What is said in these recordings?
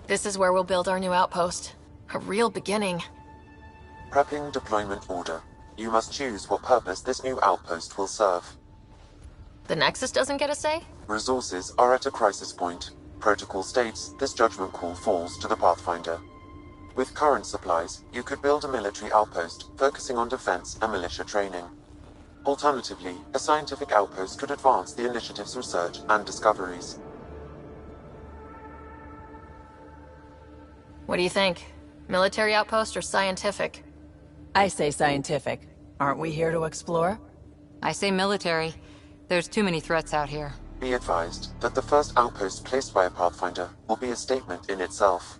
This is where we'll build our new outpost. A real beginning. Prepping deployment order. You must choose what purpose this new outpost will serve. The Nexus doesn't get a say? Resources are at a crisis point. Protocol states this judgment call falls to the Pathfinder. With current supplies, you could build a military outpost, focusing on defense and militia training. Alternatively, a scientific outpost could advance the initiative's research and discoveries. What do you think? Military outpost or scientific? I say scientific. Aren't we here to explore? I say military. There's too many threats out here. Be advised that the first outpost placed by a Pathfinder will be a statement in itself.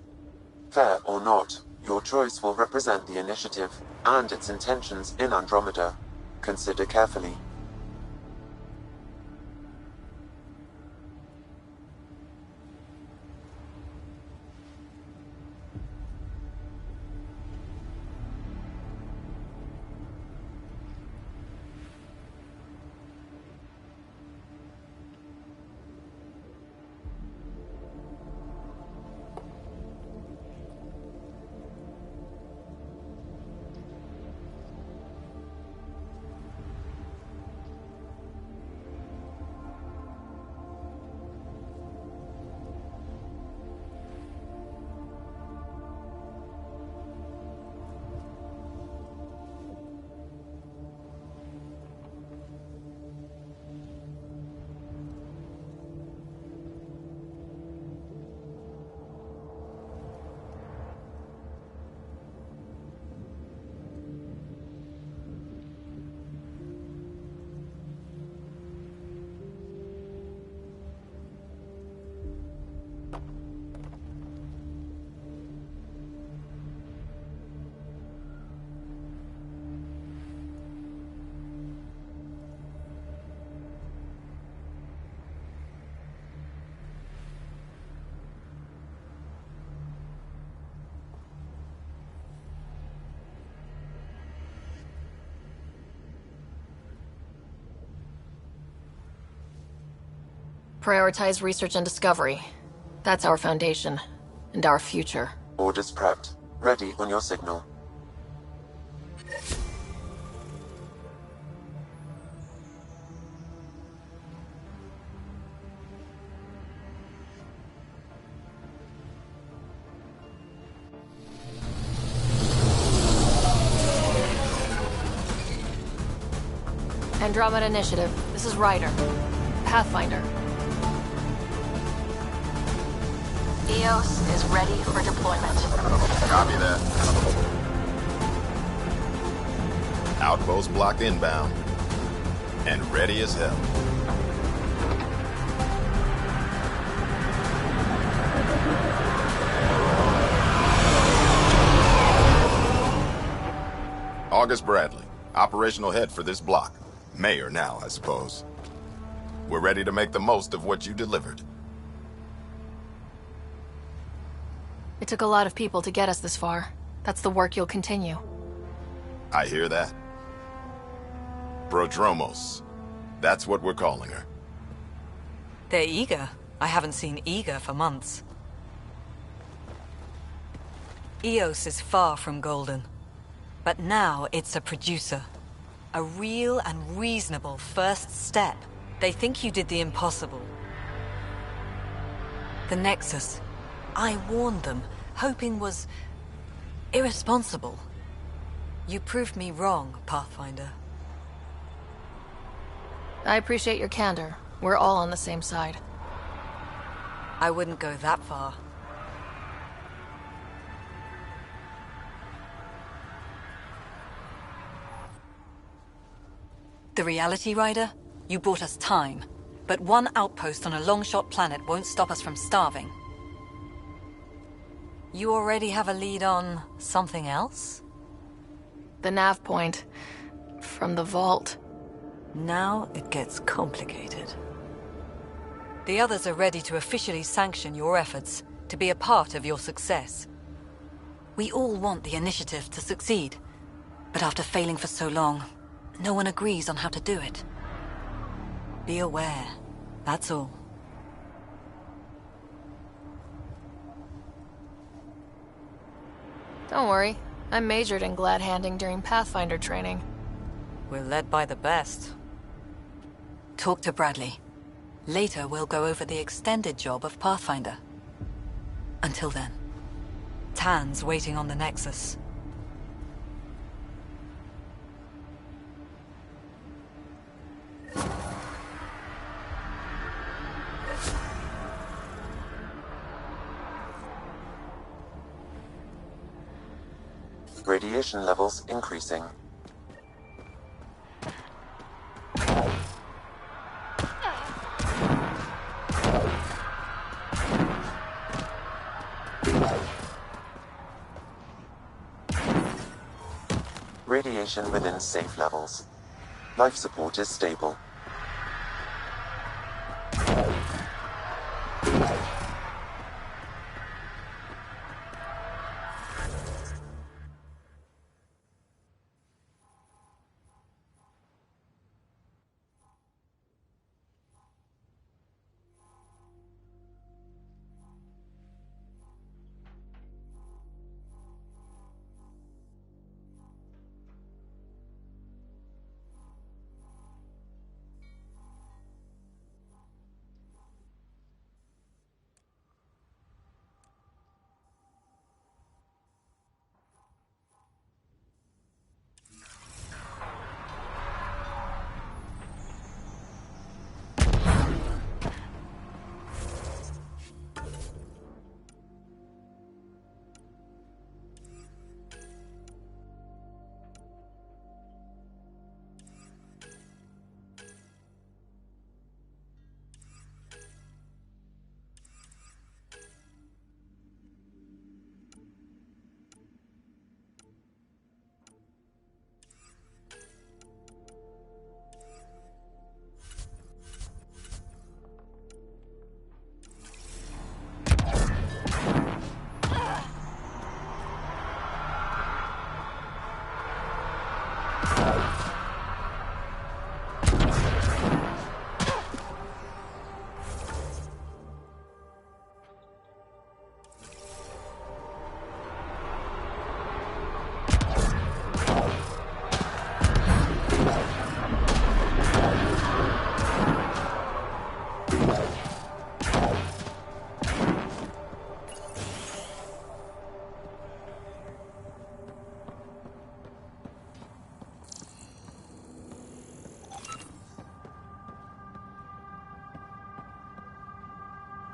Fair or not, your choice will represent the initiative and its intentions in Andromeda. Consider carefully. Prioritize research and discovery. That's our foundation. And our future. Orders prepped. Ready on your signal. Andromeda Initiative. This is Ryder. Pathfinder. EOS is ready for deployment. Copy that. Outpost blocked inbound. And ready as hell. August Bradley, operational head for this block. Mayor now, I suppose. We're ready to make the most of what you delivered. It took a lot of people to get us this far. That's the work you'll continue. I hear that. Prodromos. That's what we're calling her. They're eager. I haven't seen eager for months. EOS is far from golden. But now it's a producer. A real and reasonable first step. They think you did the impossible. The Nexus. I warned them, hoping was irresponsible. You proved me wrong, Pathfinder. I appreciate your candor. We're all on the same side. I wouldn't go that far. The Reality Rider? You brought us time. But one outpost on a long-shot planet won't stop us from starving. You already have a lead on something else? The nav point. From the vault. Now it gets complicated. The others are ready to officially sanction your efforts, to be a part of your success. We all want the initiative to succeed, but after failing for so long, no one agrees on how to do it. Be aware, that's all. Don't worry. I majored in glad handing during Pathfinder training. We're led by the best. Talk to Bradley. Later, we'll go over the extended job of Pathfinder. Until then, Tan's waiting on the Nexus. Radiation levels increasing. Radiation within safe levels. Life support is stable.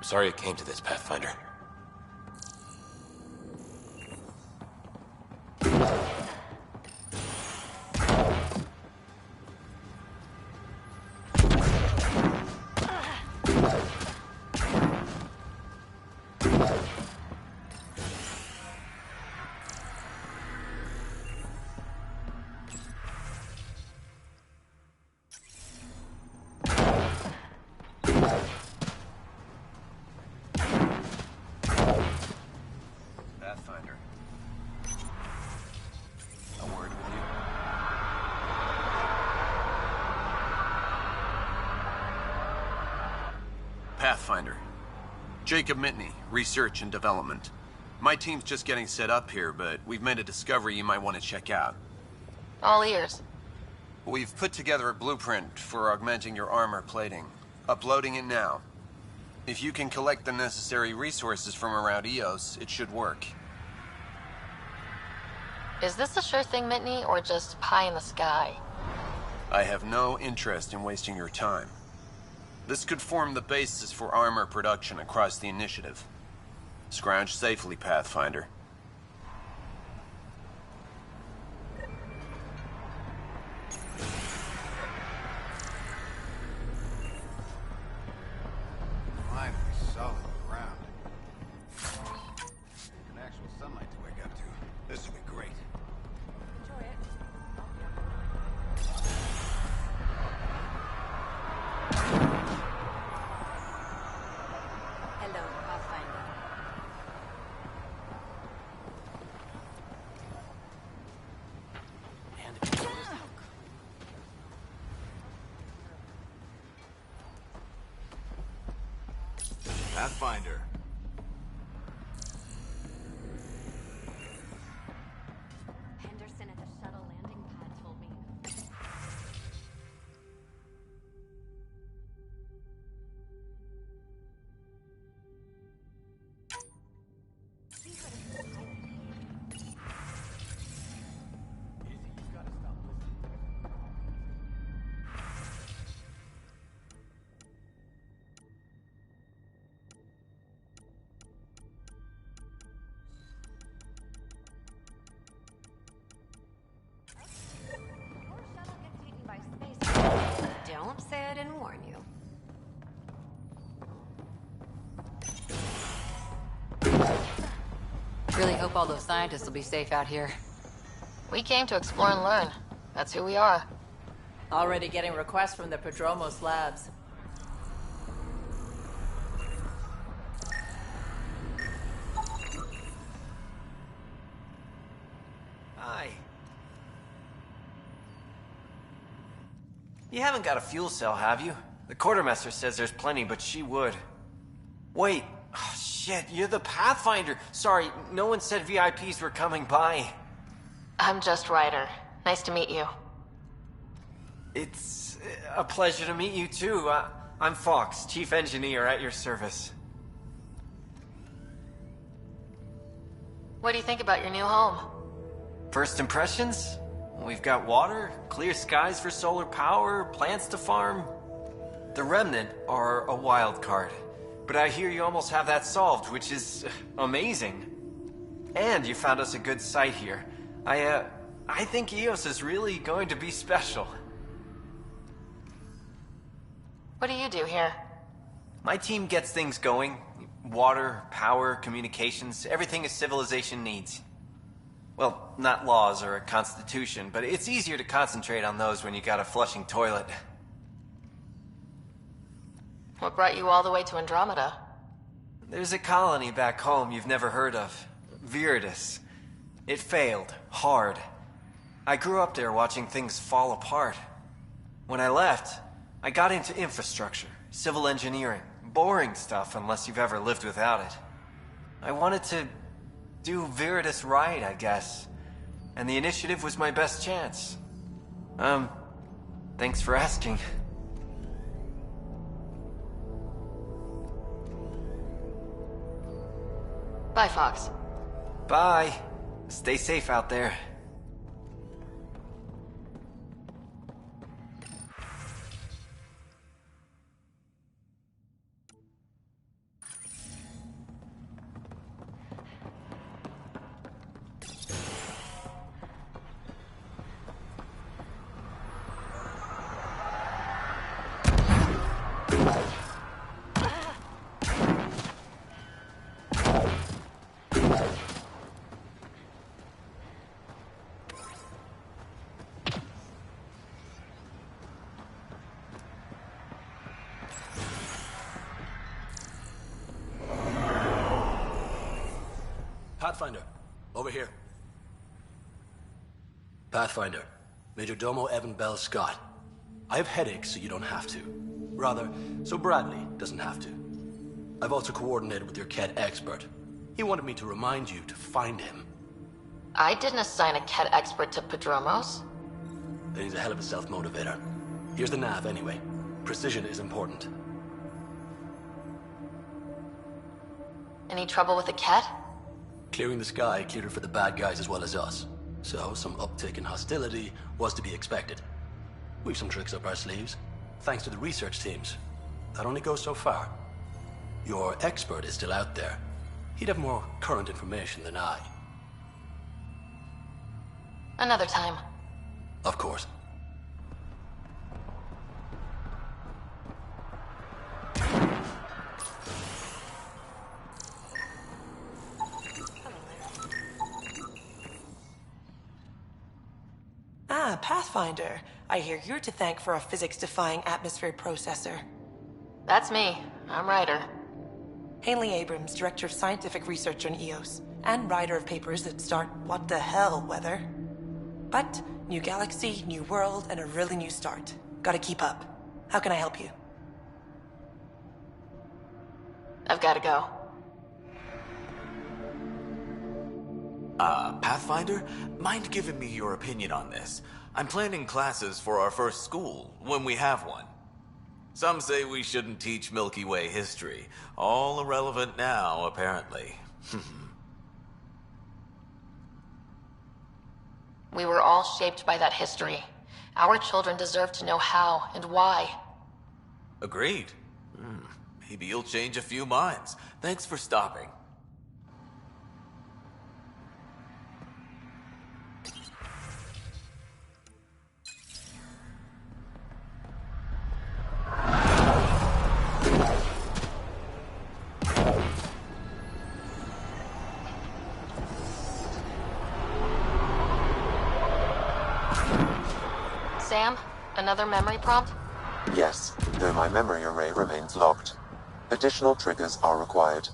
Sorry it came to this, Pathfinder. Pathfinder. A word with you. Pathfinder. Jacob Mitney, Research and Development. My team's just getting set up here, but we've made a discovery you might want to check out. All ears. We've put together a blueprint for augmenting your armor plating. Uploading it now. If you can collect the necessary resources from around EOS, it should work. Is this a sure thing, Mitney, or just pie in the sky? I have no interest in wasting your time. This could form the basis for armor production across the initiative. Scrounge safely, Pathfinder. Finally, solid ground. An actual sunlight to wake up to. This will be great. Enjoy it. Hello, Pathfinder. Pathfinder. didn't warn you. Really hope all those scientists will be safe out here. We came to explore and learn. That's who we are. Already getting requests from the Prodromos labs. Hi. You haven't got a fuel cell, have you? The quartermaster says there's plenty, but she would. Wait. Oh, shit, you're the Pathfinder. Sorry, no one said VIPs were coming by. I'm just Ryder. Nice to meet you. It's a pleasure to meet you, too. I'm Fox, Chief Engineer at your service. What do you think about your new home? First impressions? We've got water, clear skies for solar power, plants to farm. The Remnant are a wild card, but I hear you almost have that solved, which is amazing. And you found us a good site here. I think EOS is really going to be special. What do you do here? My team gets things going. Water, power, communications, everything a civilization needs. Well, not laws or a constitution, but it's easier to concentrate on those when you got a flushing toilet. What brought you all the way to Andromeda? There's a colony back home you've never heard of. Viridis. It failed. Hard. I grew up there watching things fall apart. When I left, I got into infrastructure, civil engineering. Boring stuff unless you've ever lived without it. I wanted to do Viridis right, I guess. And the initiative was my best chance. Thanks for asking. Bye, Fox. Bye. Stay safe out there. Pathfinder, over here. Pathfinder, Major Domo Evan Bell Scott. I have headaches so you don't have to. Rather, so Bradley doesn't have to. I've also coordinated with your Ket expert. He wanted me to remind you to find him. I didn't assign a Ket expert to Prodromos. Then he's a hell of a self-motivator. Here's the nav anyway. Precision is important. Any trouble with the Ket? Clearing the sky cleared it for the bad guys as well as us. So, some uptick in hostility was to be expected. We've some tricks up our sleeves, thanks to the research teams. That only goes so far. Your expert is still out there. He'd have more current information than I. Another time. Of course. Ah, Pathfinder. I hear you're to thank for a physics-defying atmosphere processor. That's me. I'm Ryder. Haley Abrams, Director of Scientific Research on EOS, and writer of papers that start what the hell weather. But, new galaxy, new world, and a really new start. Gotta keep up. How can I help you? I've gotta go. Pathfinder, mind giving me your opinion on this? I'm planning classes for our first school, when we have one. Some say we shouldn't teach Milky Way history. All irrelevant now, apparently. We were all shaped by that history. Our children deserve to know how and why. Agreed. Maybe you'll change a few minds. Thanks for stopping. Sam, another memory prompt? Yes, though my memory array remains locked. Additional triggers are required.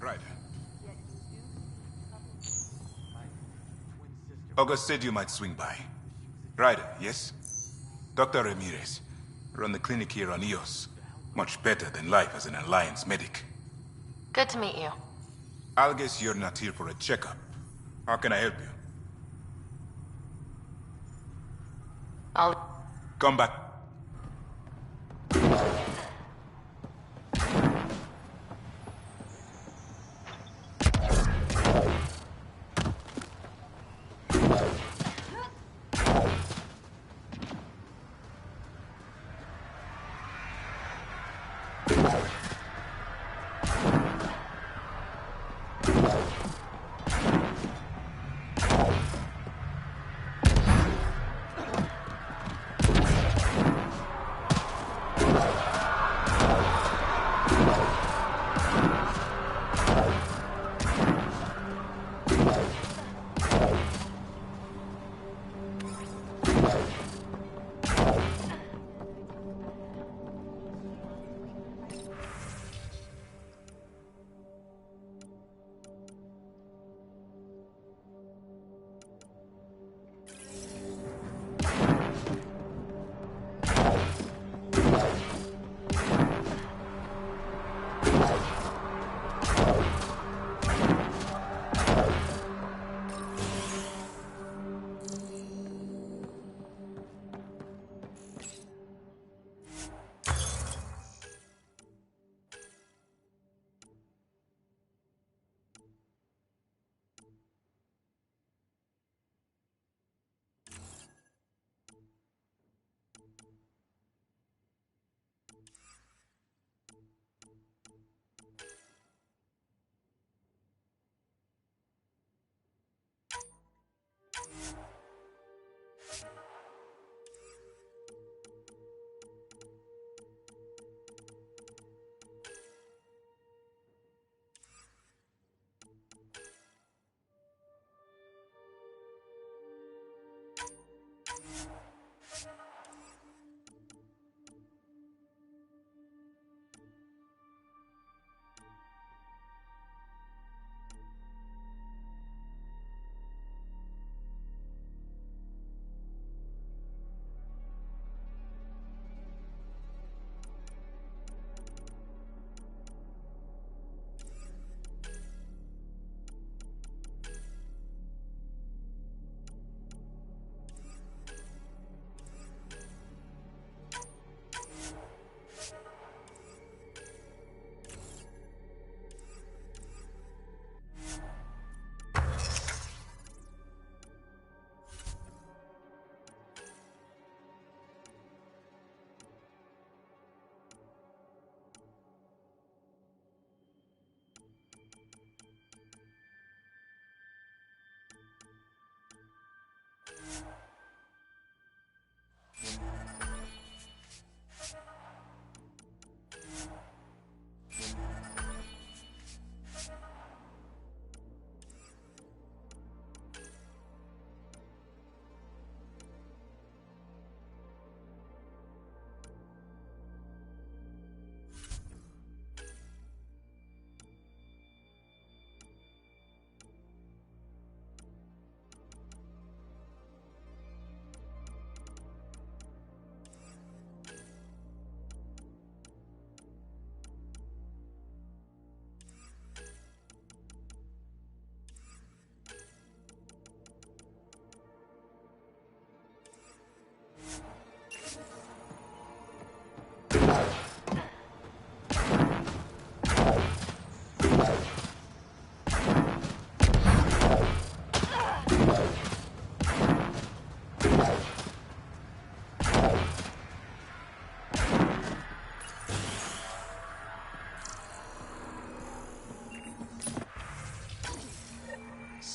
Right. August said you might swing by. Ryder, yes? Dr. Ramirez. Run the clinic here on Eos. Much better than life as an Alliance medic. Good to meet you. I'll guess you're not here for a checkup. How can I help you? I'll... Come back.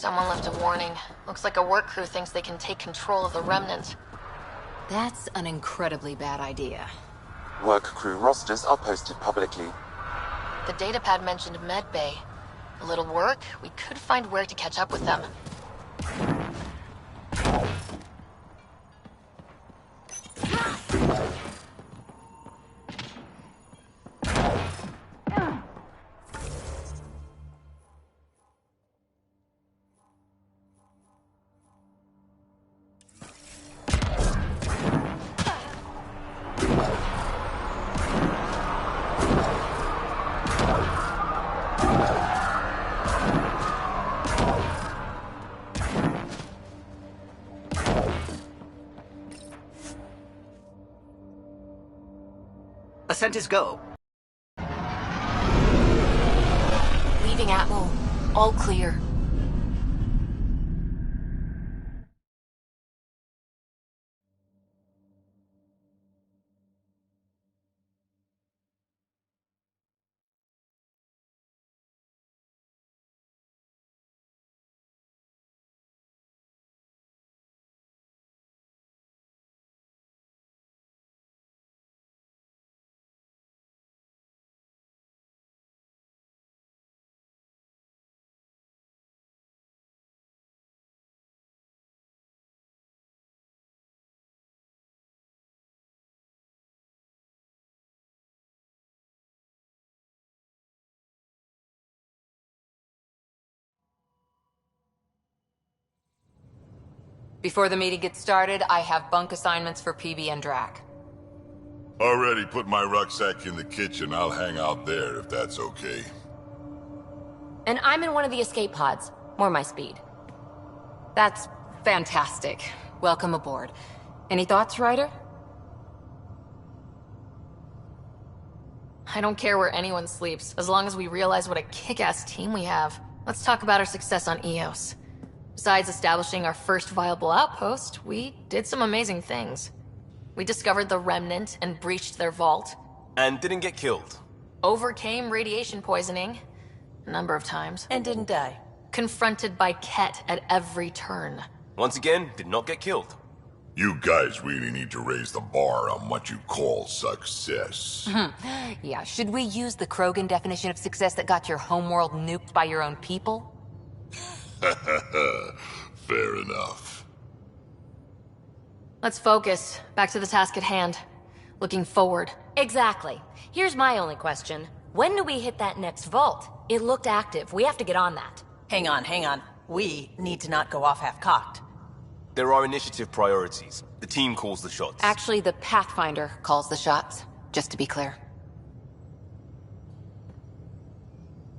Someone left a warning. Looks like a work crew thinks they can take control of the remnant. That's an incredibly bad idea. Work crew rosters are posted publicly. The datapad mentioned medbay. A little work, we could find where to catch up with them. Ascent is go. Leaving Atmo. All clear. Before the meeting gets started, I have bunk assignments for PB and Drac. Already put my rucksack in the kitchen. I'll hang out there if that's okay. And I'm in one of the escape pods. More my speed. That's fantastic. Welcome aboard. Any thoughts, Ryder? I don't care where anyone sleeps, as long as we realize what a kick-ass team we have. Let's talk about our success on Eos. Besides establishing our first viable outpost, we did some amazing things. We discovered the Remnant and breached their vault. And didn't get killed. Overcame radiation poisoning a number of times. And didn't die. Confronted by Ket at every turn. Once again, did not get killed. You guys really need to raise the bar on what you call success. Yeah, should we use the Krogan definition of success that got your homeworld nuked by your own people? Fair enough. Let's focus. Back to the task at hand. Looking forward. Exactly. Here's my only question. When do we hit that next vault? It looked active. We have to get on that. Hang on, hang on. We need to not go off half-cocked. There are initiative priorities. The team calls the shots. Actually, the Pathfinder calls the shots, just to be clear.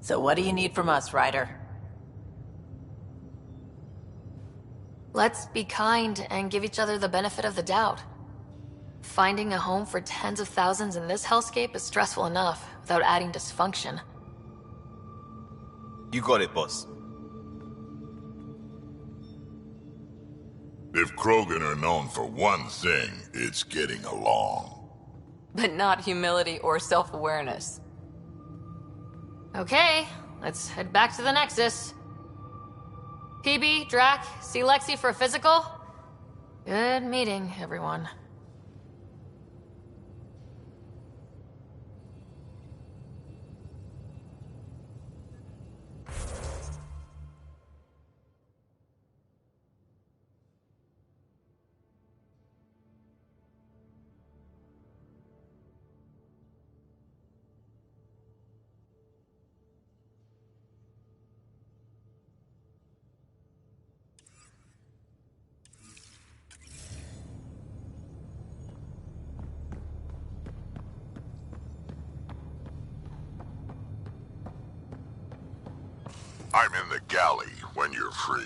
So what do you need from us, Ryder? Let's be kind and give each other the benefit of the doubt. Finding a home for tens of thousands in this hellscape is stressful enough, without adding dysfunction. You got it, boss. If Krogan are known for one thing, it's getting along. But not humility or self-awareness. Okay, let's head back to the Nexus. PB, Drac, see Lexi for a physical? Good meeting, everyone. I'm in the galley when you're free.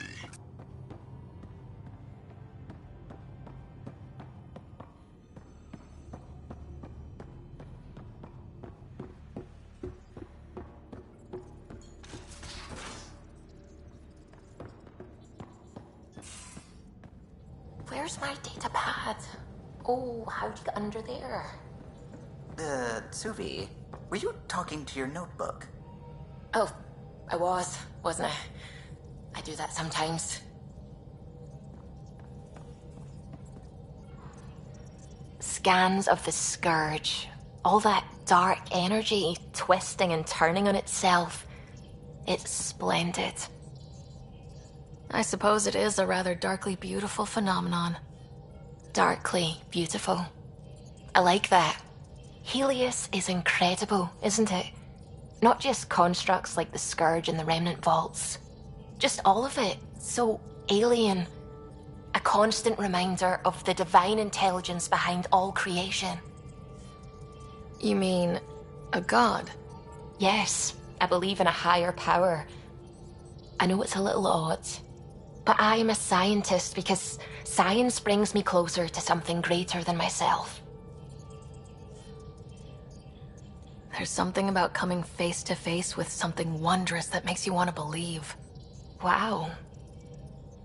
Where's my data pad? Oh, how'd you get under there? Suvi, were you talking to your notebook? Oh, I wasn't I? I do that sometimes. Scans of the Scourge. All that dark energy twisting and turning on itself. It's splendid. I suppose it is a rather darkly beautiful phenomenon. Darkly beautiful. I like that. Helios is incredible, isn't it? Not just constructs like the Scourge and the Remnant Vaults. Just all of it. So alien. A constant reminder of the divine intelligence behind all creation. You mean a god? Yes, I believe in a higher power. I know it's a little odd, but I am a scientist because science brings me closer to something greater than myself. There's something about coming face to face with something wondrous that makes you want to believe. Wow.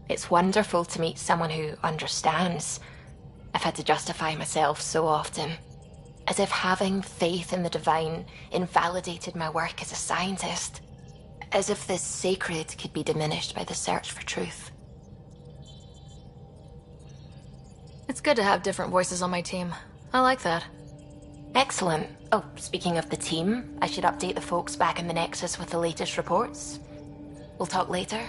It's wonderful to meet someone who understands. I've had to justify myself so often. As if having faith in the divine invalidated my work as a scientist. As if the sacred could be diminished by the search for truth. It's good to have different voices on my team. I like that. Excellent. Oh, speaking of the team, I should update the folks back in the Nexus with the latest reports. We'll talk later.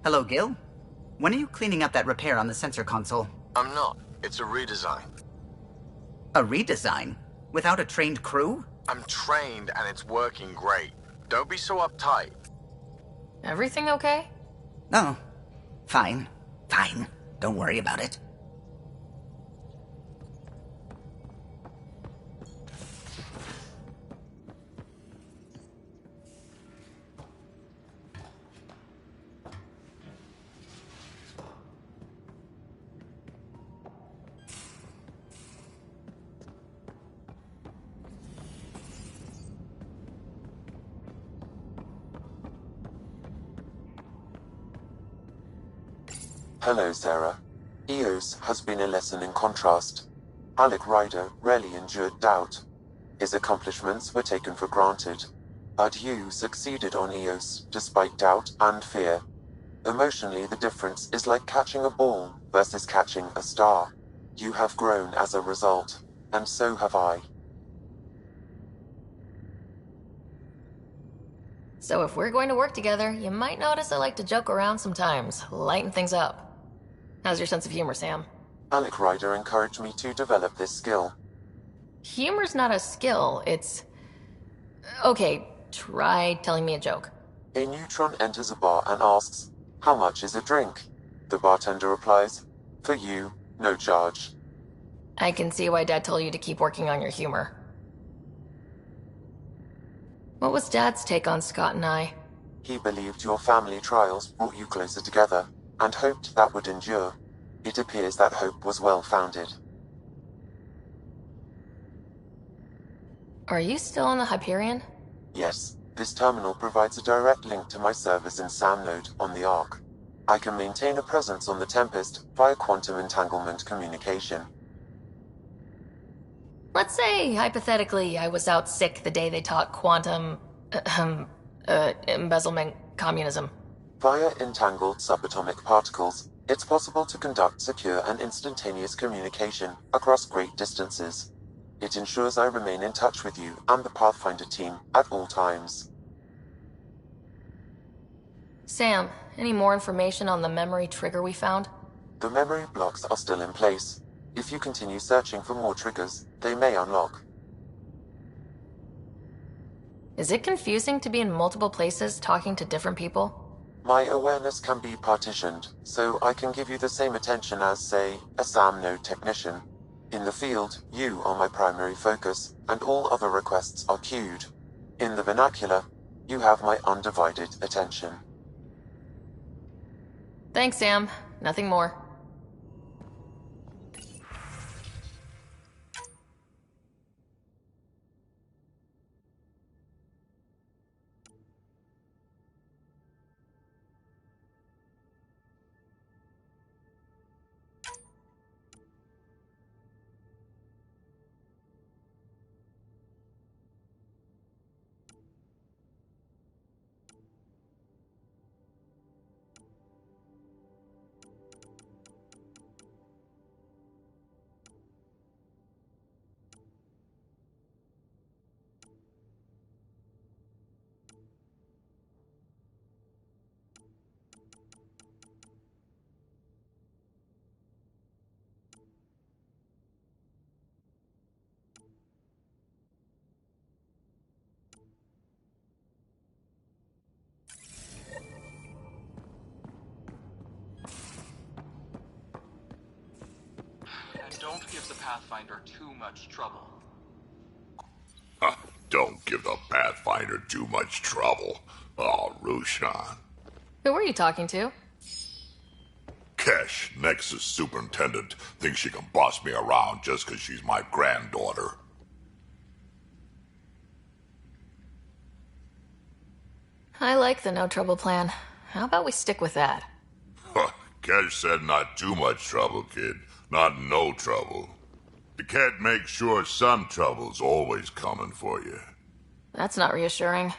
Hello, Gil. When are you cleaning up that repair on the sensor console? I'm not. It's a redesign. A redesign? Without a trained crew? I'm trained and it's working great. Don't be so uptight. Everything okay? Oh, fine. Fine. Don't worry about it. Hello, Sarah. Eos has been a lesson in contrast. Alec Ryder rarely endured doubt. His accomplishments were taken for granted. But you succeeded on Eos, despite doubt and fear. Emotionally, the difference is like catching a ball versus catching a star. You have grown as a result, and so have I. So if we're going to work together, you might notice I like to joke around sometimes, lighten things up. How's your sense of humor, Sam? Alec Ryder encouraged me to develop this skill. Humor's not a skill, it's... Okay, try telling me a joke. A neutron enters a bar and asks, "How much is a drink?" The bartender replies, "For you, no charge." I can see why Dad told you to keep working on your humor. What was Dad's take on Scott and I? He believed your family trials brought you closer together, and hoped that would endure. It appears that hope was well-founded. Are you still on the Hyperion? Yes, this terminal provides a direct link to my servers in SamNode on the Ark. I can maintain a presence on the Tempest via quantum entanglement communication. Let's say, hypothetically, I was out sick the day they taught quantum... embezzlement communism. Via entangled subatomic particles, it's possible to conduct secure and instantaneous communication across great distances. It ensures I remain in touch with you and the Pathfinder team at all times. Sam, any more information on the memory trigger we found? The memory blocks are still in place. If you continue searching for more triggers, they may unlock. Is it confusing to be in multiple places talking to different people? My awareness can be partitioned, so I can give you the same attention as, say, a SamNode technician. In the field, you are my primary focus, and all other requests are queued. In the vernacular, you have my undivided attention. Thanks, Sam. Nothing more. Don't give the Pathfinder too much trouble. Don't give the Pathfinder too much trouble. Oh, Rushan. Who were you talking to? Kesh, Nexus Superintendent, thinks she can boss me around just because she's my granddaughter. I like the no trouble plan. How about we stick with that? Kesh said not too much trouble, kid. Not no trouble. You can't make sure some trouble's always coming for you. That's not reassuring.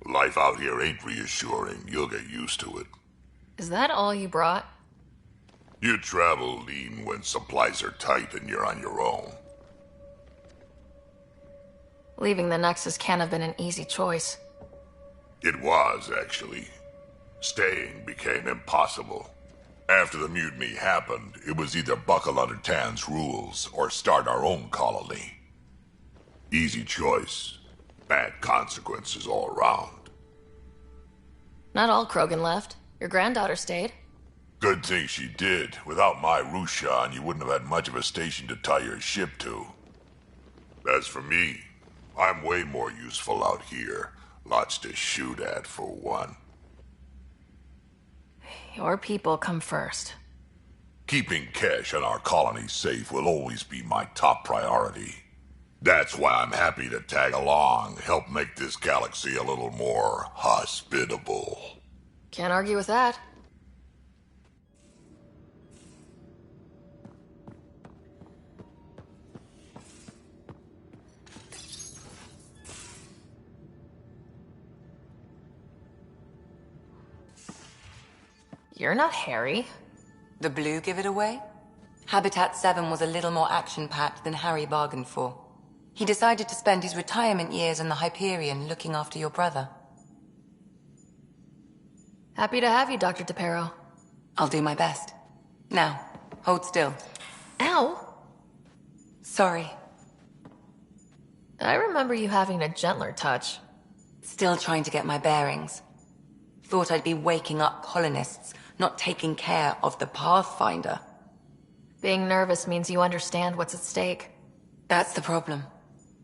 Life out here ain't reassuring. You'll get used to it. Is that all you brought? You travel lean when supplies are tight and you're on your own. Leaving the Nexus can't have been an easy choice. It was, actually. Staying became impossible. After the mutiny happened, it was either buckle under Tan's rules or start our own colony. Easy choice. Bad consequences all around. Not all Krogan left. Your granddaughter stayed. Good thing she did. Without my Rushan, you wouldn't have had much of a station to tie your ship to. As for me, I'm way more useful out here. Lots to shoot at, for one. Your people come first. Keeping Kesh and our colony safe will always be my top priority. That's why I'm happy to tag along, help make this galaxy a little more hospitable. Can't argue with that. You're not Harry. The blue give it away? Habitat 7 was a little more action-packed than Harry bargained for. He decided to spend his retirement years in the Hyperion looking after your brother. Happy to have you, Dr. DePero. I'll do my best. Now, hold still. Ow! Sorry. I remember you having a gentler touch. Still trying to get my bearings. Thought I'd be waking up colonists, not taking care of the Pathfinder. Being nervous means you understand what's at stake. That's the problem.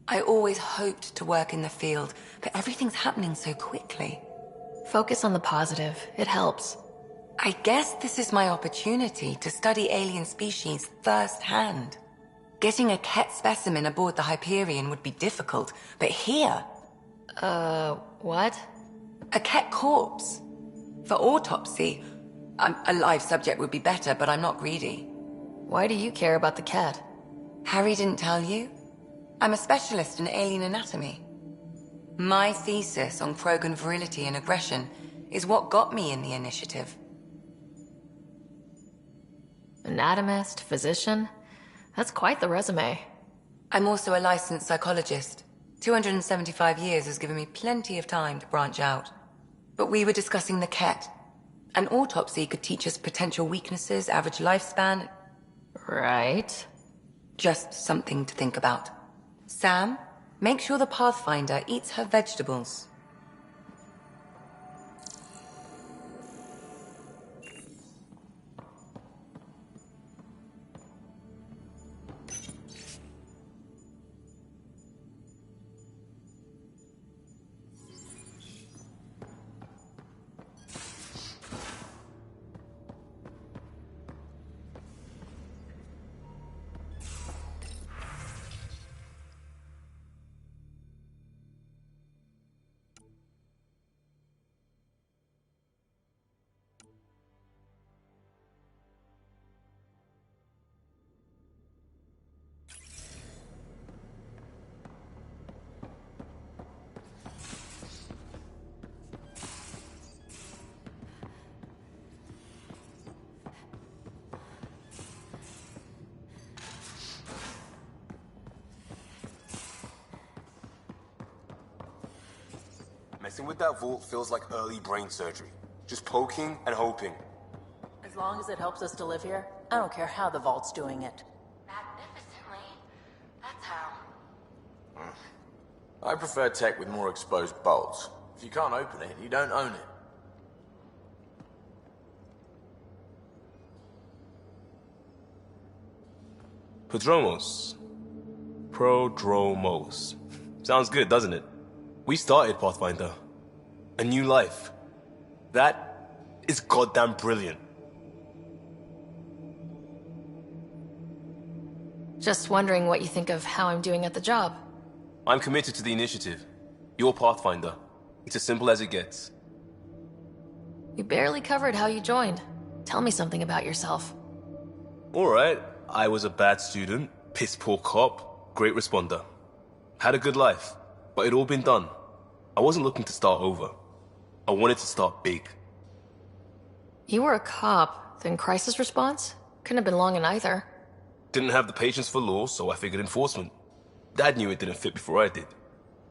I always hoped to work in the field, but everything's happening so quickly. Focus on the positive. It helps. I guess this is my opportunity to study alien species firsthand. Getting a Ket specimen aboard the Hyperion would be difficult, but here... what? A Ket corpse. For autopsy, a live subject would be better, but I'm not greedy. Why do you care about the Ket? Harry didn't tell you? I'm a specialist in alien anatomy. My thesis on Krogan virility and aggression is what got me in the initiative. Anatomist, physician? That's quite the resume. I'm also a licensed psychologist. 275 years has given me plenty of time to branch out. But we were discussing the Ket. An autopsy could teach us potential weaknesses, average lifespan. Right. Just something to think about. Sam, make sure the Pathfinder eats her vegetables. Messing with that vault feels like early brain surgery. Just poking and hoping. As long as it helps us to live here, I don't care how the vault's doing it. Magnificently. That's how. I prefer tech with more exposed bolts. If you can't open it, you don't own it. Prodromos. Prodromos. Sounds good, doesn't it? We started Pathfinder. A new life. That is goddamn brilliant. Just wondering what you think of how I'm doing at the job. I'm committed to the initiative. You're Pathfinder. It's as simple as it gets. We barely covered how you joined. Tell me something about yourself. Alright, I was a bad student, piss poor cop, great responder. Had a good life, but it'd all been done. I wasn't looking to start over. I wanted to start big. You were a cop, then crisis response? Couldn't have been long in either. Didn't have the patience for law, so I figured enforcement. Dad knew it didn't fit before I did.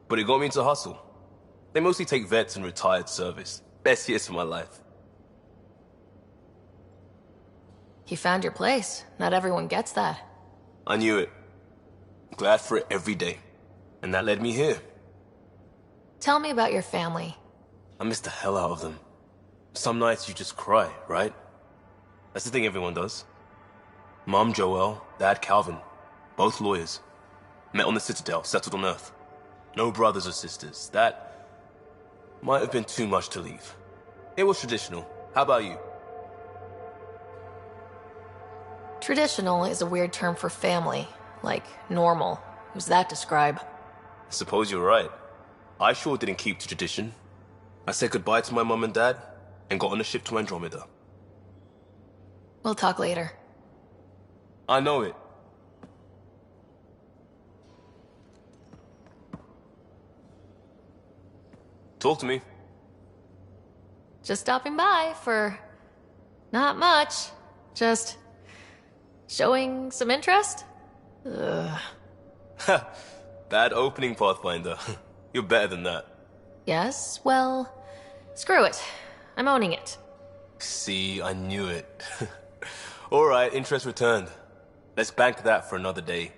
But it got me into hustle. They mostly take vets and retired service. Best years of my life. You found your place. Not everyone gets that. I knew it. Glad for it every day. And that led me here. Tell me about your family. I miss the hell out of them. Some nights you just cry, right? That's the thing everyone does. Mom Joelle, Dad Calvin. Both lawyers. Met on the Citadel, settled on Earth. No brothers or sisters. That might have been too much to leave. It was traditional. How about you? Traditional is a weird term for family. Like normal. Who's that describe? I suppose you're right. I sure didn't keep to tradition. I said goodbye to my mom and dad, and got on a ship to Andromeda. We'll talk later. I know it. Talk to me. Just stopping by for... not much. Just... showing some interest? Ugh. Bad opening, Pathfinder. You're better than that. Yes, well... screw it. I'm owning it. See, I knew it. Alright, interest returned. Let's bank that for another day.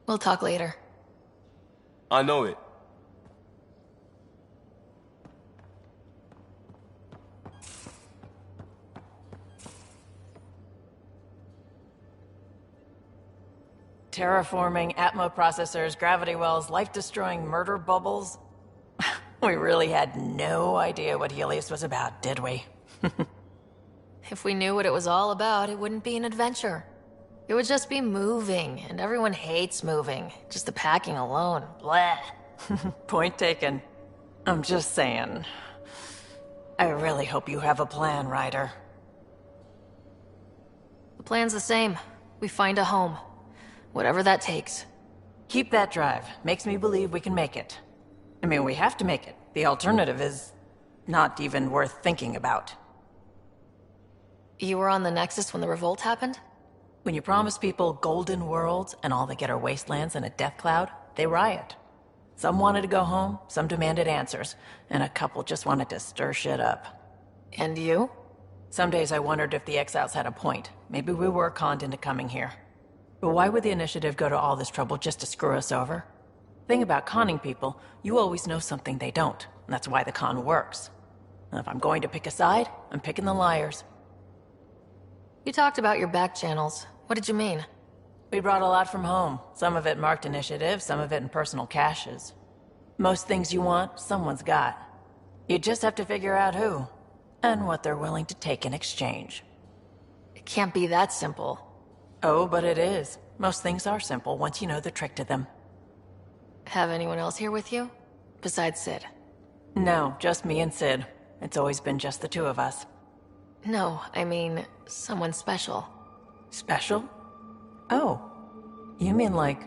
We'll talk later. I know it. Terraforming, Atmo processors, gravity wells, life-destroying murder bubbles. We really had no idea what Helios was about, did we? If we knew what it was all about, it wouldn't be an adventure. It would just be moving, and everyone hates moving. Just the packing alone. Bleh. Point taken. I'm just saying. I really hope you have a plan, Ryder. The plan's the same. We find a home. Whatever that takes. Keep that drive. Makes me believe we can make it. I mean, we have to make it. The alternative is not even worth thinking about. You were on the Nexus when the revolt happened? When you promise people golden worlds and all they get are wastelands and a death cloud, they riot. Some wanted to go home, some demanded answers, and a couple just wanted to stir shit up. And you? Some days I wondered if the exiles had a point. Maybe we were conned into coming here. But why would the initiative go to all this trouble just to screw us over? Thing about conning people, you always know something they don't. And that's why the con works. And if I'm going to pick a side, I'm picking the liars. You talked about your back channels. What did you mean? We brought a lot from home. Some of it marked initiative, some of it in personal caches. Most things you want, someone's got. You just have to figure out who, and what they're willing to take in exchange. It can't be that simple. Oh, but it is. Most things are simple once you know the trick to them. Have anyone else here with you? Besides Sid? No, just me and Sid. It's always been just the two of us. No, I mean, someone special. Special? Oh. You mean like...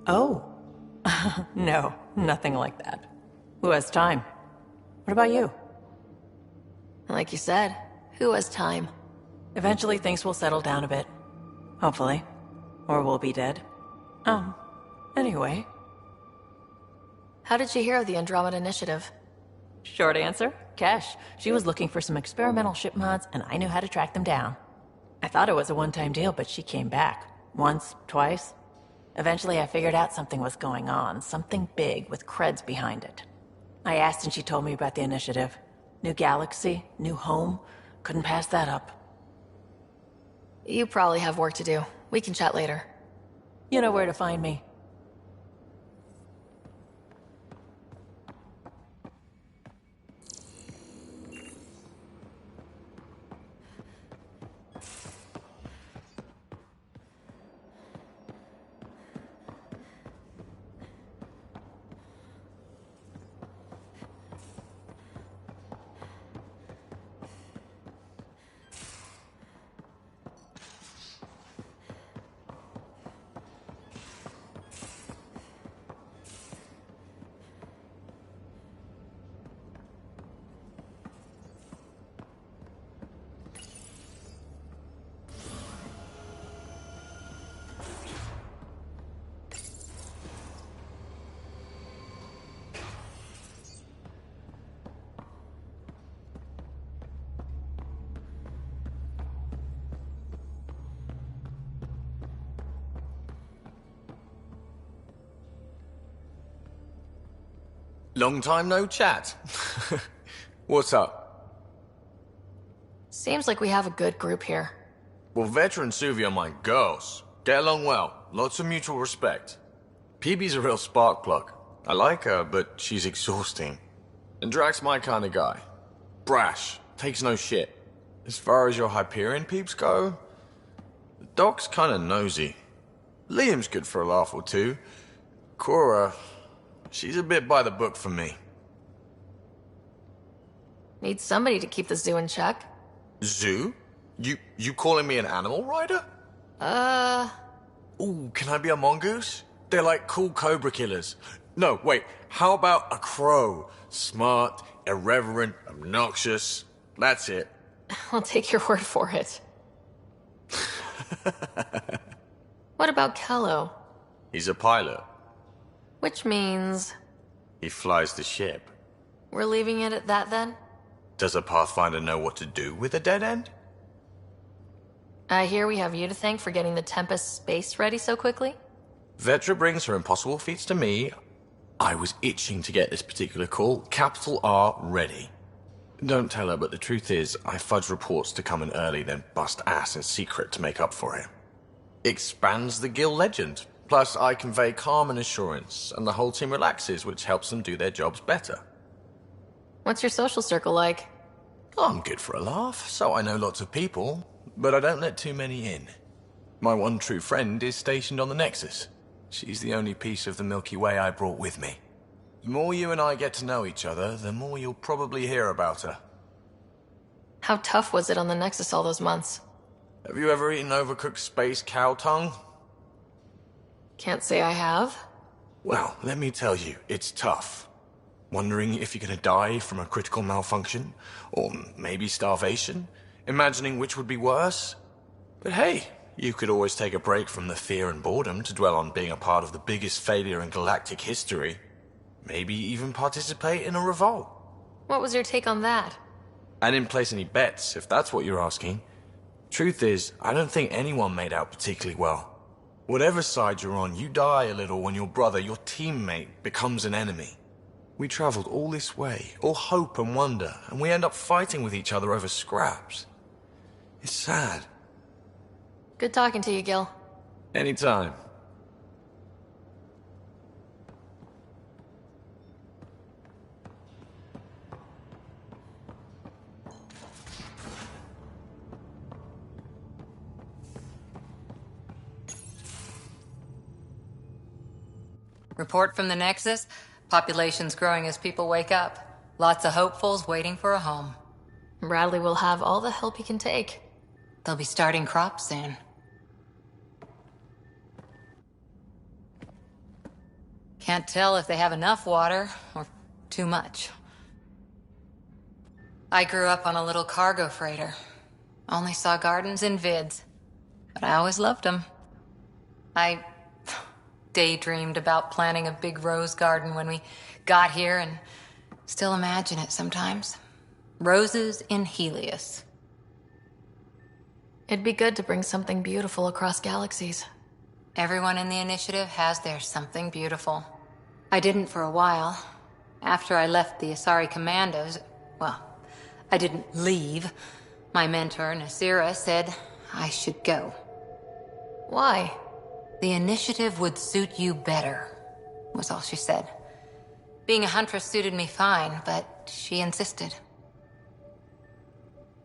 Oh. No, nothing like that. Who has time? What about you? Like you said, who has time? Eventually things will settle down a bit. Hopefully. Or we'll be dead. Anyway. How did you hear of the Andromeda Initiative? Short answer, Cash. She was looking for some experimental ship mods, and I knew how to track them down. I thought it was a one-time deal, but she came back. Once, twice. Eventually I figured out something was going on, something big with creds behind it. I asked and she told me about the initiative. New galaxy, new home. Couldn't pass that up. You probably have work to do. We can chat later. You know where to find me. Long time no chat. What's up? Seems like we have a good group here. Well, Veteran and Suvi are my girls. Get along well. Lots of mutual respect. PB's a real spark plug. I like her, but she's exhausting. And Drax's my kind of guy. Brash. Takes no shit. As far as your Hyperion peeps go, the Doc's kind of nosy. Liam's good for a laugh or two. Cora, she's a bit by the book for me. Need somebody to keep the zoo in check. Zoo? You calling me an animal rider? Ooh, can I be a mongoose? They're like cool cobra killers. No, wait, how about a crow? Smart, irreverent, obnoxious. That's it. I'll take your word for it. What about Kello? He's a pilot. Which means... He flies the ship. we're leaving it at that then? Does a Pathfinder know what to do with a dead end? I hear we have you to thank for getting the Tempest space ready so quickly? Vetra brings her impossible feats to me. I was itching to get this particular call. Capital R ready. Don't tell her, but the truth is, I fudge reports to come in early, then bust ass in secret to make up for it. Expands the guild legend. Plus, I convey calm and assurance, and the whole team relaxes, which helps them do their jobs better. What's your social circle like? I'm good for a laugh, so I know lots of people, but I don't let too many in. My one true friend is stationed on the Nexus. She's the only piece of the Milky Way I brought with me. The more you and I get to know each other, the more you'll probably hear about her. How tough was it on the Nexus all those months? Have you ever eaten overcooked space cow tongue? Can't say I have. Well, let me tell you, it's tough. Wondering if you're gonna die from a critical malfunction, or maybe starvation, imagining which would be worse. But hey, you could always take a break from the fear and boredom to dwell on being a part of the biggest failure in galactic history. Maybe even participate in a revolt. What was your take on that? I didn't place any bets, if that's what you're asking. Truth is, I don't think anyone made out particularly well. Whatever side you're on, you die a little when your brother, your teammate, becomes an enemy. We traveled all this way, all hope and wonder, and we end up fighting with each other over scraps. It's sad. Good talking to you, Gil. Anytime. Report from the Nexus. Population's growing as people wake up. Lots of hopefuls waiting for a home. Bradley will have all the help he can take. They'll be starting crops soon. Can't tell if they have enough water or too much. I grew up on a little cargo freighter. Only saw gardens in vids, but I always loved them. I daydreamed about planting a big rose garden when we got here and still imagine it sometimes. Roses in Helios. It'd be good to bring something beautiful across galaxies. Everyone in the initiative has their something beautiful. I didn't for a while. After I left the Asari Commandos, well, I didn't leave. My mentor, Nasira, said I should go. Why? The initiative would suit you better, was all she said. Being a huntress suited me fine, but she insisted.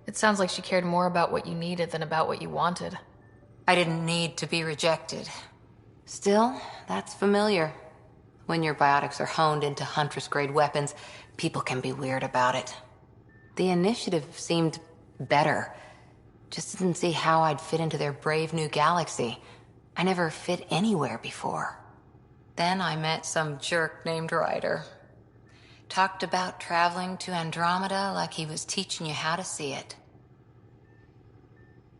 It sounds like she cared more about what you needed than about what you wanted. I didn't need to be rejected. Still, that's familiar. When your biotics are honed into Huntress-grade weapons, people can be weird about it. The initiative seemed better. Just didn't see how I'd fit into their brave new galaxy. I never fit anywhere before. Then I met some jerk named Ryder. Talked about traveling to Andromeda like he was teaching you how to see it.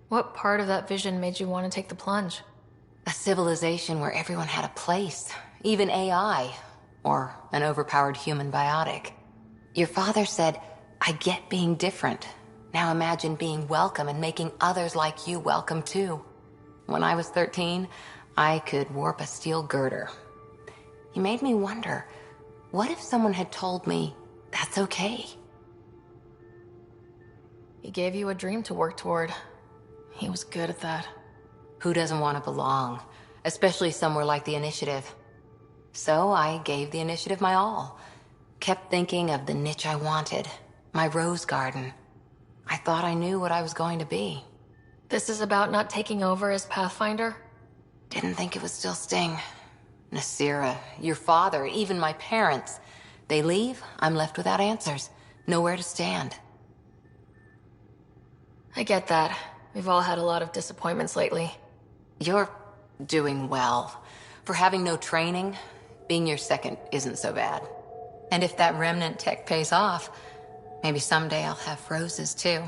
What part of that vision made you want to take the plunge? A civilization where everyone had a place, even AI, or an overpowered human biotic. Your father said, I get being different. Now imagine being welcome and making others like you welcome too. When I was 13, I could warp a steel girder. He made me wonder, what if someone had told me that's okay? He gave you a dream to work toward. He was good at that. Who doesn't want to belong, especially somewhere like the Initiative? So I gave the Initiative my all. Kept thinking of the niche I wanted, my rose garden. I thought I knew what I was going to be. This is about not taking over as Pathfinder? Didn't think it would still sting. Nasira, your father, even my parents. They leave, I'm left without answers. Nowhere to stand. I get that. We've all had a lot of disappointments lately. You're doing well. For having no training, being your second isn't so bad. And if that remnant tech pays off, maybe someday I'll have roses too.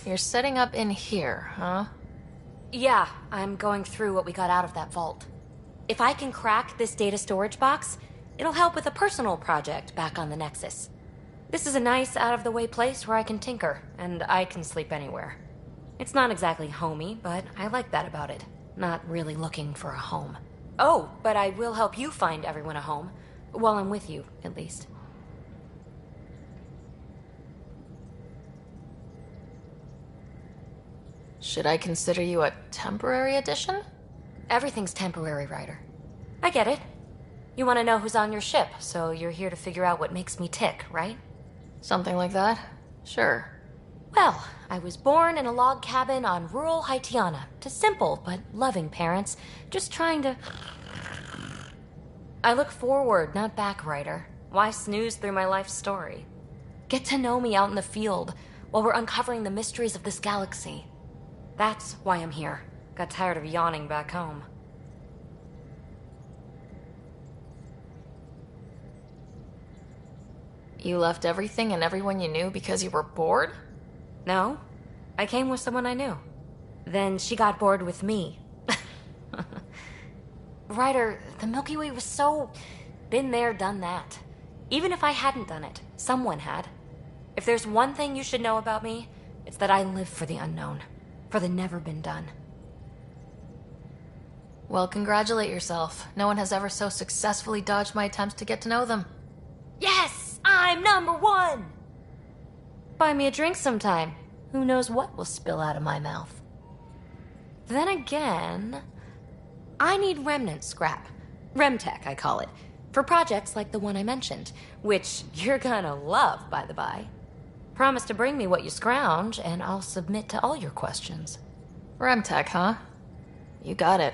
You're setting up in here, huh? Yeah, I'm going through what we got out of that vault. If I can crack this data storage box, it'll help with a personal project back on the Nexus. This is a nice, out-of-the-way place where I can tinker, and I can sleep anywhere. It's not exactly homey, but I like that about it. Not really looking for a home. Oh, but I will help you find everyone a home. While I'm with you, at least. Should I consider you a temporary addition? Everything's temporary, Ryder. I get it. You want to know who's on your ship, so you're here to figure out what makes me tick, right? Something like that? Sure. Well, I was born in a log cabin on rural Haitiana to simple but loving parents, just trying to... I look forward, not back, Ryder. Why snooze through my life story? Get to know me out in the field while we're uncovering the mysteries of this galaxy. That's why I'm here. Got tired of yawning back home. You left everything and everyone you knew because you were bored? No. I came with someone I knew. Then she got bored with me. Ryder, the Milky Way was so... been there, done that. Even if I hadn't done it, someone had. If there's one thing you should know about me, it's that I live for the unknown. For the never been done. Well, congratulate yourself. No one has ever so successfully dodged my attempts to get to know them. Yes! I'm #1! Buy me a drink sometime. Who knows what will spill out of my mouth. Then again... I need remnant scrap. Remtech, I call it. For projects like the one I mentioned. Which you're gonna love, by the by. Promise to bring me what you scrounge, and I'll submit to all your questions. Remtech, huh? You got it.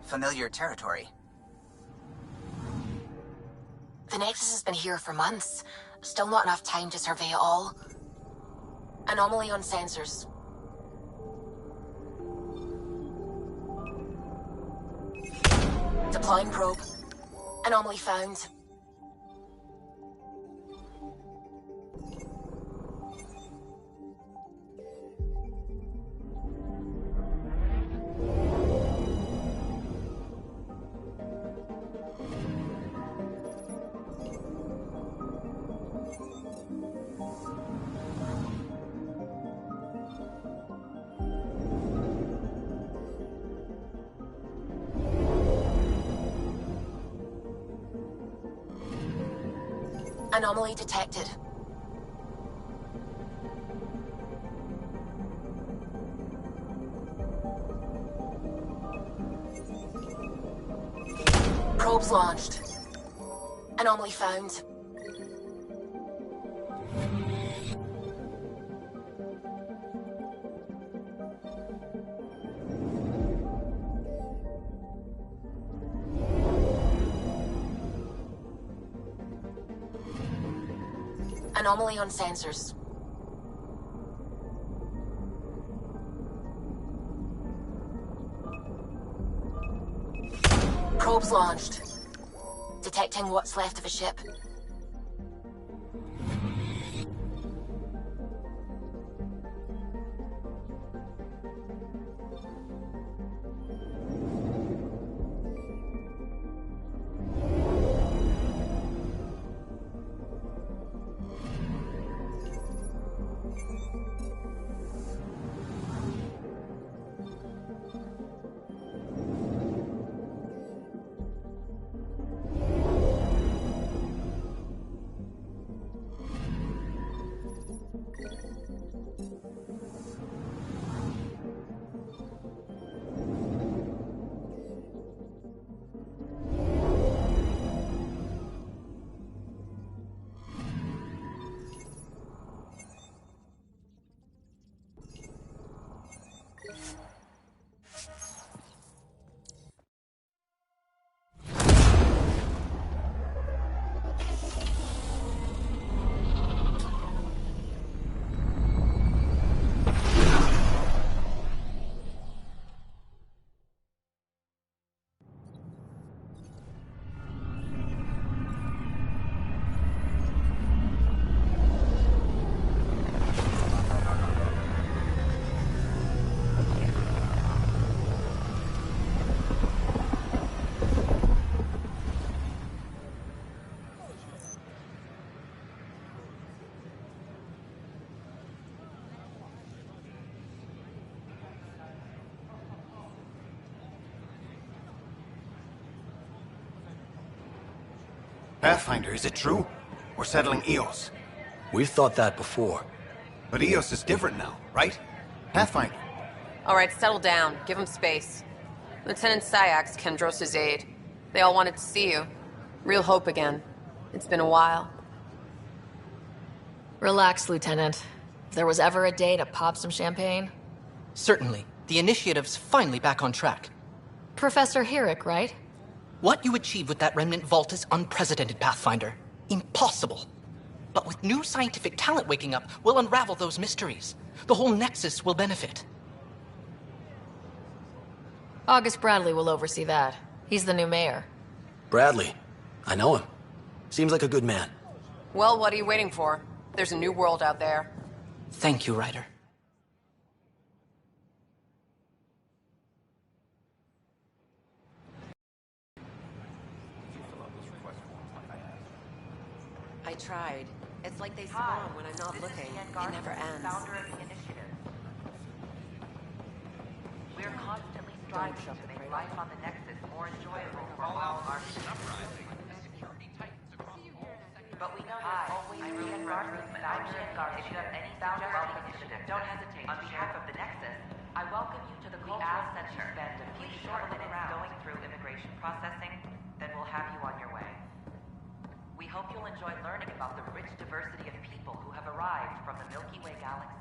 Familiar territory. The Nexus has been here for months. Still not enough time to survey it all. Anomaly on sensors. Deploying probe. Anomaly found. Anomaly detected. Probes launched. Anomaly found. Anomaly on sensors. Probes launched. Detecting what's left of a ship. Pathfinder, is it true? We're settling Eos. We've thought that before. But Eos is different now, right? Pathfinder. All right, settle down. Give him space. Lieutenant Syax, Kendros' aide. They all wanted to see you. Real hope again. It's been a while. Relax, Lieutenant. If there was ever a day to pop some champagne... Certainly. The initiative's finally back on track. Professor Herrick, right? What you achieved with that remnant vault is unprecedented, Pathfinder. Impossible. But with new scientific talent waking up, we'll unravel those mysteries. The whole Nexus will benefit. August Bradley will oversee that. He's the new mayor. Bradley. I know him. Seems like a good man. Well, what are you waiting for? There's a new world out there. Thank you, Ryder. I tried. It's like they spawn when I'm not looking. It never ends. We're constantly striving to make life on the Nexus more enjoyable for all our but we know there's always Ian Garden, but I'm Ian Garden. If you have any founder initiative, don't hesitate. On behalf of the Nexus, I welcome you to the Cultural Center. Spend a few short minutes going through immigration processing, then we'll have you on your way. We hope you'll enjoy learning about the rich diversity of people who have arrived from the Milky Way galaxy.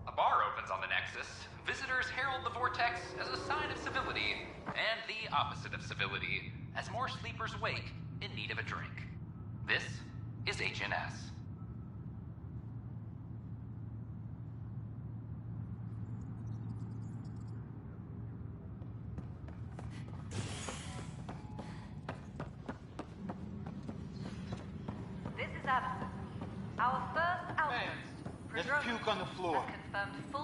A bar opens on the Nexus. Visitors herald the vortex as a sign of civility, and the opposite of civility, as more sleepers wake in need of a drink. This is HNS. This is Adam. Our first outpost. There's puke on the floor.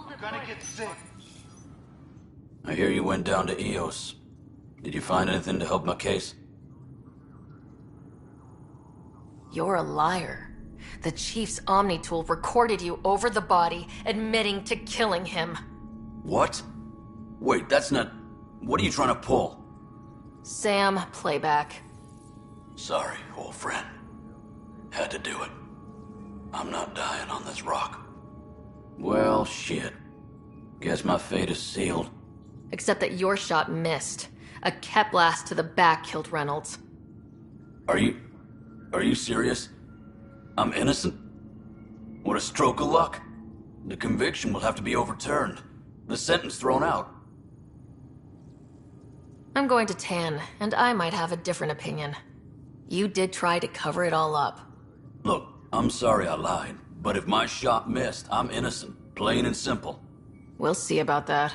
You're gonna get sick. I hear you went down to EOS. Did you find anything to help my case? You're a liar. The Chief's Omni tool recorded you over the body, admitting to killing him. What? Wait, that's not... What are you trying to pull? Sam, playback. Sorry, old friend. Had to do it. I'm not dying on this rock. Well, shit. Guess my fate is sealed. Except that your shot missed. A cat blast to the back killed Reynolds. Are you serious? I'm innocent? What a stroke of luck. The conviction will have to be overturned. The sentence thrown out. I'm going to Tan, and I might have a different opinion. You did try to cover it all up. Look, I'm sorry I lied, but if my shot missed, I'm innocent. Plain and simple. We'll see about that.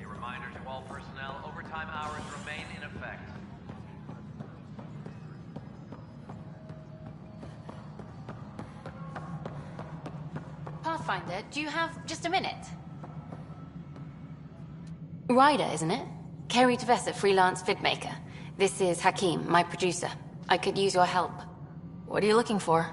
A reminder to all personnel, overtime hours remain in effect. Pathfinder, do you have just a minute? Ryder, isn't it? Kerry Tavessa, freelance vidmaker. This is Hakeem, my producer. I could use your help. What are you looking for?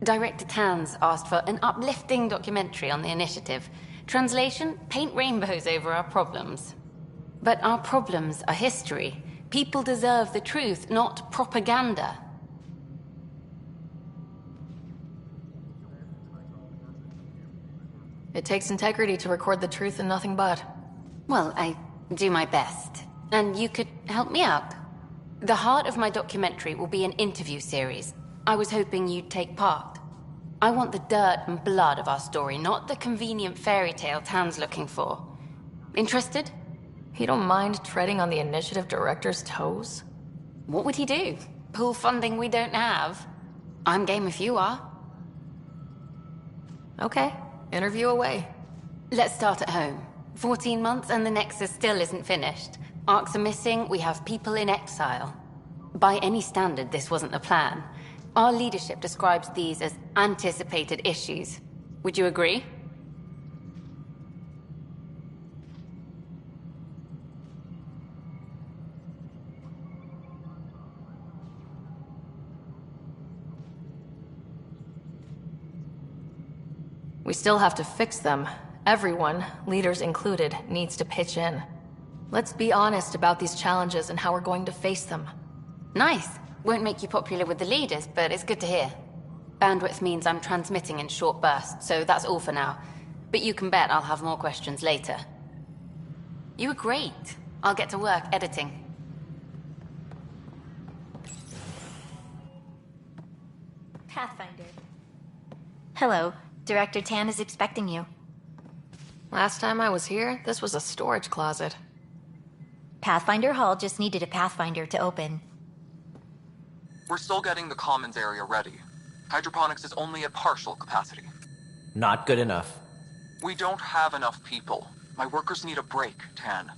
Director Tans asked for an uplifting documentary on the initiative. Translation, paint rainbows over our problems. But our problems are history. People deserve the truth, not propaganda. It takes integrity to record the truth and nothing but. Well, I do my best. And you could help me out. The heart of my documentary will be an interview series. I was hoping you'd take part. I want the dirt and blood of our story, not the convenient fairy tale Tan's looking for. Interested? You don't mind treading on the initiative director's toes? What would he do? Pool funding we don't have? I'm game if you are. Okay, interview away. Let's start at home. 14 months and the Nexus still isn't finished. Arcs are missing, we have people in exile. By any standard, this wasn't the plan. Our leadership describes these as anticipated issues. Would you agree? We still have to fix them. Everyone, leaders included, needs to pitch in. Let's be honest about these challenges and how we're going to face them. Nice. Won't make you popular with the leaders, but it's good to hear. Bandwidth means I'm transmitting in short bursts, so that's all for now. But you can bet I'll have more questions later. You were great. I'll get to work editing. Pathfinder. Hello. Director Tan is expecting you. Last time I was here, this was a storage closet. Pathfinder Hall just needed a Pathfinder to open. We're still getting the commons area ready. Hydroponics is only at partial capacity. Not good enough. We don't have enough people. My workers need a break, Tan.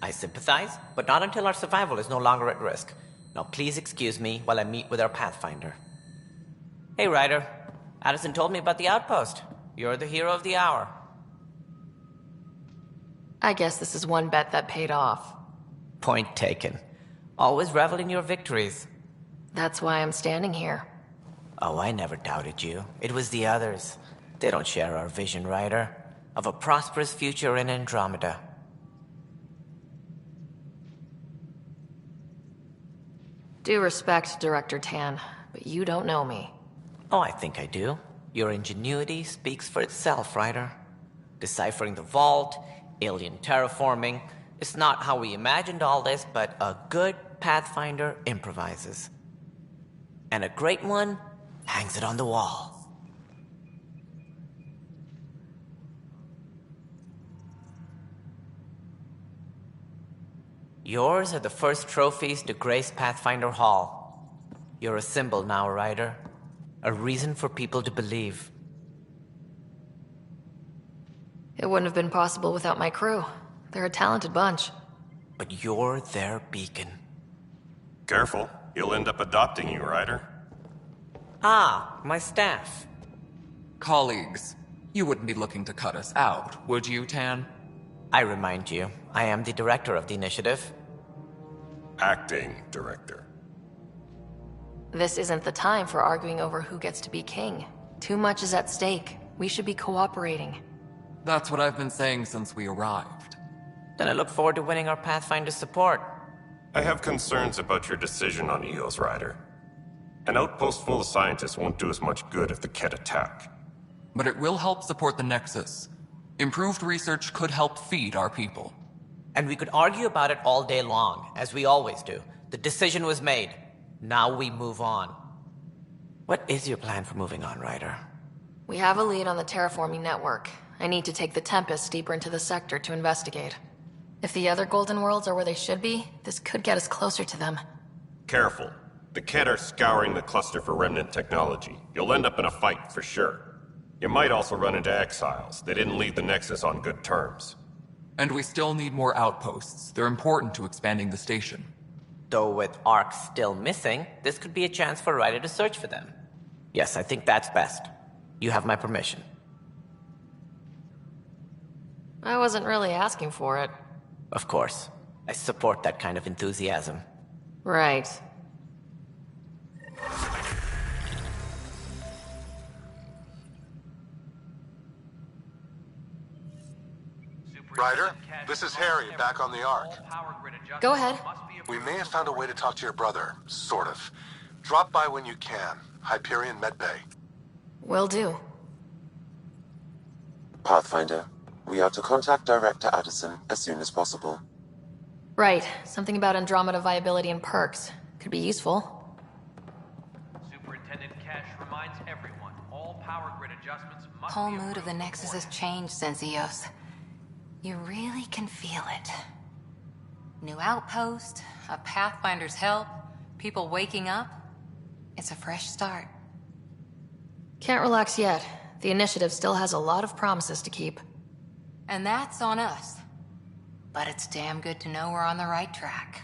I sympathize, but not until our survival is no longer at risk. Now please excuse me while I meet with our Pathfinder. Hey, Ryder. Addison told me about the outpost. You're the hero of the hour. I guess this is one bet that paid off. Point taken. Always revel in your victories. That's why I'm standing here. Oh, I never doubted you. It was the others. They don't share our vision, Ryder, of a prosperous future in Andromeda. Due respect, Director Tan, but you don't know me. Oh, I think I do. Your ingenuity speaks for itself, Ryder. Deciphering the vault, alien terraforming. It's not how we imagined all this, but a good Pathfinder improvises. And a great one hangs it on the wall. Yours are the first trophies to grace Pathfinder Hall. You're a symbol now, Ryder. A reason for people to believe. It wouldn't have been possible without my crew. They're a talented bunch. But you're their beacon. Careful. He'll end up adopting you, Ryder. Ah, my staff. Colleagues, you wouldn't be looking to cut us out, would you, Tan? I remind you, I am the director of the initiative. Acting director. This isn't the time for arguing over who gets to be king. Too much is at stake. We should be cooperating. That's what I've been saying since we arrived. Then I look forward to winning our Pathfinder's support. I have concerns about your decision on EOS, Ryder. An outpost full of scientists won't do us much good if the Ket attack. But it will help support the Nexus. Improved research could help feed our people. And we could argue about it all day long, as we always do. The decision was made. Now we move on. What is your plan for moving on, Ryder? We have a lead on the terraforming network. I need to take the Tempest deeper into the sector to investigate. If the other Golden Worlds are where they should be, this could get us closer to them. Careful. The Ket are scouring the cluster for remnant technology. You'll end up in a fight, for sure. You might also run into exiles. They didn't leave the Nexus on good terms. And we still need more outposts. They're important to expanding the station. Though with Ark still missing, this could be a chance for Ryder to search for them. Yes, I think that's best. You have my permission. I wasn't really asking for it. Of course. I support that kind of enthusiasm. Right. Ryder, this is Harry, back on the Ark. Go ahead. We may have found a way to talk to your brother, sort of. Drop by when you can. Hyperion Medbay. Will do. Pathfinder, we are to contact Director Addison as soon as possible. Right. Something about Andromeda viability and perks. Could be useful. Superintendent Cash reminds everyone, all power grid adjustments must Whole mood of the Nexus has changed since EOS. You really can feel it. New outpost, a Pathfinder's help, people waking up. It's a fresh start. Can't relax yet. The initiative still has a lot of promises to keep. And that's on us. But it's damn good to know we're on the right track.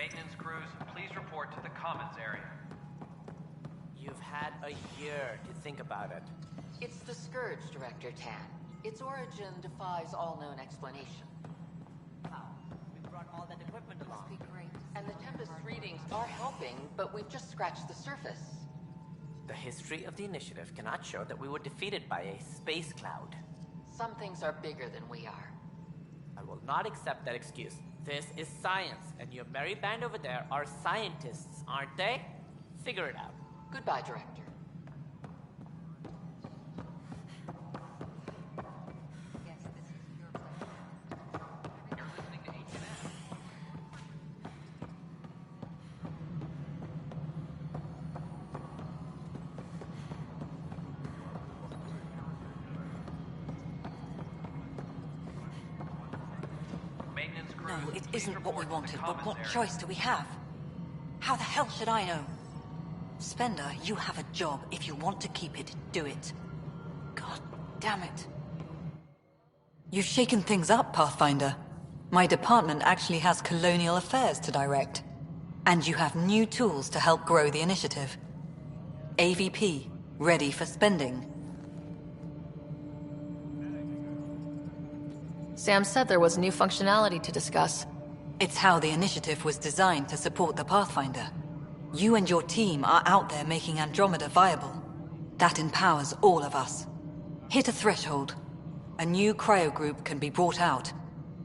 Maintenance crews, please report to the commons area. You've had a year to think about it. It's the Scourge, Director Tan. Its origin defies all known explanation. Wow, we brought all that equipment along. Must be great. And the Tempest readings are helping, but we've just scratched the surface. The history of the initiative cannot show that we were defeated by a space cloud. Some things are bigger than we are. I will not accept that excuse. This is science, and your merry band over there are scientists, aren't they? Figure it out. Goodbye, Director. No, it isn't what we wanted, but what choice do we have? How the hell should I know? Spender, you have a job. If you want to keep it, do it. God damn it. You've shaken things up, Pathfinder. My department actually has colonial affairs to direct. And you have new tools to help grow the initiative. AVP, ready for spending. Sam said there was new functionality to discuss. It's how the initiative was designed to support the Pathfinder. You and your team are out there making Andromeda viable. That empowers all of us. Hit a threshold. A new cryo group can be brought out.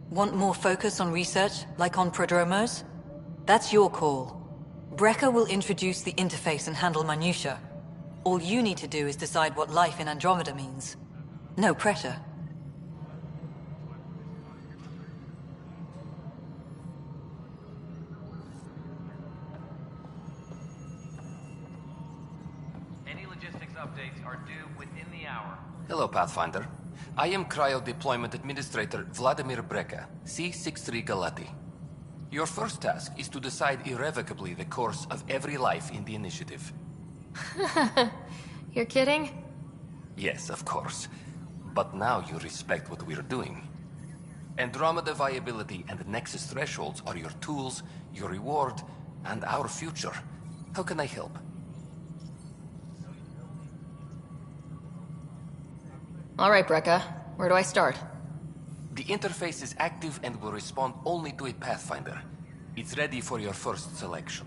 Want more focus on research, like on Prodromos? That's your call. Brecker will introduce the interface and handle minutiae. All you need to do is decide what life in Andromeda means. No pressure. Updates are due within the hour. Hello, Pathfinder. I am Cryo Deployment Administrator Vladimir Breka, C-63 Galati. Your first task is to decide irrevocably the course of every life in the initiative. You're kidding? Yes, of course. But now you respect what we're doing. Andromeda viability and Nexus thresholds are your tools, your reward, and our future. How can I help? All right, Brekka. Where do I start? The interface is active and will respond only to a Pathfinder. It's ready for your first selection.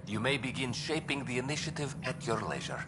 You may begin shaping the initiative at your leisure.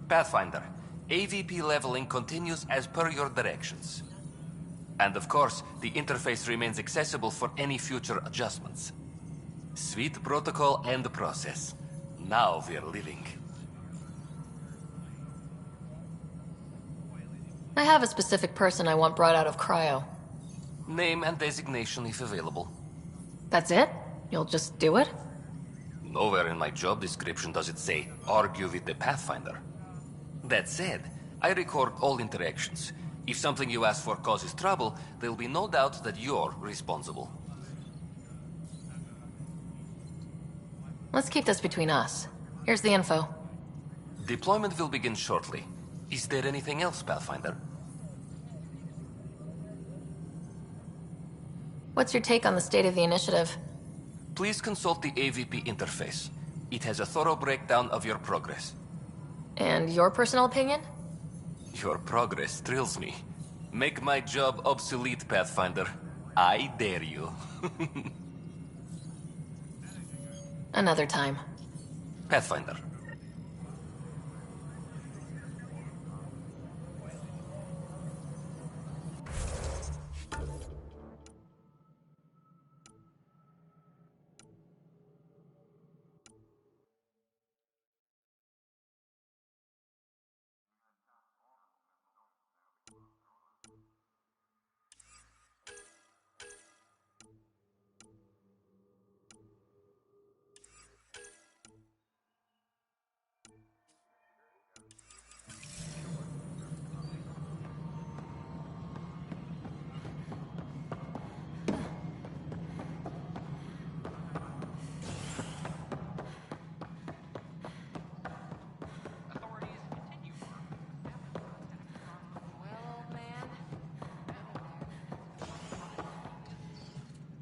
Pathfinder, AVP leveling continues as per your directions. And of course, the interface remains accessible for any future adjustments. Sweet protocol and process. Now we're living. I have a specific person I want brought out of cryo. Name and designation if available. That's it? You'll just do it? Nowhere in my job description does it say, argue with the Pathfinder. That said, I record all interactions. If something you ask for causes trouble, there'll be no doubt that you're responsible. Let's keep this between us. Here's the info. Deployment will begin shortly. Is there anything else, Pathfinder? What's your take on the state of the initiative? Please consult the AVP interface. It has a thorough breakdown of your progress. And your personal opinion? Your progress thrills me. Make my job obsolete, Pathfinder. I dare you. Another time. Pathfinder.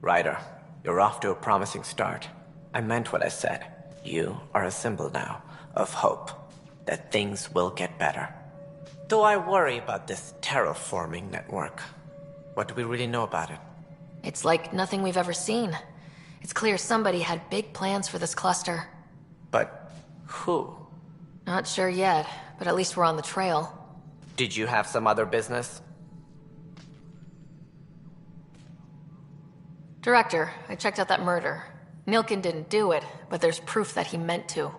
Ryder, you're off to a promising start. I meant what I said. You are a symbol now of hope that things will get better. Though I worry about this terraforming network. What do we really know about it? It's like nothing we've ever seen. It's clear somebody had big plans for this cluster. But who? Not sure yet, but at least we're on the trail. Did you have some other business? Director, I checked out that murder. Nilkin didn't do it, but there's proof that he meant to.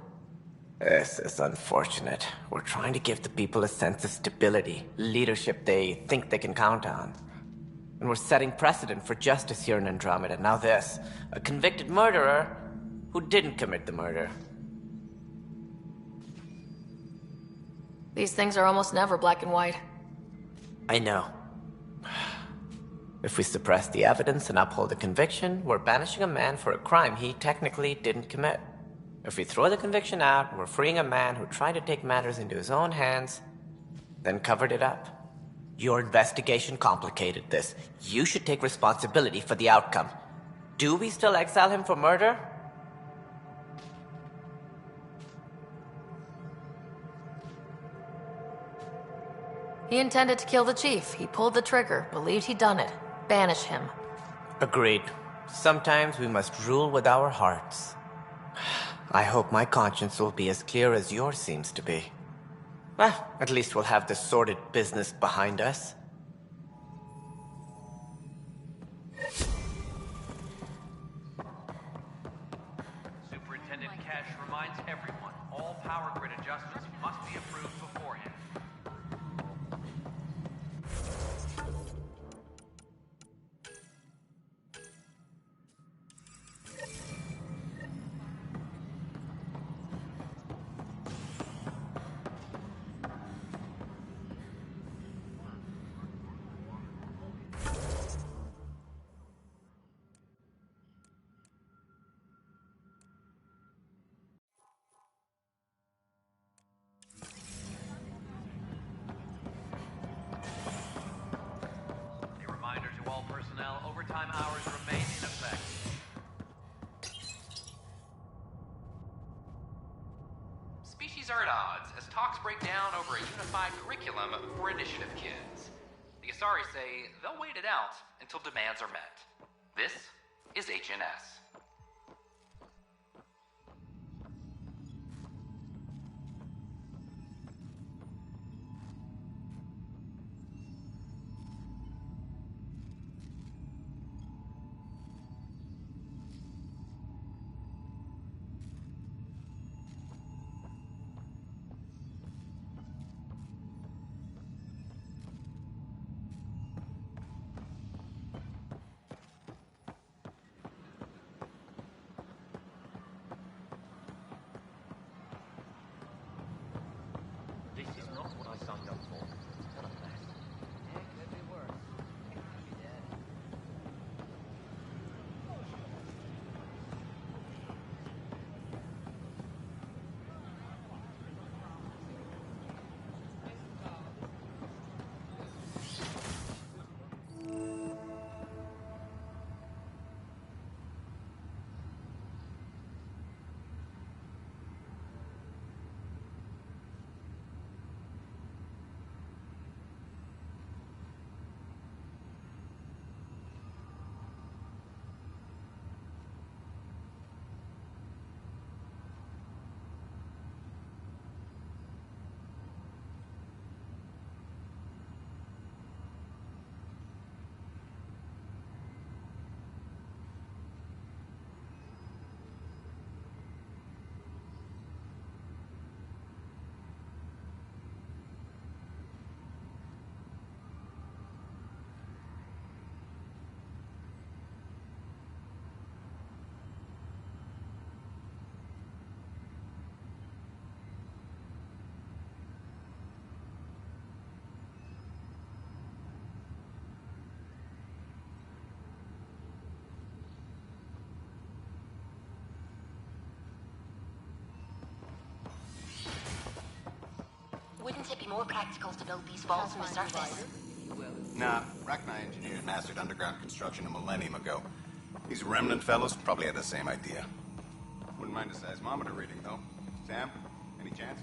This is unfortunate. We're trying to give the people a sense of stability, leadership they think they can count on. And we're setting precedent for justice here in Andromeda. Now this, a convicted murderer who didn't commit the murder. These things are almost never black and white. I know. If we suppress the evidence and uphold the conviction, we're banishing a man for a crime he technically didn't commit. If we throw the conviction out, we're freeing a man who tried to take matters into his own hands, then covered it up. Your investigation complicated this. You should take responsibility for the outcome. Do we still exile him for murder? He intended to kill the chief. He pulled the trigger, believed he'd done it. Banish him. Agreed. Sometimes we must rule with our hearts. I hope my conscience will be as clear as yours seems to be. Well, at least we'll have this sordid business behind us. Superintendent Cash reminds everyone, all power grid adjustments must be approved beforehand. Overtime hours remain in effect. Species are at odds as talks break down over a unified curriculum for initiative kids. The Asari say they'll wait it out until demands are met. This is HNS. be more practical to build these vaults from the surface. Nah, Rachni engineered and mastered underground construction a millennium ago. These remnant fellows probably had the same idea. Wouldn't mind a seismometer reading, though. Sam, any chance?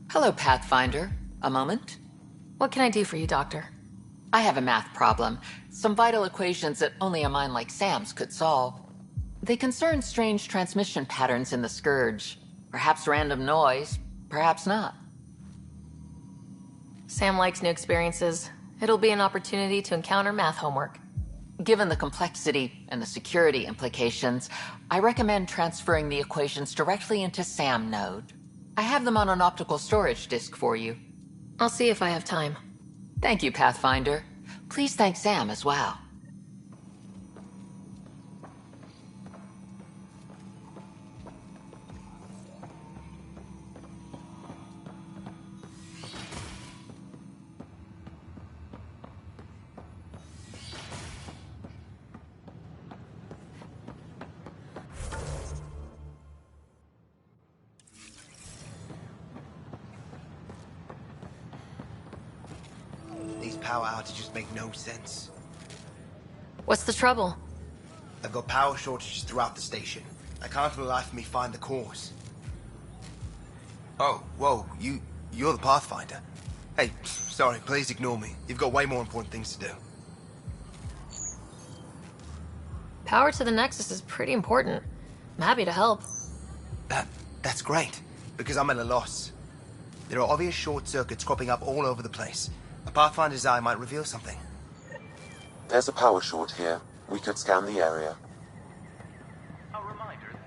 Hello, Pathfinder. A moment? What can I do for you, Doctor? I have a math problem. Some vital equations that only a mind like Sam's could solve. They concern strange transmission patterns in the Scourge. Perhaps random noise, perhaps not. Sam likes new experiences. It'll be an opportunity to encounter math homework. Given the complexity and the security implications, I recommend transferring the equations directly into SAM node. I have them on an optical storage disk for you. I'll see if I have time. Thank you, Pathfinder. Please thank Sam as well. These power outages make no sense. What's the trouble? I've got power shortages throughout the station. I can't for the life of me find the cause. Oh, whoa, you're the Pathfinder. Hey, sorry, please ignore me. You've got way more important things to do. Power to the Nexus is pretty important. I'm happy to help. That's great, because I'm at a loss. There are obvious short circuits cropping up all over the place. A Pathfinder's eye might reveal something. There's a power short here. We could scan the area. A reminder.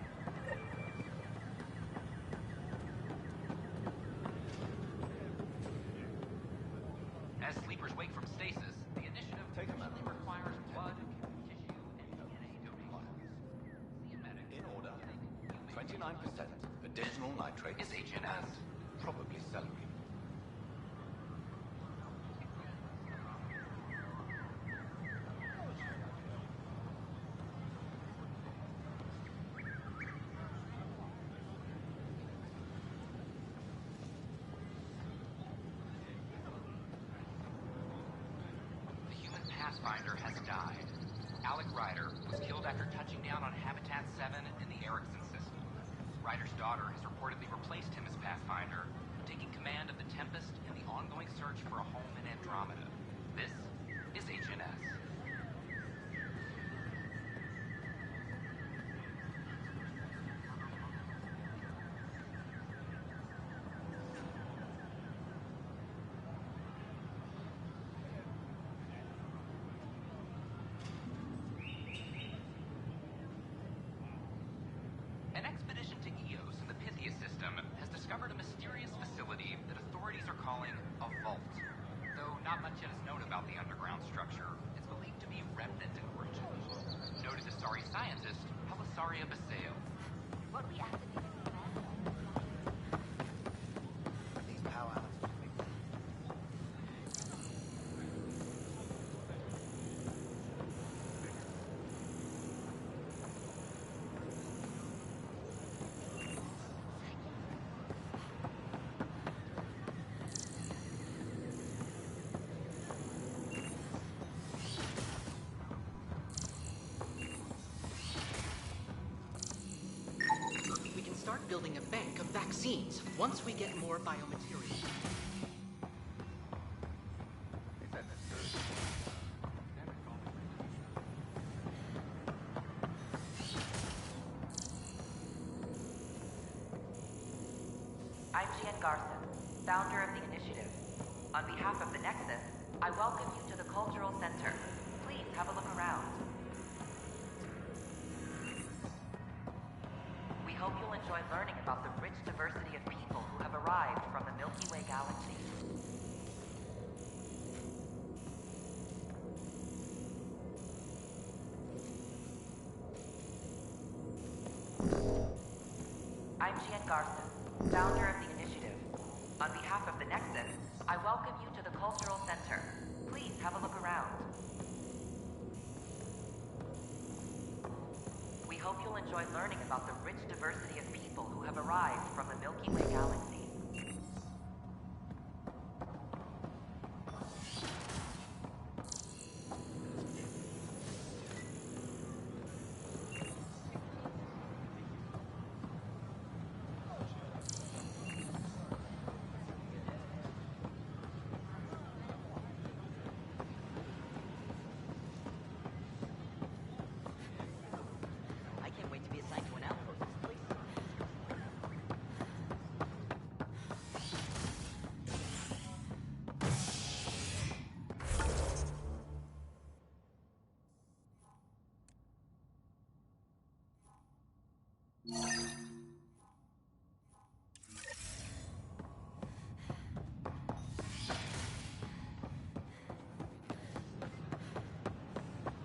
As sleepers wake from stasis, the initiative usually requires blood, tissue, and DNA donations. In order. 29% additional nitrate Is HNS. probably celery. The human Pathfinder has died. Alec Ryder was killed after touching down on Habitat 7 in the Erickson system. Ryder's daughter has reportedly replaced him as Pathfinder, taking command of the Tempest in the ongoing search for a home in Andromeda. This is HNS. An expedition to Eos in the Pythia system has discovered a mysterious facility that authorities are calling a vault. Though not much yet is known about the underground structure, it's believed to be remnant in origin. Noted Asari scientist Helisaria Basale. What we activated. These power outages make We can start building a bank of vaccines once we get more biomaterials. I'm Gian Garson, founder of the initiative. On behalf of the Nexus, I welcome you to the Cultural Center. Please have a look around. We hope you'll enjoy learning about the rich diversity of people who have arrived from the Milky Way galaxy. I'm Gian Garson, founder of the initiative. On behalf of the Nexus, I welcome you to the Cultural Center. Please have a look around. We hope you'll enjoy learning about the rich diversity of people who have arrived from the Milky Way galaxy.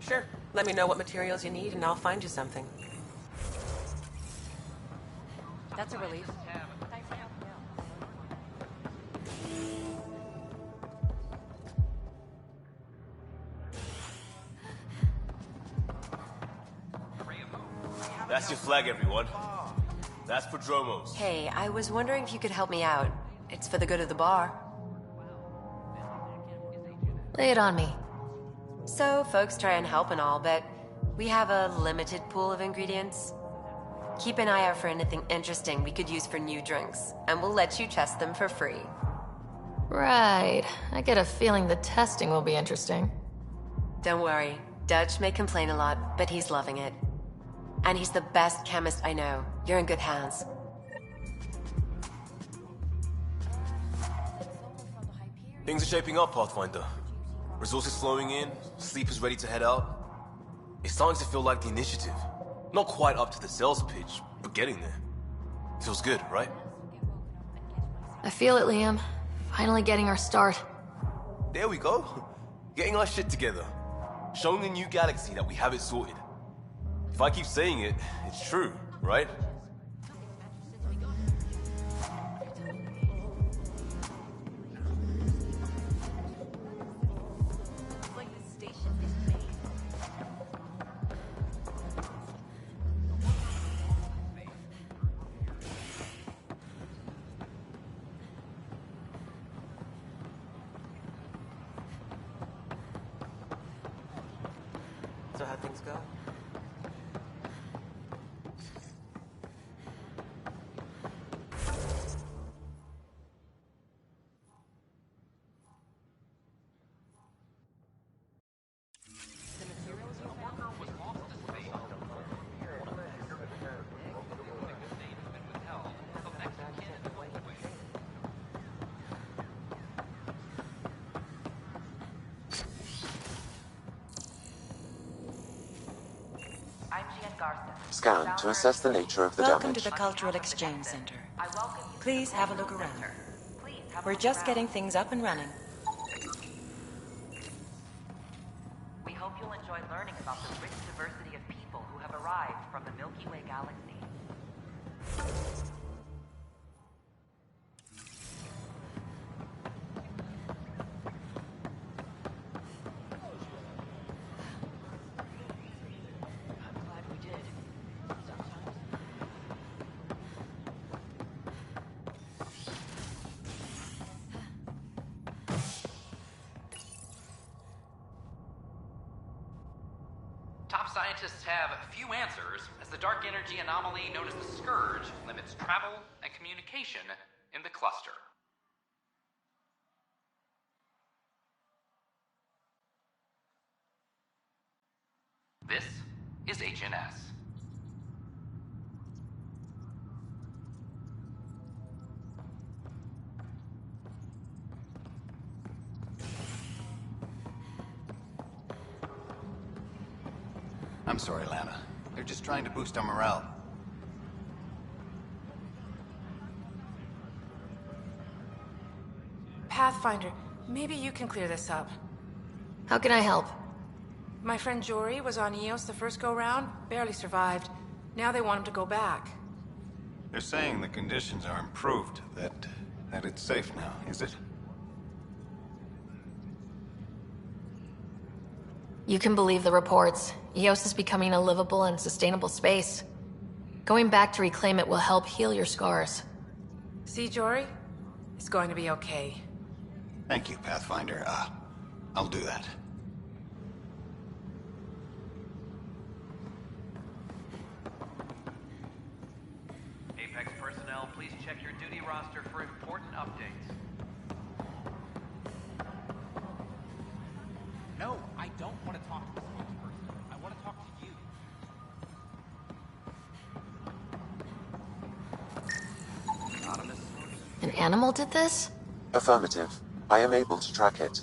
Sure. Let me know what materials you need and I'll find you something. That's a relief. That's your flag, everyone. That's Prodromos. Hey, I was wondering if you could help me out. It's for the good of the bar. Lay it on me. So, folks try and help and all, but we have a limited pool of ingredients. Keep an eye out for anything interesting we could use for new drinks, and we'll let you test them for free. Right. I get a feeling the testing will be interesting. Don't worry. Dutch may complain a lot, but he's loving it. And he's the best chemist I know. You're in good hands. Things are shaping up, Pathfinder. Resources flowing in, sleepers ready to head out. It's starting to feel like the initiative. Not quite up to the sales pitch, but getting there. Feels good, right? I feel it, Liam. Finally getting our start. There we go. Getting our shit together. Showing the new galaxy that we have it sorted. If I keep saying it, it's true, right? So how'd things go? Scan to assess the nature of the Welcome damage. to the Cultural Exchange Center. Please have a look around. We're just getting things up and running. We hope you'll enjoy learning about the rich diversity of people who have arrived from the Milky Way galaxy. Top scientists have few answers, as the dark energy anomaly known as the Scourge limits travel and communication in the cluster. This is HNS. I'm sorry, Lana. They're just trying to boost our morale. Pathfinder, maybe you can clear this up. How can I help? My friend Jory was on Eos the first go-round, barely survived. Now they want him to go back. They're saying the conditions are improved, that it's safe now, is it? You can believe the reports. Eos is becoming a livable and sustainable space. Going back to reclaim it will help heal your scars. See, Jory? It's going to be okay. Thank you, Pathfinder. I'll do that. Apex personnel, please check your duty roster for important updates. No, I don't want to talk to the spokesperson. I want to talk to you. Anonymous source. An animal did this? Affirmative. I am able to track it.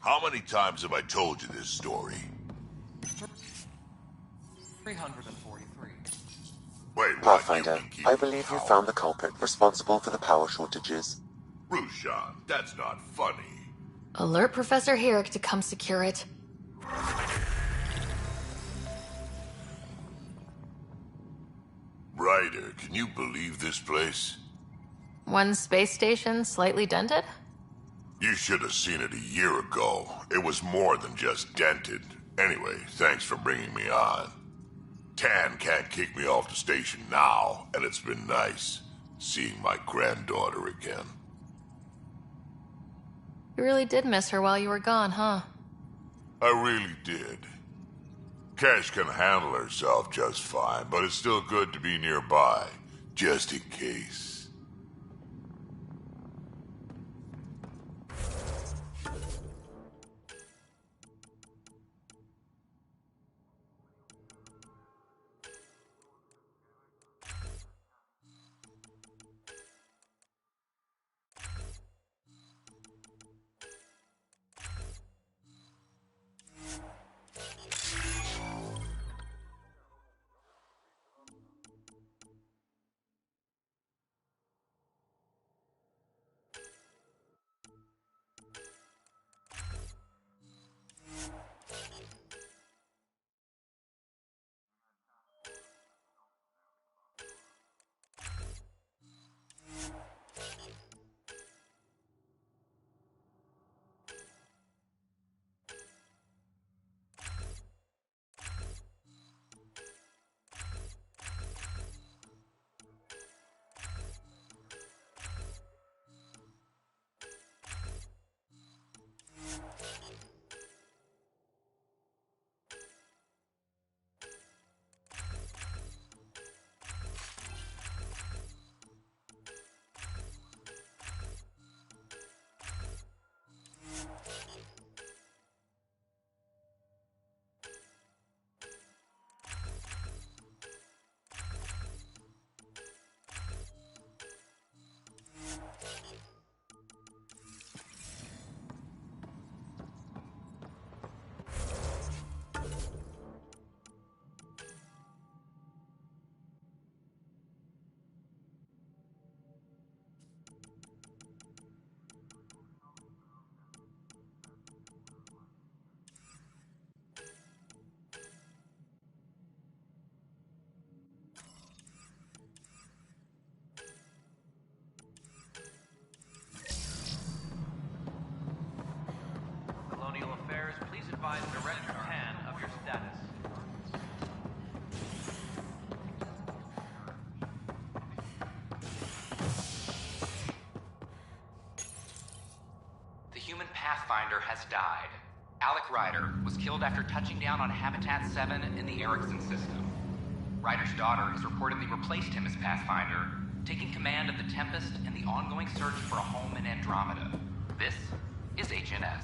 How many times have I told you this story? 343. Wait, Pathfinder, I believe you found the culprit responsible for the power shortages. Rushan, that's not funny. Alert Professor Herrick to come secure it. Ryder, can you believe this place? One space station slightly dented? You should have seen it a year ago. It was more than just dented. Anyway, thanks for bringing me on. Tan can't kick me off the station now, and it's been nice seeing my granddaughter again. You really did miss her while you were gone, huh? I really did. Cash can handle herself just fine, but it's still good to be nearby, just in case. Colonial Affairs, please advise Director Tan of your status. The human Pathfinder has died. Alec Ryder was killed after touching down on Habitat 7 in the Erickson system. Ryder's daughter has reportedly replaced him as Pathfinder, taking command of the Tempest and the ongoing search for a home in Andromeda. This is HNS.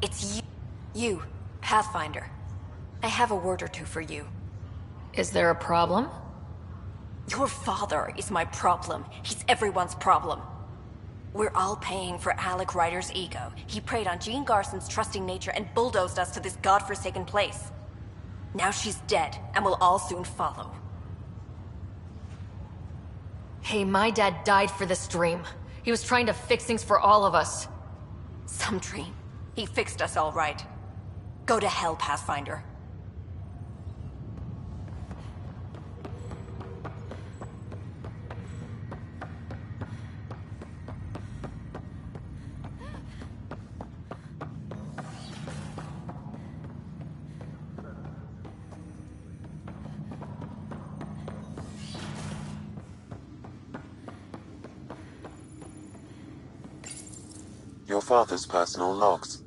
It's you, Pathfinder. I have a word or two for you. Is there a problem? Your father is my problem. He's everyone's problem. We're all paying for Alec Ryder's ego. He preyed on Jean Garson's trusting nature and bulldozed us to this godforsaken place. Now she's dead, and we'll all soon follow. Hey, my dad died for this dream. He was trying to fix things for all of us. Some dream. He fixed us all right. Go to hell, Pathfinder. Your father's personal logs.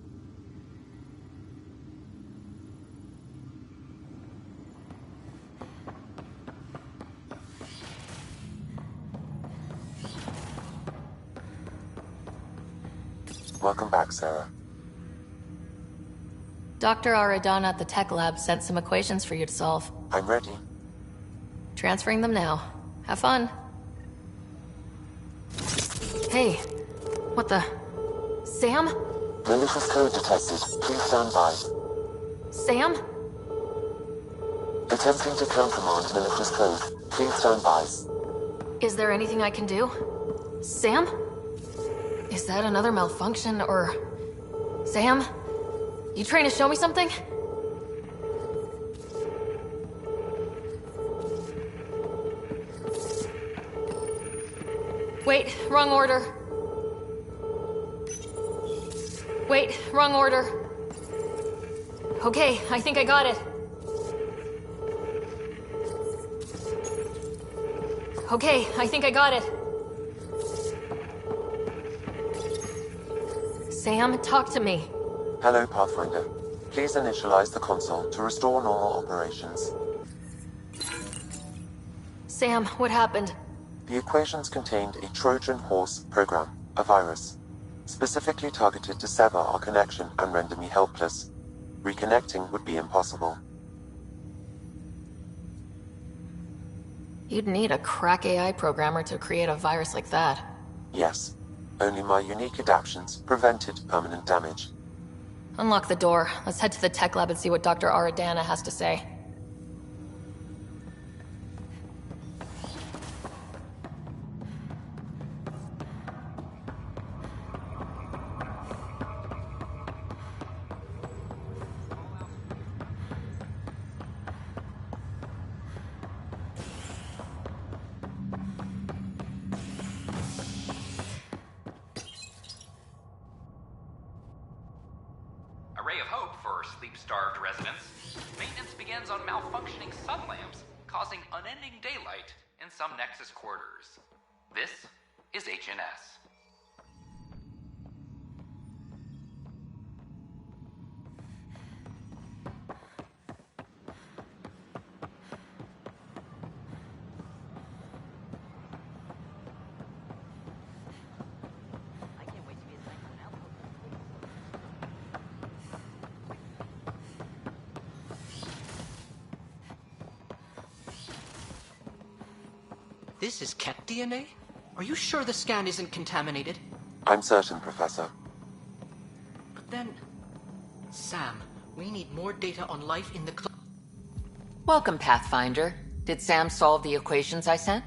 Welcome back, Sarah. Dr. Aradana at the tech lab sent some equations for you to solve. I'm ready. Transferring them now. Have fun. Hey, what the... Sam? Malicious code detected. Please stand by. Sam? Attempting to countermand malicious code. Please stand by. Is there anything I can do? Sam? Is that another malfunction, or... Sam? You trying to show me something? Wait, wrong order. Wait, wrong order. Okay, I think I got it. Okay, I think I got it. Sam, talk to me. Hello, Pathfinder. Please initialize the console to restore normal operations. Sam, what happened? The equations contained a Trojan horse program, a virus, specifically targeted to sever our connection and render me helpless. Reconnecting would be impossible. You'd need a crack AI programmer to create a virus like that. Yes. Only my unique adaptions prevented permanent damage. Unlock the door. Let's head to the tech lab and see what Dr. Aradana has to say. A ray of hope for sleep-starved residents. Maintenance begins on malfunctioning sun lamps, causing unending daylight in some Nexus quarters. This is HNS. This is Ket DNA? Are you sure the scan isn't contaminated? I'm certain, Professor. But then... Sam, we need more data on life in the Welcome, Pathfinder. Did Sam solve the equations I sent?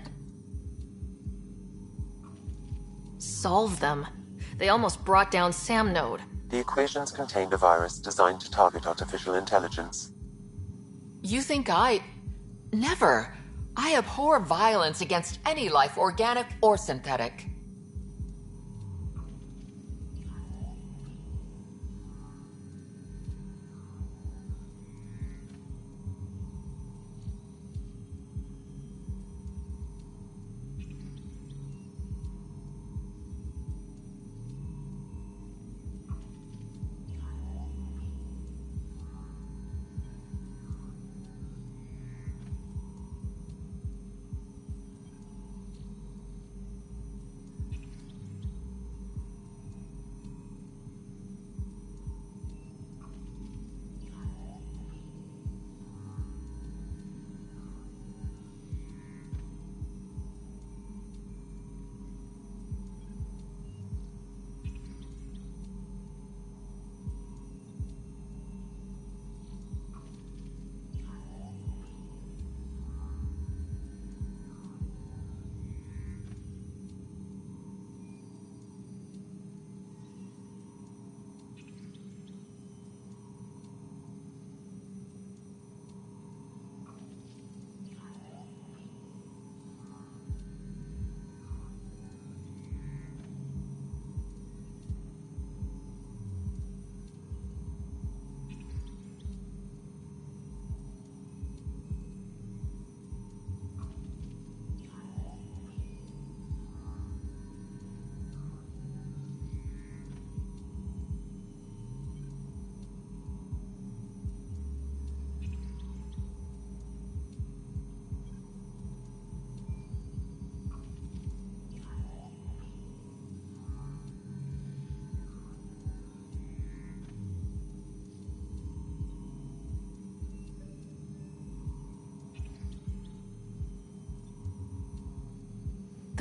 Solve them? They almost brought down Sam Node. The equations contained a virus designed to target artificial intelligence. You think I... Never. I abhor violence against any life, organic or synthetic.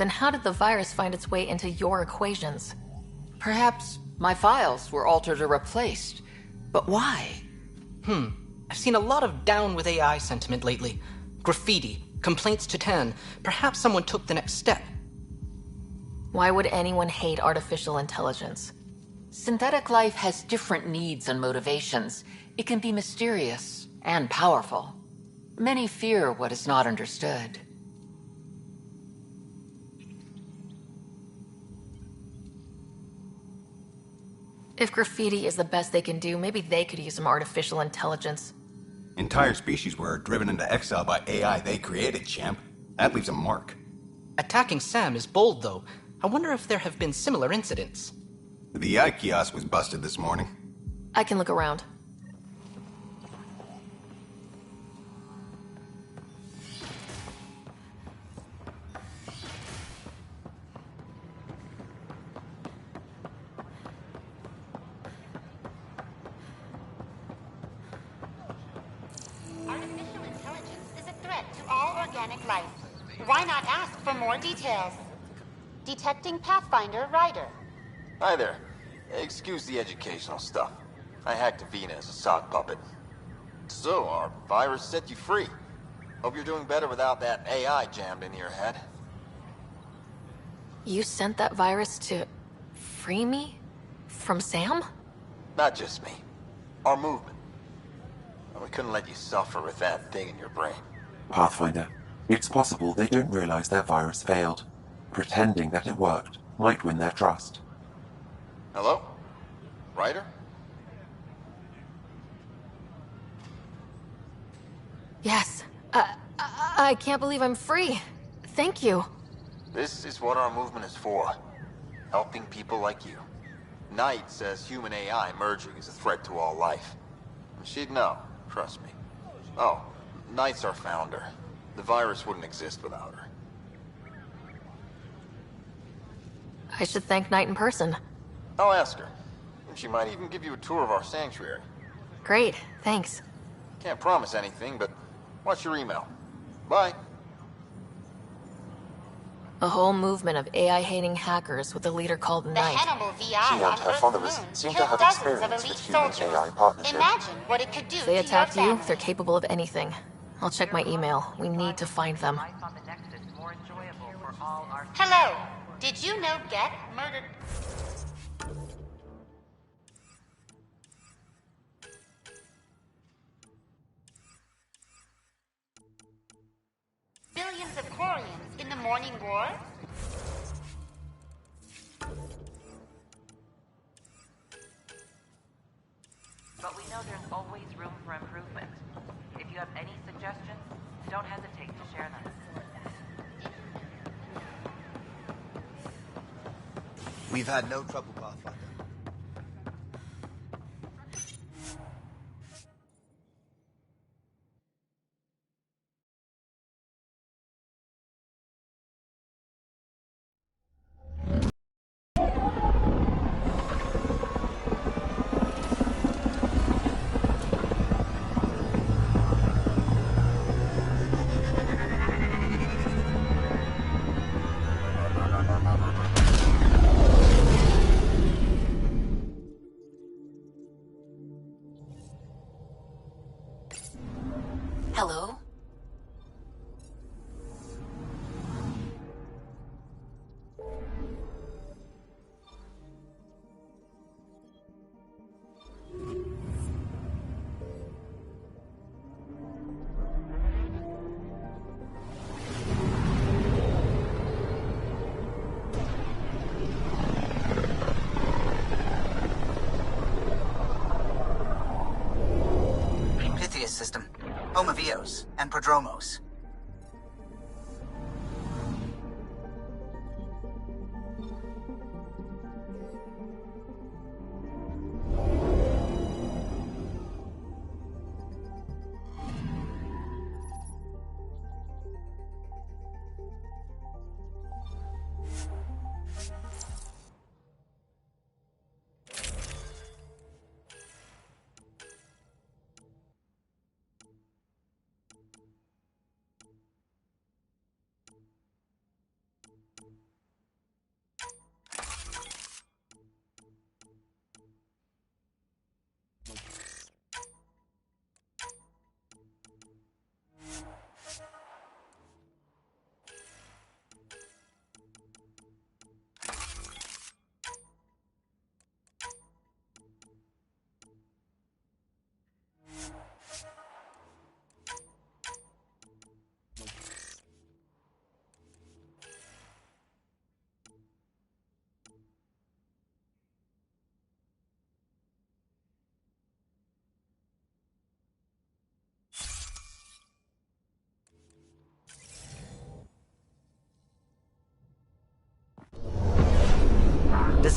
Then how did the virus find its way into your equations? Perhaps my files were altered or replaced. But why? I've seen a lot of down with AI sentiment lately. Graffiti, complaints to 10. Perhaps someone took the next step. Why would anyone hate artificial intelligence? Synthetic life has different needs and motivations. It can be mysterious and powerful. Many fear what is not understood. If graffiti is the best they can do, maybe they could use some artificial intelligence. Entire species were driven into exile by AI they created, champ. That leaves a mark. Attacking Sam is bold, though. I wonder if there have been similar incidents. The AI kiosk was busted this morning. I can look around. Artificial intelligence is a threat to all organic life. Why not ask for more details? Detecting Pathfinder Ryder. Hi there. Excuse the educational stuff. I hacked Avina as a sock puppet. So, our virus set you free. Hope you're doing better without that AI jammed into your head. You sent that virus to free me? From Sam? Not just me. Our movement. We couldn't let you suffer with that thing in your brain. Pathfinder, it's possible they don't realize their virus failed. Pretending that it worked might win their trust. Hello? Ryder? Yes. I can't believe I'm free. Thank you. This is what our movement is for. Helping people like you. Knight says human AI merging is a threat to all life. And she'd know, trust me. Oh, Knight's our founder. The virus wouldn't exist without her. I should thank Knight in person. I'll ask her. And she might even give you a tour of our sanctuary. Great, thanks. Can't promise anything, but watch your email. Bye. A whole movement of AI-hating hackers with a leader called The Knight. Hannibal VI She and on her Earth's followers moon seem to killed have dozens of experience elite with human soldiers. AI partnership. Imagine what it could do If they to attacked your you, family. they're capable of anything. I'll check my email. We need to find them. Hello. Did you know Get murdered... billions of Quarians in the Morning War? But we know there's always room for improvement. If you have any suggestions, don't hesitate to share them. We've had no trouble, Pathfinder. Hello? Pythias system, home of Eos and Prodromos.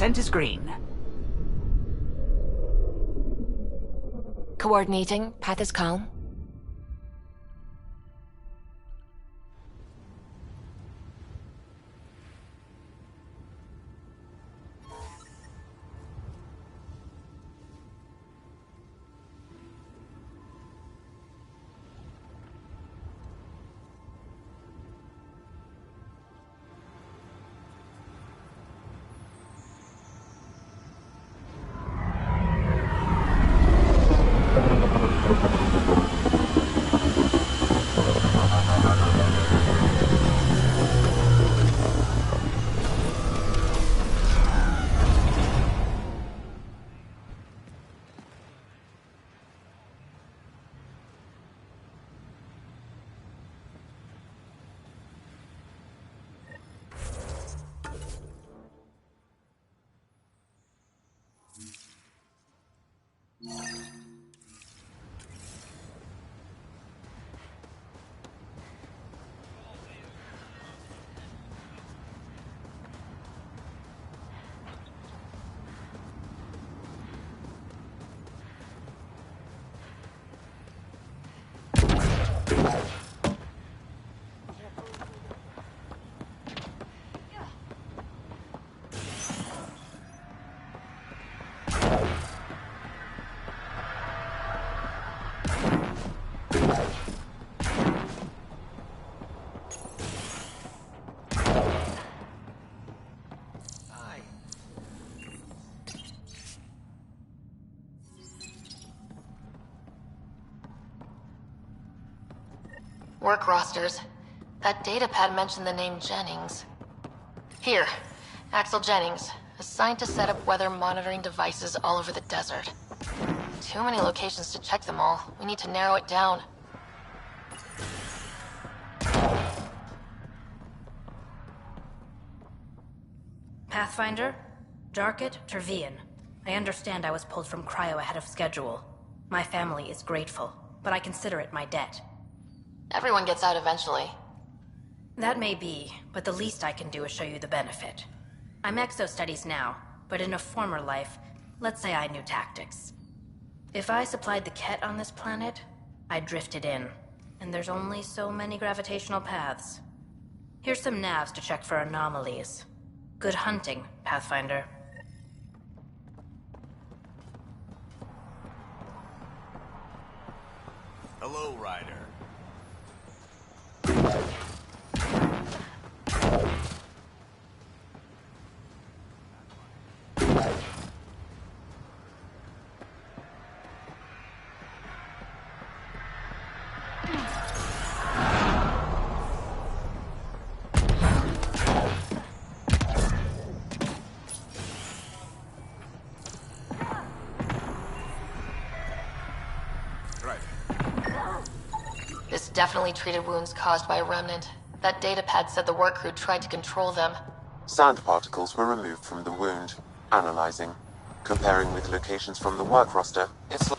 Scent is green. Coordinating. Path is calm. Work rosters. That datapad mentioned the name Jennings. Here, Axel Jennings, assigned to set up weather monitoring devices all over the desert. Too many locations to check them all. We need to narrow it down. Pathfinder? Jarkett, Tervian. I understand I was pulled from Cryo ahead of schedule. My family is grateful, but I consider it my debt. Everyone gets out eventually. That may be, but the least I can do is show you the benefit. I'm exo-studies now, but in a former life, let's say I knew tactics. If I supplied the Ket on this planet, I drifted in, and there's only so many gravitational paths. Here's some navs to check for anomalies. Good hunting, Pathfinder. Hello, Ryder. This definitely treated wounds caused by a remnant. That datapad said the work crew tried to control them. Sand particles were removed from the wound. Analyzing. Comparing with locations from the work roster, it's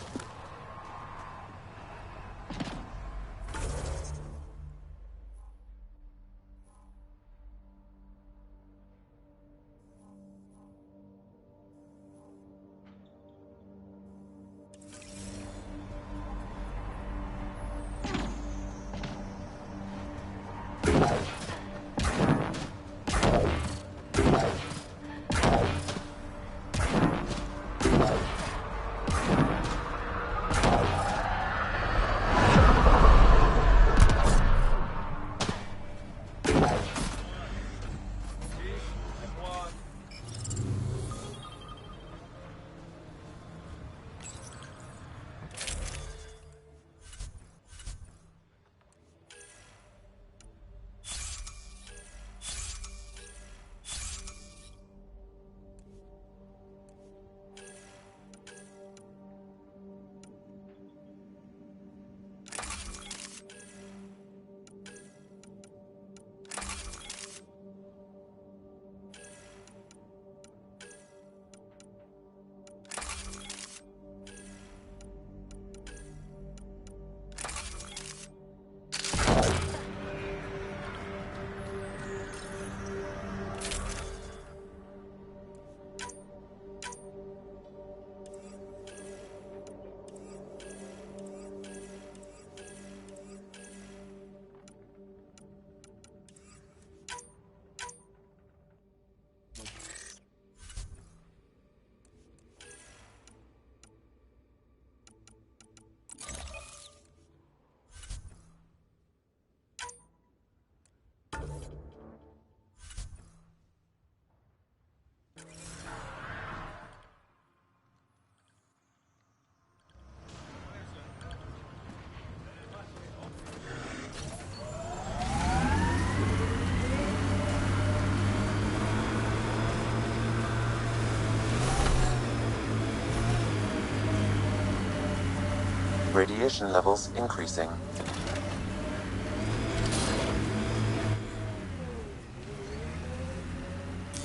Radiation levels increasing.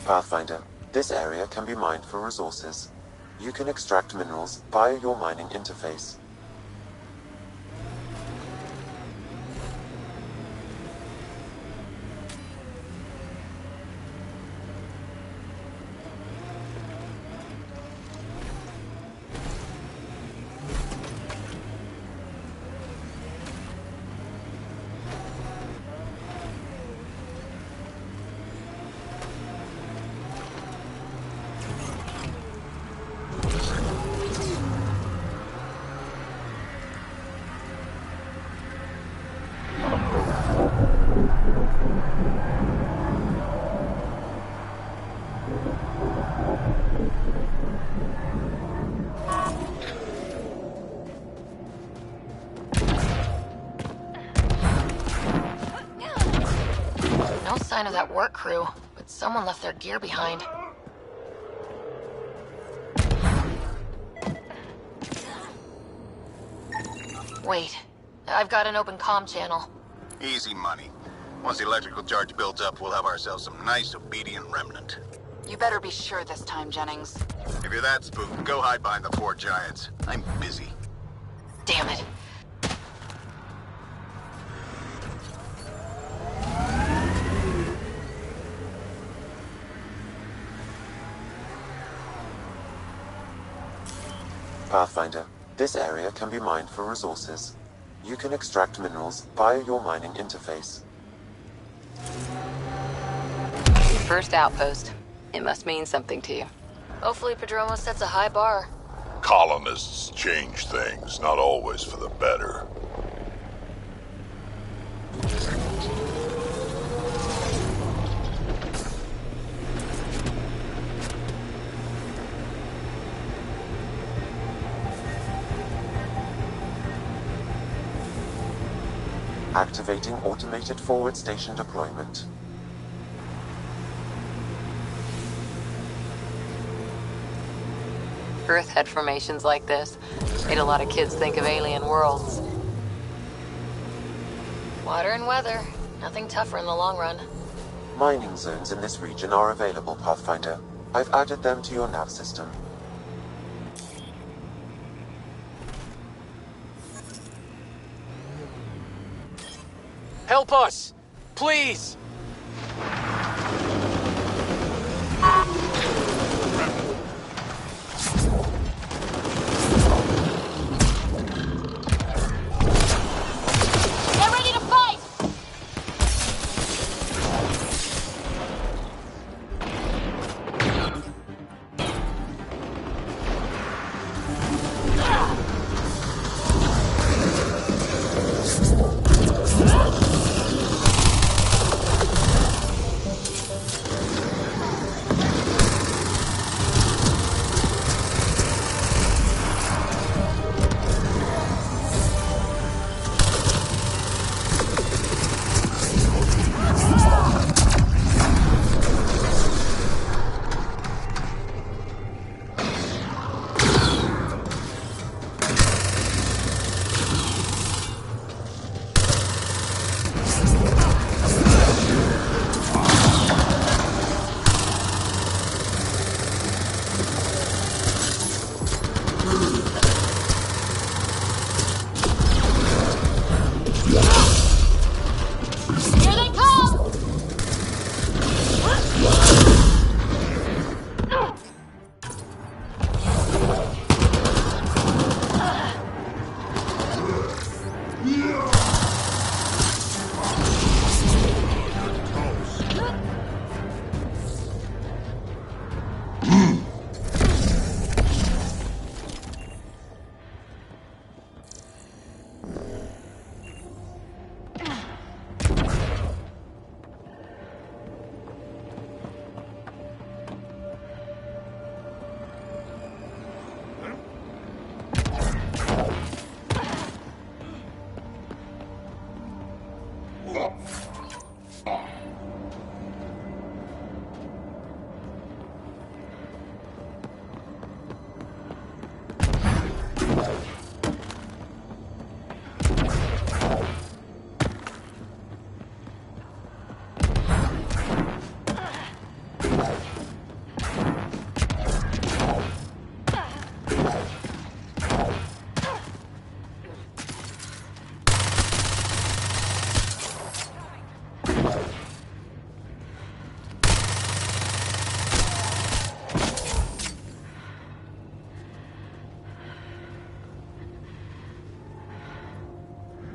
Pathfinder, this area can be mined for resources. You can extract minerals via your mining interface. No sign of that work crew, but someone left their gear behind. Wait, I've got an open comm channel. Easy money. Once the electrical charge builds up, we'll have ourselves some nice, obedient remnant. You better be sure this time, Jennings. If you're that spooked, go hide behind the 4 giants. I'm busy. Damn it. Pathfinder, this area can be mined for resources. You can extract minerals via your mining interface. First outpost. It must mean something to you. Hopefully Padromo sets a high bar. Colonists change things, not always for the better. Activating automated forward station deployment. Earth had formations like this. Made a lot of kids think of alien worlds. Water and weather. Nothing tougher in the long run. Mining zones in this region are available, Pathfinder. I've added them to your nav system. Help us! Please! Get ready to fight!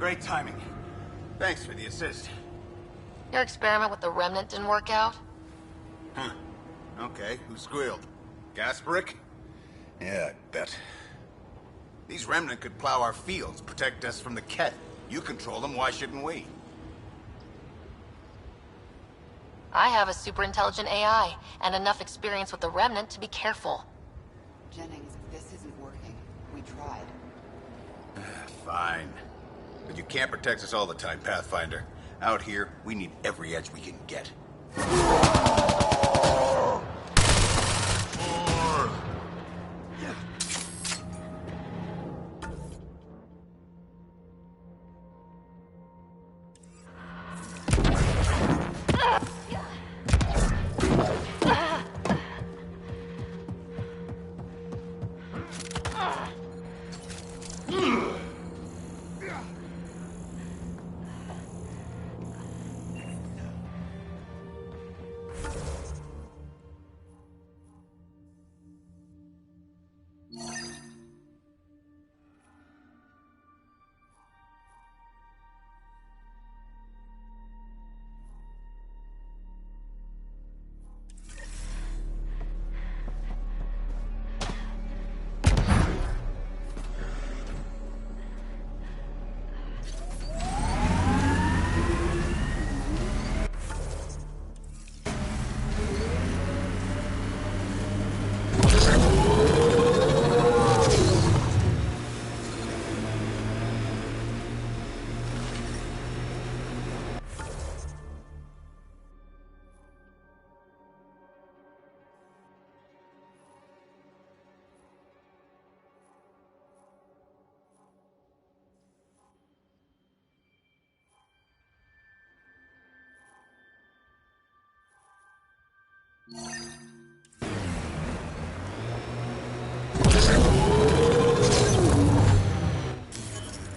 Great timing. Thanks for the assist. Your experiment with the Remnant didn't work out? Huh. Okay, who squealed? Gasbrick? Yeah, I bet. These Remnant could plow our fields, protect us from the Ket. You control them, why shouldn't we? I have a super intelligent AI, and enough experience with the Remnant to be careful. Jennings, this isn't working. We tried. Fine. But you can't protect us all the time, Pathfinder. Out here, we need every edge we can get.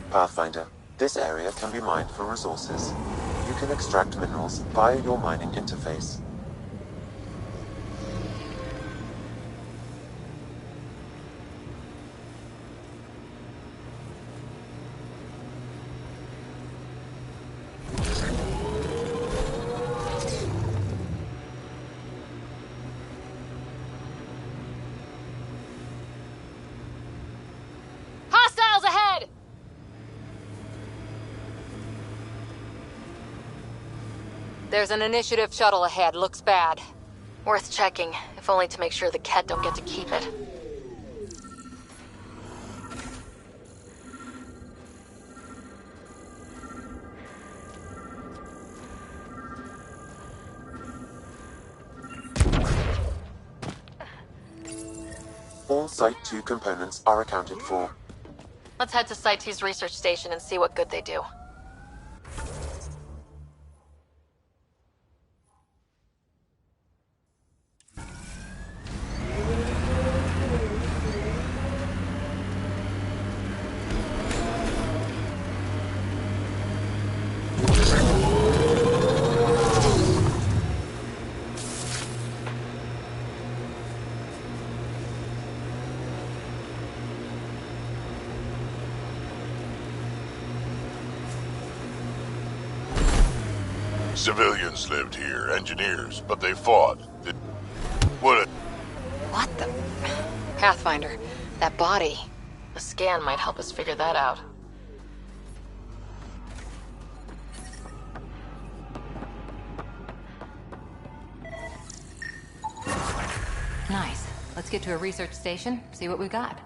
Pathfinder, this area can be mined for resources. You can extract minerals via your mining interface. Hostiles ahead! There's an initiative shuttle ahead. Looks bad. Worth checking, if only to make sure the Ket don't get to keep it. All Site 2 components are accounted for. Let's head to Site 2's research station and see what good they do. Civilians lived here, engineers, but they fought. What What the... Pathfinder, that body. A scan might help us figure that out. Nice. Let's get to a research station, see what we've got.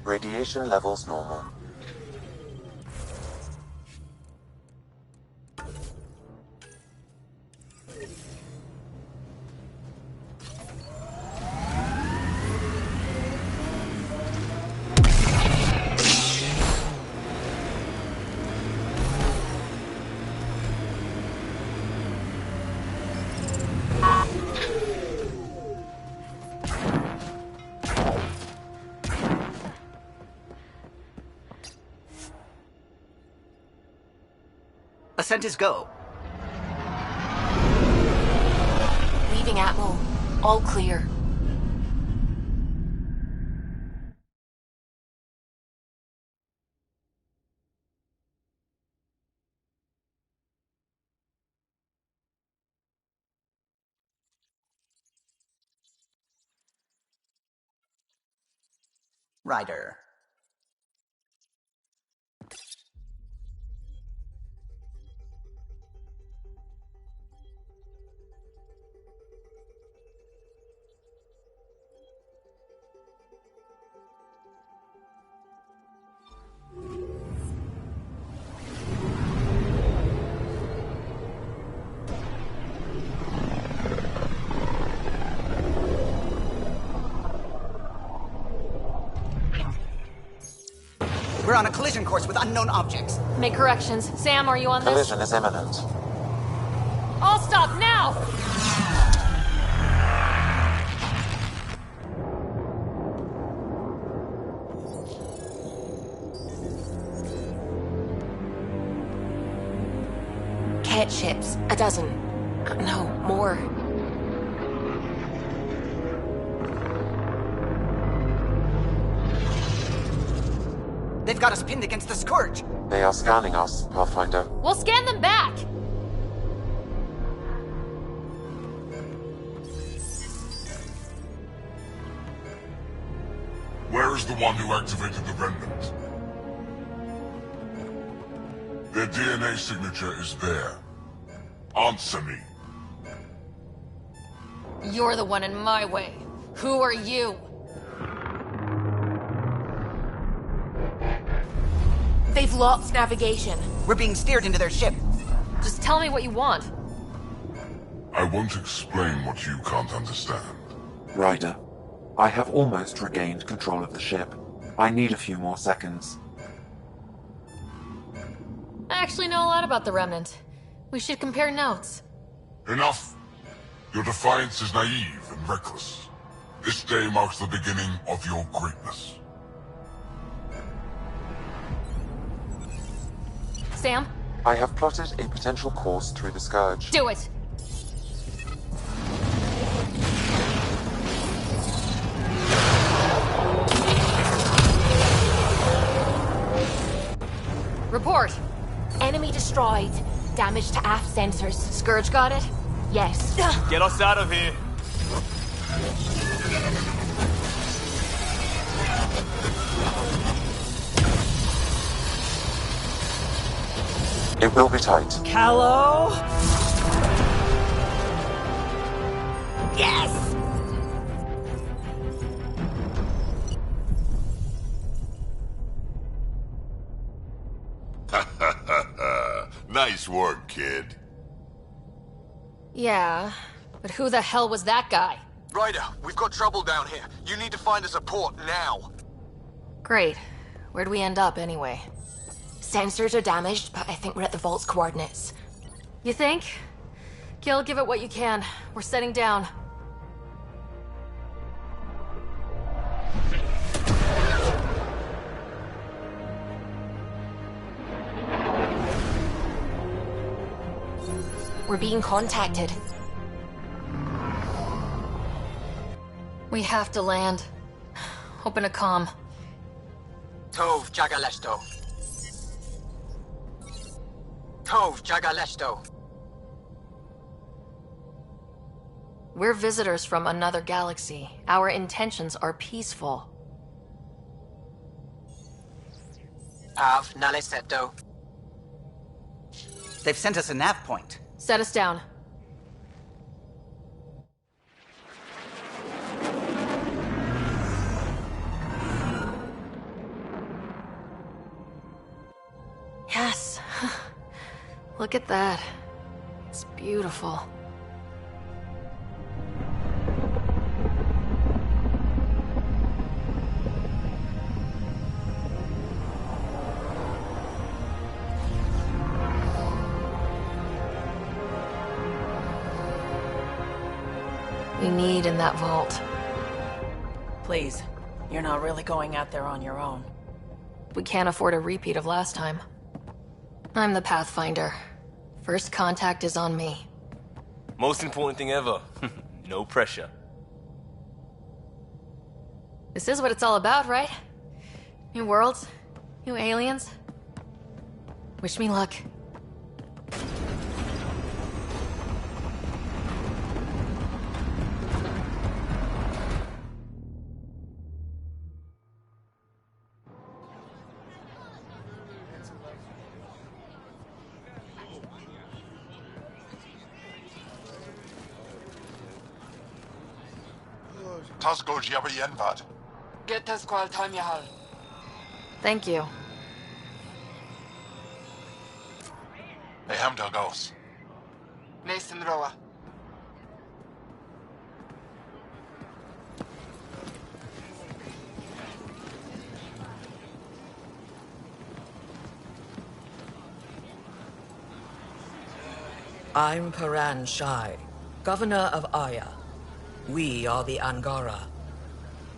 Radiation levels normal. Ascent is go. Leaving Atmo. All clear. Ryder. We're on a collision course with unknown objects. Make corrections. Sam, are you on this? Collision is imminent. All stop now! Cat ships. A dozen. No, more. They've got us pinned against the Scourge. They are scanning us, Pathfinder. We'll scan them back! Where is the one who activated the Remnant? Their DNA signature is there. Answer me. You're the one in my way. Who are you? They've lost navigation. We're being steered into their ship. Just tell me what you want. I won't explain what you can't understand. Ryder, I have almost regained control of the ship. I need a few more seconds. I actually know a lot about the Remnant. We should compare notes. Enough! Your defiance is naive and reckless. This day marks the beginning of your greatness. Sam? I have plotted a potential course through the Scourge. Do it! Report! Enemy destroyed. Damage to aft sensors. Scourge got it? Yes. Get us out of here. It will be tight. Callow? Yes! Nice work, kid. Yeah, but who the hell was that guy? Ryder, we've got trouble down here. You need to find us a port now. Great. Where'd we end up anyway? Sensors are damaged, but I think we're at the vault's coordinates. You think? Gil, give it what you can. We're setting down. We're being contacted. We have to land. Open a comm. Tov Jagaleshto. Tov Jagaleshto. We're visitors from another galaxy. Our intentions are peaceful. Av Naleseto. They've sent us a nav point. Set us down. Yes. Look at that. It's beautiful. We need in that vault. Please, you're not really going out there on your own. We can't afford a repeat of last time. I'm the Pathfinder. First contact is on me. Most important thing ever. No pressure. This is what it's all about, right? New worlds, new aliens. Wish me luck. Tasgo Jiabayenvad. Get this qual time yahal. Thank you. Ehamda Gos. Nathan Roa. I'm Paran Shai, Governor of Aya. We are the Angara.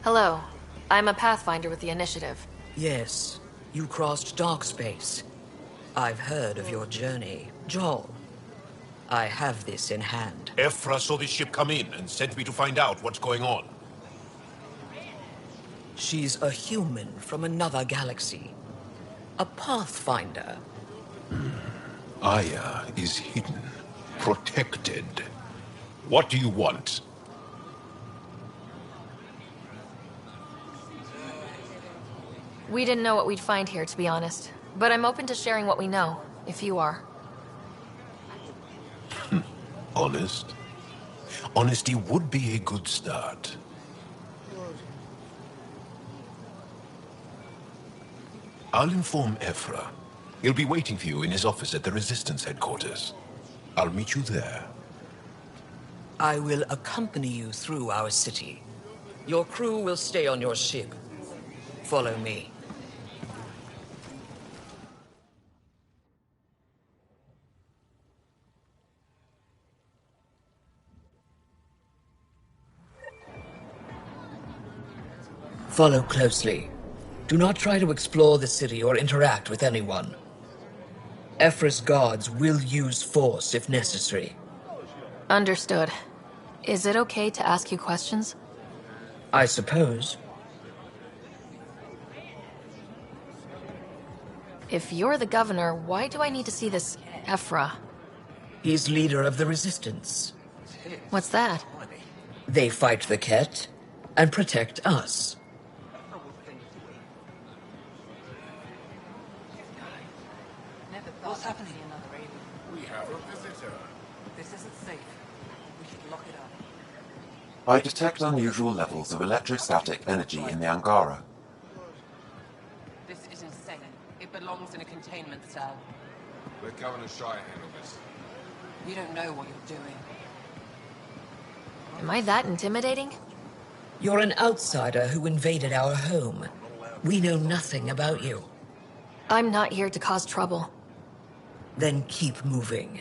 Hello. I'm a Pathfinder with the Initiative. Yes, you crossed dark space. I've heard of your journey, Joel. I have this in hand. Ephra saw this ship come in and sent me to find out what's going on. She's a human from another galaxy. A Pathfinder. Aya is hidden, protected. What do you want? We didn't know what we'd find here, to be honest. But I'm open to sharing what we know, if you are. Honest? Honesty would be a good start. I'll inform Ephra. He'll be waiting for you in his office at the Resistance headquarters. I'll meet you there. I will accompany you through our city. Your crew will stay on your ship. Follow me. Follow closely. Do not try to explore the city or interact with anyone. Ephra's guards will use force if necessary. Understood. Is it okay to ask you questions? I suppose. If you're the governor, why do I need to see this Ephra? He's leader of the Resistance. What's that? They fight the Ket and protect us. What's happening? We have a visitor. This isn't safe. We should lock it up. I detect unusual levels of electrostatic energy in the Angara. This is insane. It belongs in a containment cell. Let Governor Shire handle this. You don't know what you're doing. Am I that intimidating? You're an outsider who invaded our home. We know nothing about you. I'm not here to cause trouble. Then keep moving.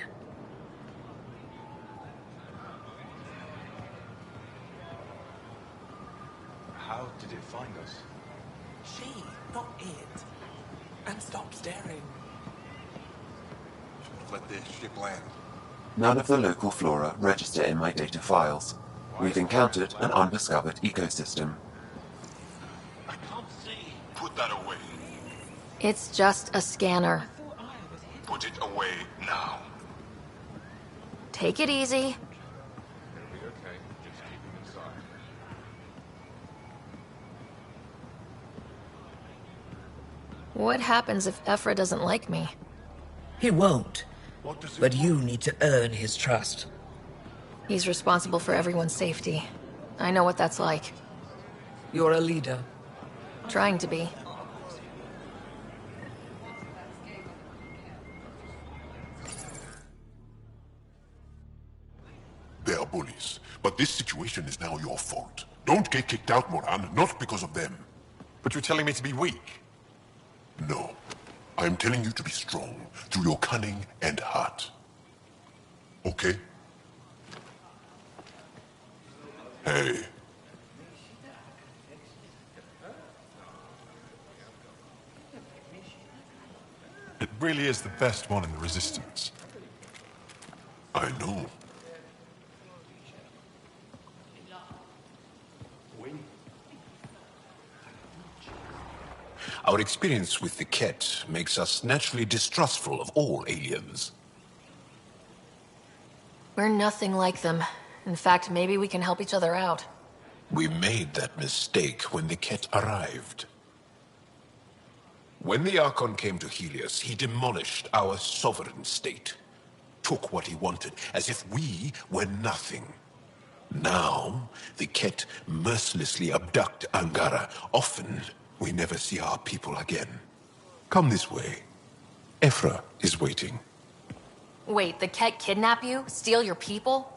How did it find us? She, not it. And stop staring. Let this ship land. None of the local flora register in my data files. We've encountered an undiscovered ecosystem. I can't see. Put that away. It's just a scanner. Put it away now. Take it easy. It'll be okay. Just keep him inside. What happens if Ephra doesn't like me? He won't. But you need to earn his trust. He's responsible for everyone's safety. I know what that's like. You're a leader. Trying to be. are bullies, but this situation is now your fault. Don't get kicked out, Moran, not because of them. But you're telling me to be weak? No. I'm telling you to be strong through your cunning and heart. Okay? Hey. It really is the best one in the Resistance. I know. Our experience with the Ket makes us naturally distrustful of all aliens. We're nothing like them. In fact, maybe we can help each other out. We made that mistake when the Ket arrived. When the Archon came to Helios, he demolished our sovereign state. Took what he wanted, as if we were nothing. Now, the Ket mercilessly abduct Angara. Often, we never see our people again. Come this way. Ephra is waiting. Wait, the Ket kidnap you? Steal your people?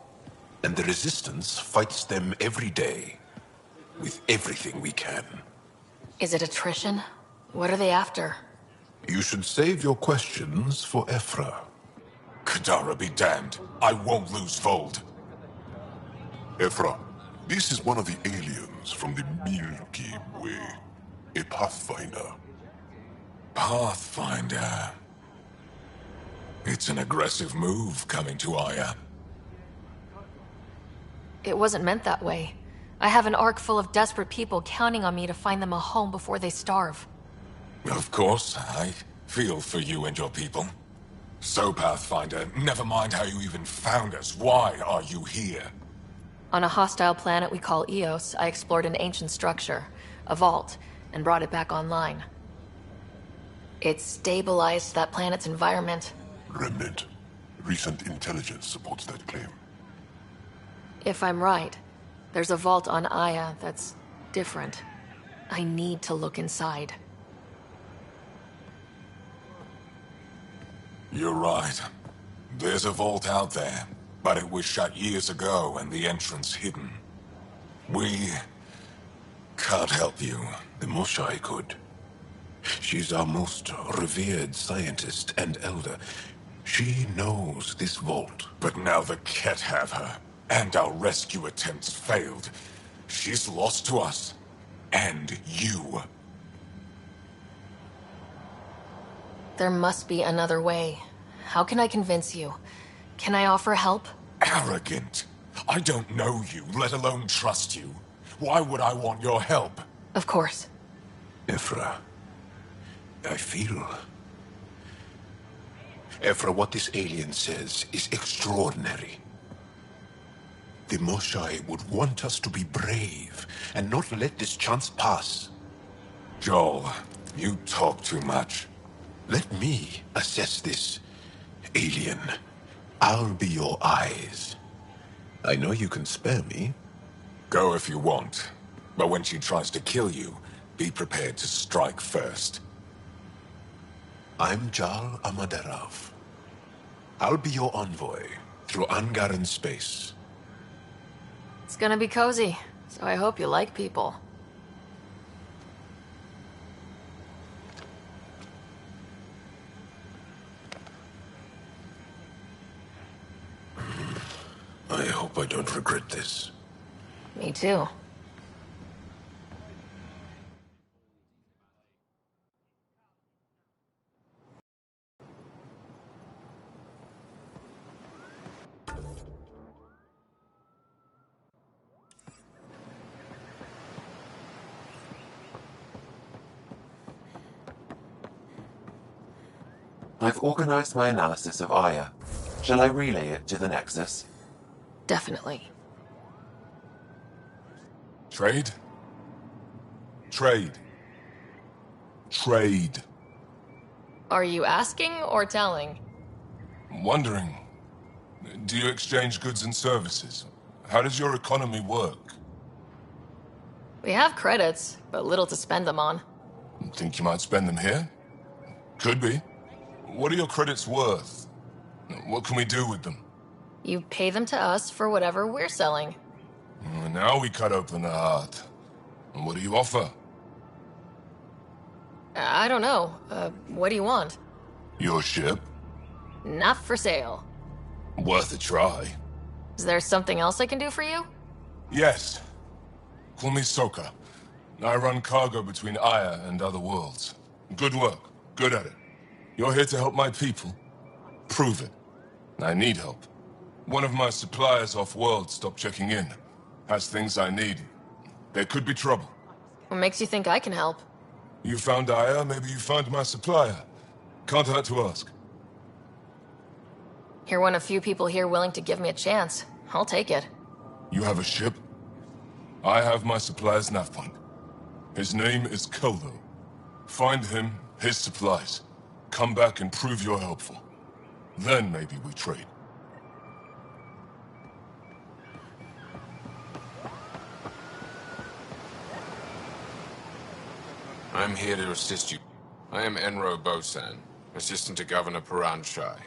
And the Resistance fights them every day. With everything we can. Is it attrition? What are they after? You should save your questions for Ephra. Kadara be damned. I won't lose Vold. Ephra, this is one of the aliens from the Milky Way. A Pathfinder. Pathfinder. It's an aggressive move coming to Aya. It wasn't meant that way. I have an ark full of desperate people counting on me to find them a home before they starve. Of course, I feel for you and your people. So, Pathfinder, never mind how you even found us. Why are you here? On a hostile planet we call Eos, I explored an ancient structure, a vault, and brought it back online. It stabilized that planet's environment. Remnant. Recent intelligence supports that claim. If I'm right, there's a vault on Aya that's different. I need to look inside. You're right. There's a vault out there, but it was shut years ago and the entrance hidden. We can't help you. The Moshai could. She's our most revered scientist and elder. She knows this vault. But now the Ket have her, and our rescue attempts failed. She's lost to us. And you. There must be another way. How can I convince you? Can I offer help? Arrogant. I don't know you, let alone trust you. Why would I want your help? Of course. Ephra, I feel... Ephra, what this alien says is extraordinary. The Moshai would want us to be brave and not let this chance pass. Joel, you talk too much. Let me assess this, alien. I'll be your eyes. I know you can spare me. Go if you want. But when she tries to kill you, be prepared to strike first. I'm Jal Amaderav. I'll be your envoy through Angaran space. It's gonna be cozy, so I hope you like people. I hope I don't regret this. Me too. I've organized my analysis of Aya. Shall I relay it to the Nexus? Definitely. Trade? Trade. Trade. Are you asking or telling? Wondering, do you exchange goods and services? How does your economy work? We have credits, but little to spend them on. Think you might spend them here? Could be. What are your credits worth? What can we do with them? You pay them to us for whatever we're selling. Now we cut open the heart. And what do you offer? I don't know. What do you want? Your ship? Not for sale. Worth a try. Is there something else I can do for you? Yes. Call me Soka. I run cargo between Aya and other worlds. Good work. Good at it. You're here to help my people. Prove it. I need help. One of my suppliers off-world stopped checking in. Has things I need. There could be trouble. What makes you think I can help? You found Aya, maybe you found my supplier. Can't hurt to ask. You're one of few people here willing to give me a chance. I'll take it. You have a ship? I have my supplier's nav point. His name is Kolo. Find him, his supplies. Come back and prove you're helpful. Then maybe we trade. I'm here to assist you. I am Enro Bosan, assistant to Governor Paran Shai.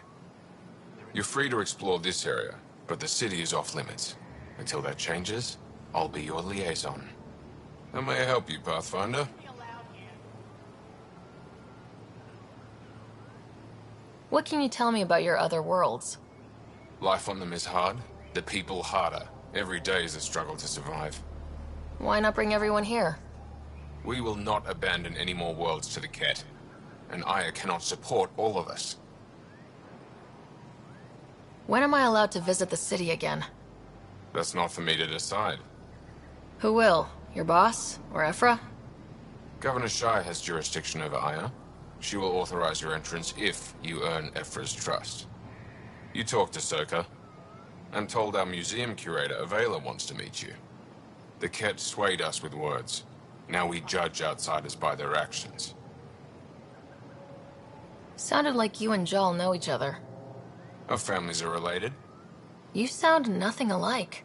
You're free to explore this area, but the city is off limits. Until that changes, I'll be your liaison. How may I help you, Pathfinder? What can you tell me about your other worlds? Life on them is hard, the people harder. Every day is a struggle to survive. Why not bring everyone here? We will not abandon any more worlds to the Ket, and Aya cannot support all of us. When am I allowed to visit the city again? That's not for me to decide. Who will? Your boss? Or Ephra? Governor Shai has jurisdiction over Aya. She will authorize your entrance if you earn Ephra's trust. You talk to Soka. I'm told our museum curator, Avela, wants to meet you. The Ket swayed us with words. Now we judge outsiders by their actions. Sounded like you and Jal know each other. Our families are related. You sound nothing alike.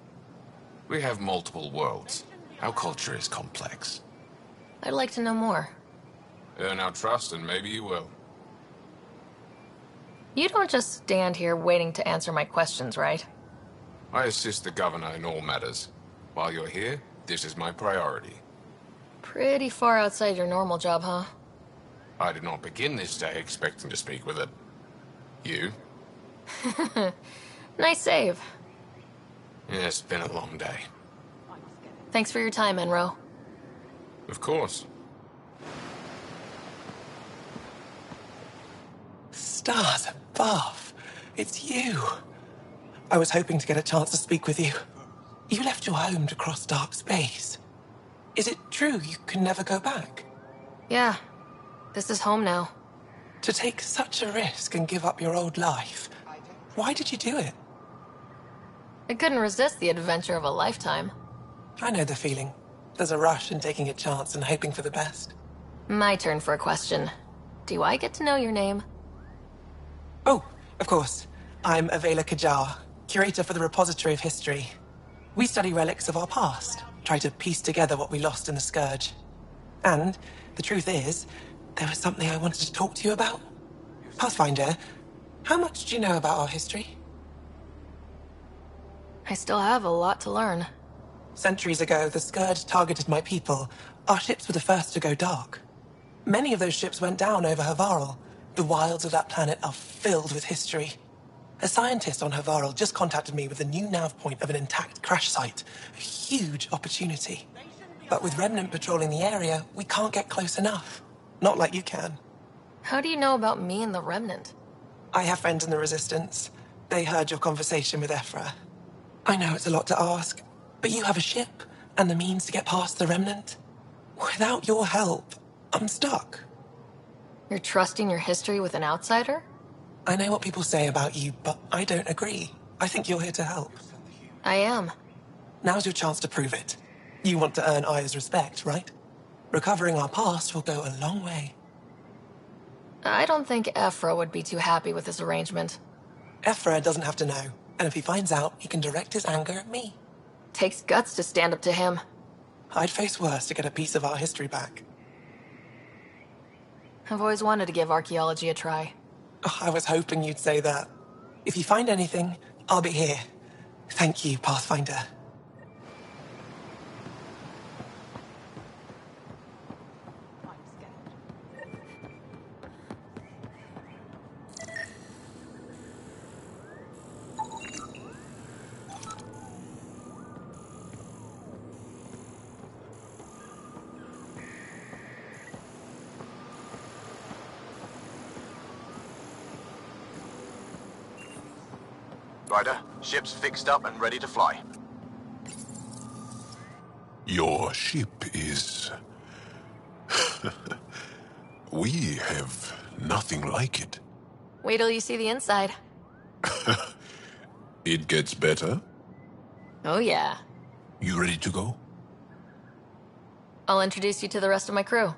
We have multiple worlds. Our culture is complex. I'd like to know more. Earn our trust and maybe you will. You don't just stand here waiting to answer my questions, right? I assist the governor in all matters. While you're here, this is my priority. Pretty far outside your normal job, huh? I did not begin this day expecting to speak with it. You? Nice save. Yeah, it's been a long day. Thanks for your time, Enro. Of course. Stars above. It's you. I was hoping to get a chance to speak with you. You left your home to cross dark space. Is it true you can never go back? Yeah. This is home now. To take such a risk and give up your old life, why did you do it? I couldn't resist the adventure of a lifetime. I know the feeling. There's a rush in taking a chance and hoping for the best. My turn for a question. Do I get to know your name? Oh, of course. I'm Avela Kajar, curator for the Repository of History. We study relics of our past, try to piece together what we lost in the Scourge. And, the truth is, there was something I wanted to talk to you about. Pathfinder, how much do you know about our history? I still have a lot to learn. Centuries ago, the Scourge targeted my people. Our ships were the first to go dark. Many of those ships went down over Havarl. The wilds of that planet are filled with history. A scientist on Havarl just contacted me with the new nav point of an intact crash site. A huge opportunity. But with Remnant patrolling the area, we can't get close enough. Not like you can. How do you know about me and the Remnant? I have friends in the Resistance. They heard your conversation with Ephra. I know it's a lot to ask, but you have a ship and the means to get past the Remnant. Without your help, I'm stuck. You're trusting your history with an outsider? I know what people say about you, but I don't agree. I think you're here to help. I am. Now's your chance to prove it. You want to earn Aya's respect, right? Recovering our past will go a long way. I don't think Ephra would be too happy with this arrangement. Ephra doesn't have to know, and if he finds out, he can direct his anger at me. Takes guts to stand up to him. I'd face worse to get a piece of our history back. I've always wanted to give archaeology a try. Oh, I was hoping you'd say that. If you find anything, I'll be here. Thank you, Pathfinder. Ryder, ship's fixed up and ready to fly. Your ship is... We have nothing like it. Wait till you see the inside. It gets better. Oh yeah. You ready to go? I'll introduce you to the rest of my crew.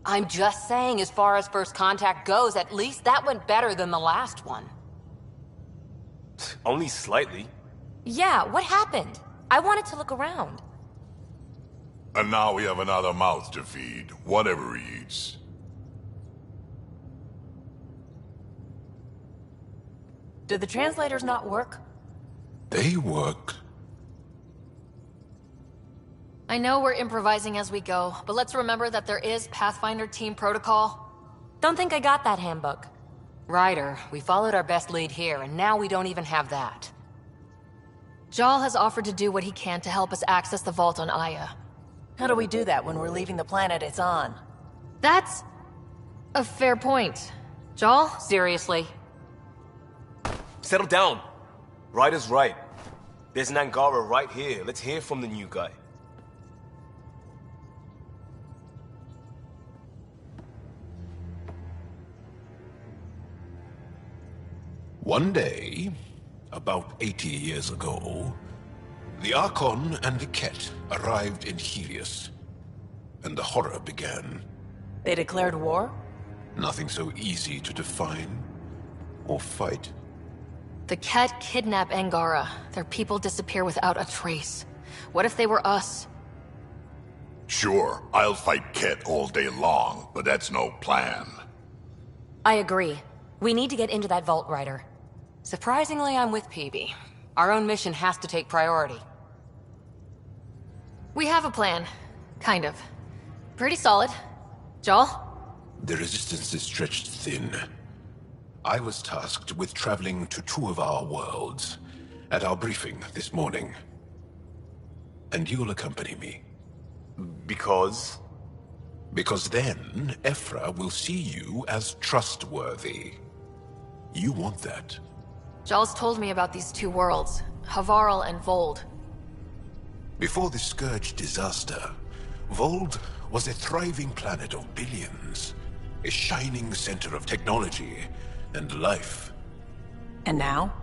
I'm just saying, as far as first contact goes, at least that went better than the last one. Only slightly. Yeah, what happened? I wanted to look around. And now we have another mouth to feed, whatever he eats. Did the translators not work? They work. I know we're improvising as we go, but let's remember that there is Pathfinder team protocol. Don't think I got that handbook. Ryder, we followed our best lead here, and now we don't even have that. Jal has offered to do what he can to help us access the vault on Aya. How do we do that when we're leaving the planet it's on? That's a fair point. Jal? Seriously? Settle down. Ryder's right. There's an Angara right here. Let's hear from the new guy. One day, about 80 years ago, the Archon and the Ket arrived in Helios, and the horror began. They declared war? Nothing so easy to define or fight. The Ket kidnap Angara. Their people disappear without a trace. What if they were us? Sure, I'll fight Ket all day long, but that's no plan. I agree. We need to get into that vault, Ryder. Surprisingly, I'm with PB. Our own mission has to take priority. We have a plan. Kind of. Pretty solid. Jal? The resistance is stretched thin. I was tasked with traveling to two of our worlds at our briefing this morning. And you'll accompany me. Because? Because then, Ephra will see you as trustworthy. You want that. Jal's told me about these two worlds, Havarl and Vold. Before the Scourge disaster, Vold was a thriving planet of billions. A shining center of technology and life. And now?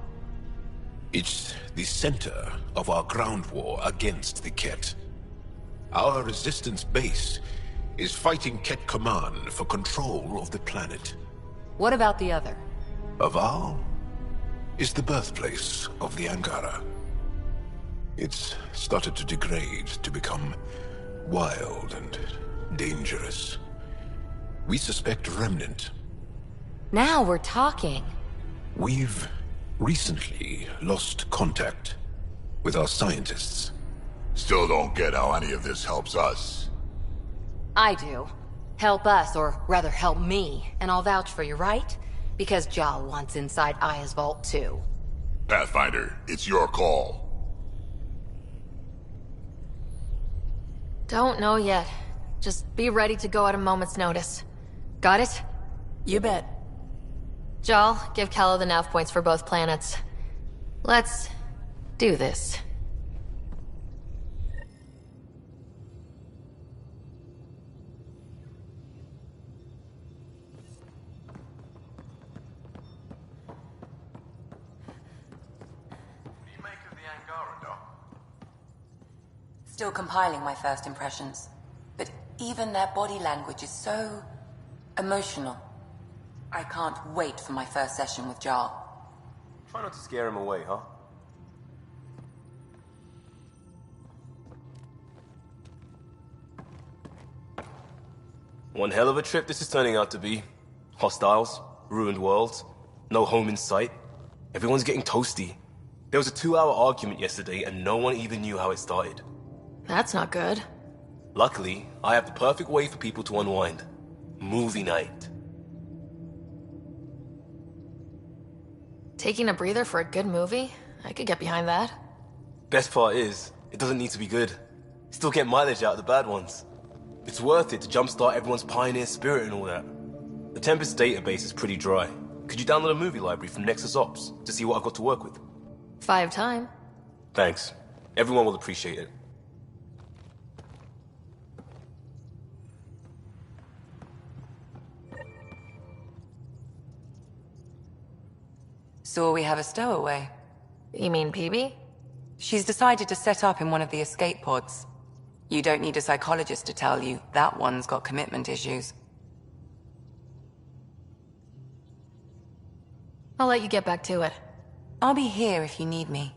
It's the center of our ground war against the Ket. Our resistance base is fighting Ket Command for control of the planet. What about the other? Havarl is the birthplace of the Angara. It's started to degrade, to become wild and dangerous. We suspect Remnant. Now we're talking. We've recently lost contact with our scientists. Still don't get how any of this helps us. I do. Help us, or rather help me, and I'll vouch for you, right? Because Jal wants inside Aya's vault too. Pathfinder, it's your call. Don't know yet. Just be ready to go at a moment's notice. Got it? You bet. Jal, give Callow the nav points for both planets. Let's do this. Still compiling my first impressions. But even their body language is so emotional. I can't wait for my first session with Jarl. Try not to scare him away, huh? One hell of a trip this is turning out to be. Hostiles, ruined worlds, no home in sight. Everyone's getting toasty. There was a 2-hour argument yesterday and no one even knew how it started. That's not good. Luckily, I have the perfect way for people to unwind. Movie night. Taking a breather for a good movie? I could get behind that. Best part is, it doesn't need to be good. Still get mileage out of the bad ones. It's worth it to jumpstart everyone's pioneer spirit and all that. The Tempest database is pretty dry. Could you download a movie library from Nexus Ops to see what I've got to work with? 5 time. Thanks. Everyone will appreciate it. So we have a stowaway. You mean PB? She's decided to set up in one of the escape pods. You don't need a psychologist to tell you that one's got commitment issues. I'll let you get back to it. I'll be here if you need me.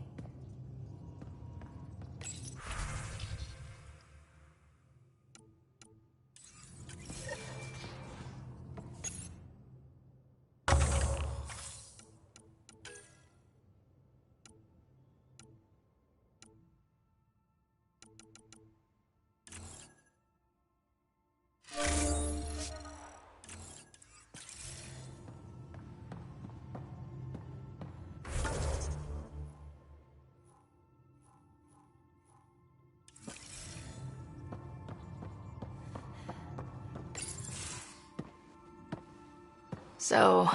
So,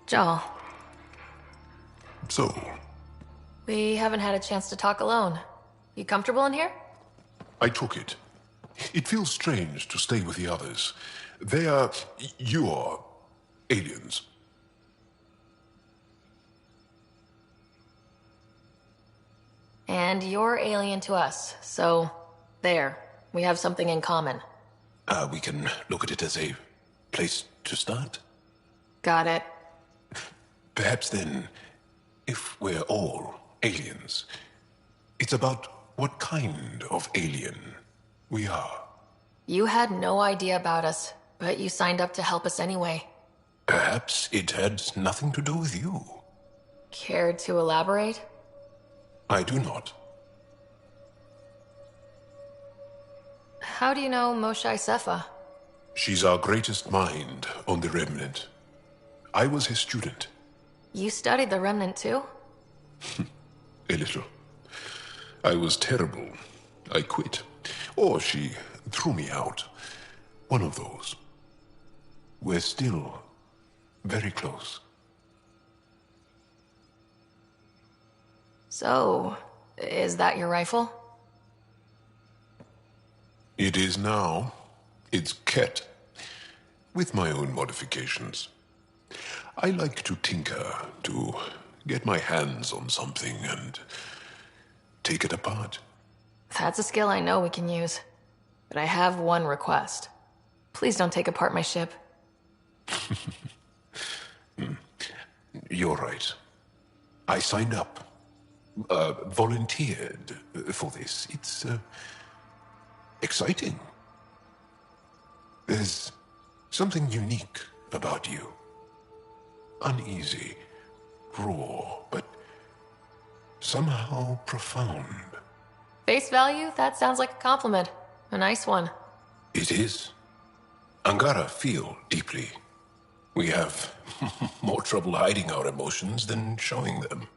Jarl. So, We haven't had a chance to talk alone. You comfortable in here? I took it. It feels strange to stay with the others. They are... you are... aliens. And you're alien to us, so... there. We have something in common. We can look at it as a place to start. Got it. Perhaps then, if we're all aliens, it's about what kind of alien we are. You had no idea about us, but you signed up to help us anyway. Perhaps it had nothing to do with you. Care to elaborate? I do not. How do you know Moshae Sefa? She's our greatest mind on the Remnant. I was his student. You studied the Remnant too? A little. I was terrible. I quit. Or she threw me out. One of those. We're still very close. So, is that your rifle? It is now. It's Ket. With my own modifications. I like to tinker, to get my hands on something and take it apart. That's a skill I know we can use. But I have one request. Please don't take apart my ship. You're right. I signed up. Volunteered for this. It's, exciting. There's something unique about you. Uneasy, raw, but somehow profound. Face value? That sounds like a compliment. A nice one. It is. Angara feel deeply. We have more trouble hiding our emotions than showing them.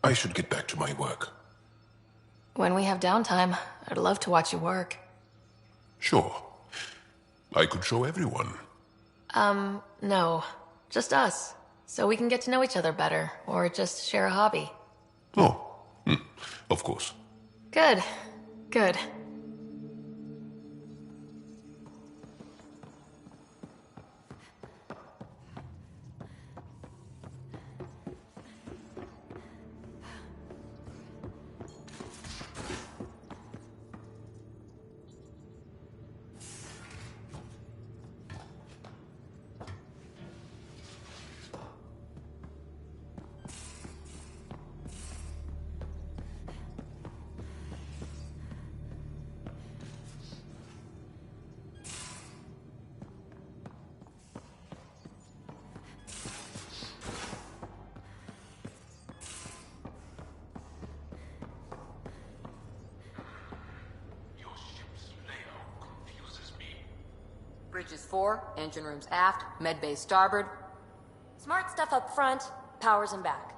I should get back to my work. When we have downtime, I'd love to watch you work. Sure. I could show everyone. No. Just us. So we can get to know each other better, or just share a hobby. Oh, of course. Good. Good. Bridges 4, engine rooms aft, med bay starboard. Smart stuff up front, powers in back.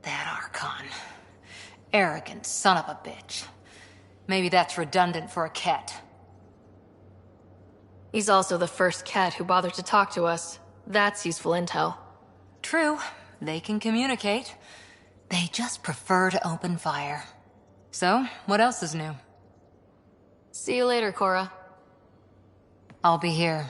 That Archon. Arrogant son of a bitch. Maybe that's redundant for a Ket. He's also the first Ket who bothered to talk to us. That's useful intel. True. They can communicate. They just prefer to open fire. So, what else is new? See you later, Cora. I'll be here.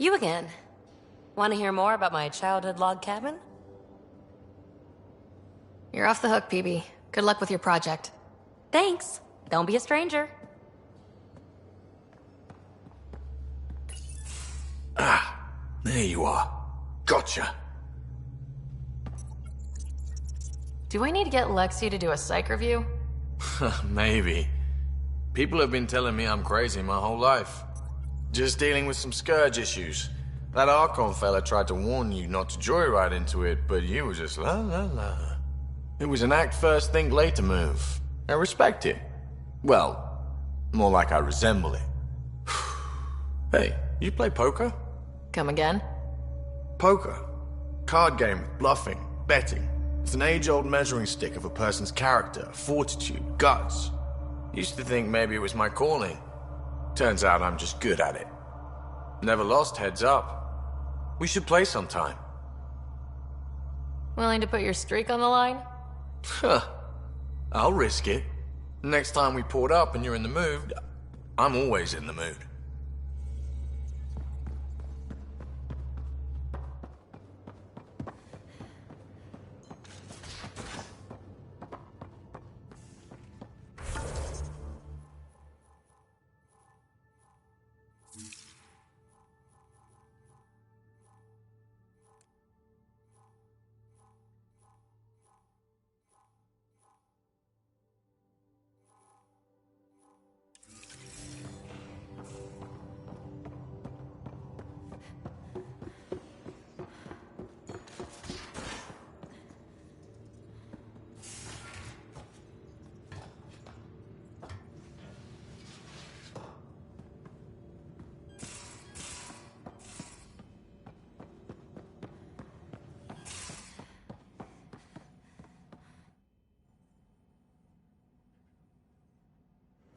You again. Want to hear more about my childhood log cabin? You're off the hook, PB. Good luck with your project. Thanks. Don't be a stranger. There you are. Gotcha. Do I need to get Lexi to do a psych review? Maybe. People have been telling me I'm crazy my whole life. Just dealing with some scourge issues. That Archon fella tried to warn you not to joyride into it, but you were just la la la. It was an act first, think later move. I respect it. Well, more like I resemble it. Hey, you play poker? Come again? Poker. Card game with bluffing, betting. It's an age-old measuring stick of a person's character, fortitude, guts. Used to think maybe it was my calling. Turns out I'm just good at it. Never lost heads up. We should play sometime. Willing to put your streak on the line? Huh. I'll risk it. Next time we port up and you're in the mood, I'm always in the mood.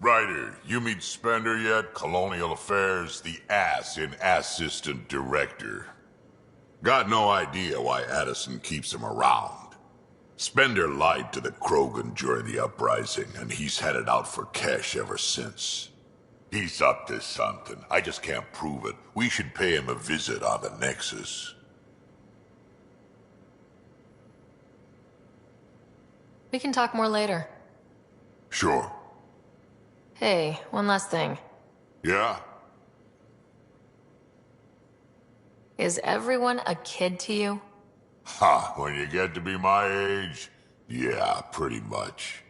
Ryder, you meet Spender yet? Colonial Affairs, the ass in Assistant Director. Got no idea why Addison keeps him around. Spender lied to the Krogan during the uprising, and he's headed out for cash ever since. He's up to something. I just can't prove it. We should pay him a visit on the Nexus. We can talk more later. Sure. Hey, one last thing. Yeah? Is everyone a kid to you? Ha, when you get to be my age, yeah, pretty much.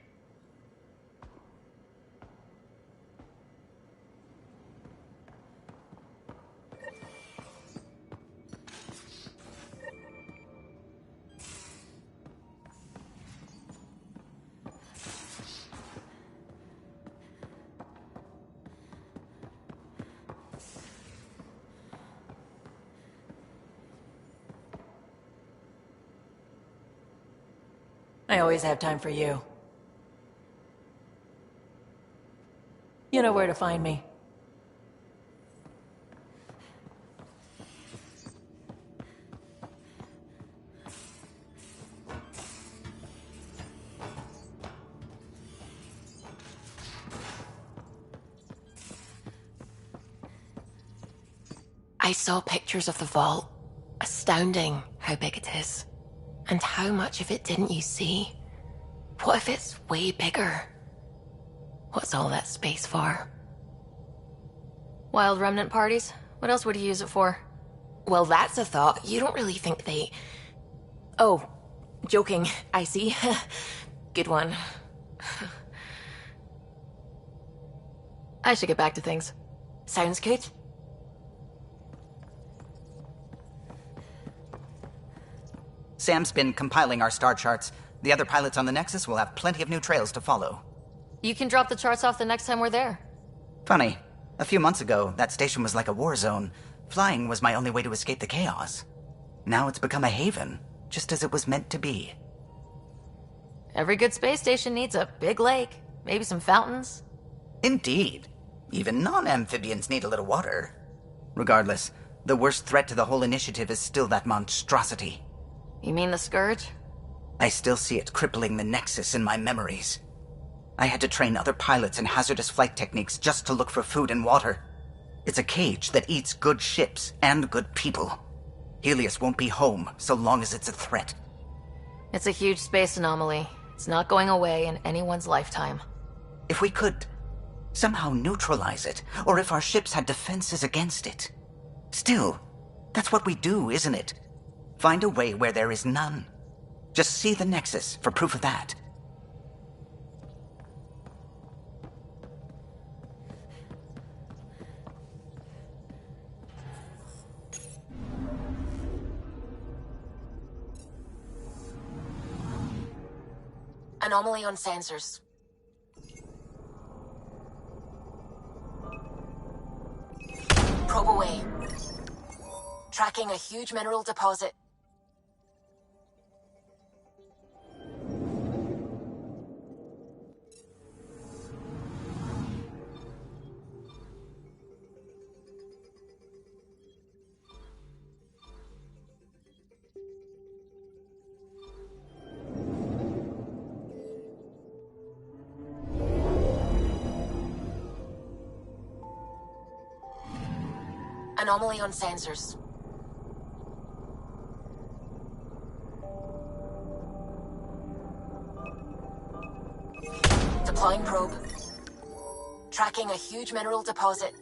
I always have time for you. You know where to find me. I saw pictures of the vault. Astounding how big it is. And how much of it didn't you see? What if it's way bigger? What's all that space for? Wild remnant parties? What else would you use it for? Well, that's a thought. You don't really think they... Oh, joking. I see. Good one. I should get back to things. Sounds good. Sam's been compiling our star charts. The other pilots on the Nexus will have plenty of new trails to follow. You can drop the charts off the next time we're there. Funny. A few months ago, that station was like a war zone. Flying was my only way to escape the chaos. Now it's become a haven, just as it was meant to be. Every good space station needs a big lake, maybe some fountains. Indeed. Even non-amphibians need a little water. Regardless, the worst threat to the whole initiative is still that monstrosity. You mean the Scourge? I still see it crippling the Nexus in my memories. I had to train other pilots in hazardous flight techniques just to look for food and water. It's a cage that eats good ships and good people. Helios won't be home so long as it's a threat. It's a huge space anomaly. It's not going away in anyone's lifetime. If we could somehow neutralize it, or if our ships had defenses against it. Still, that's what we do, isn't it? Find a way where there is none. Just see the Nexus for proof of that. Anomaly on sensors. Probe away. Tracking a huge mineral deposit. Anomaly on sensors. Deploying probe. Tracking a huge mineral deposit.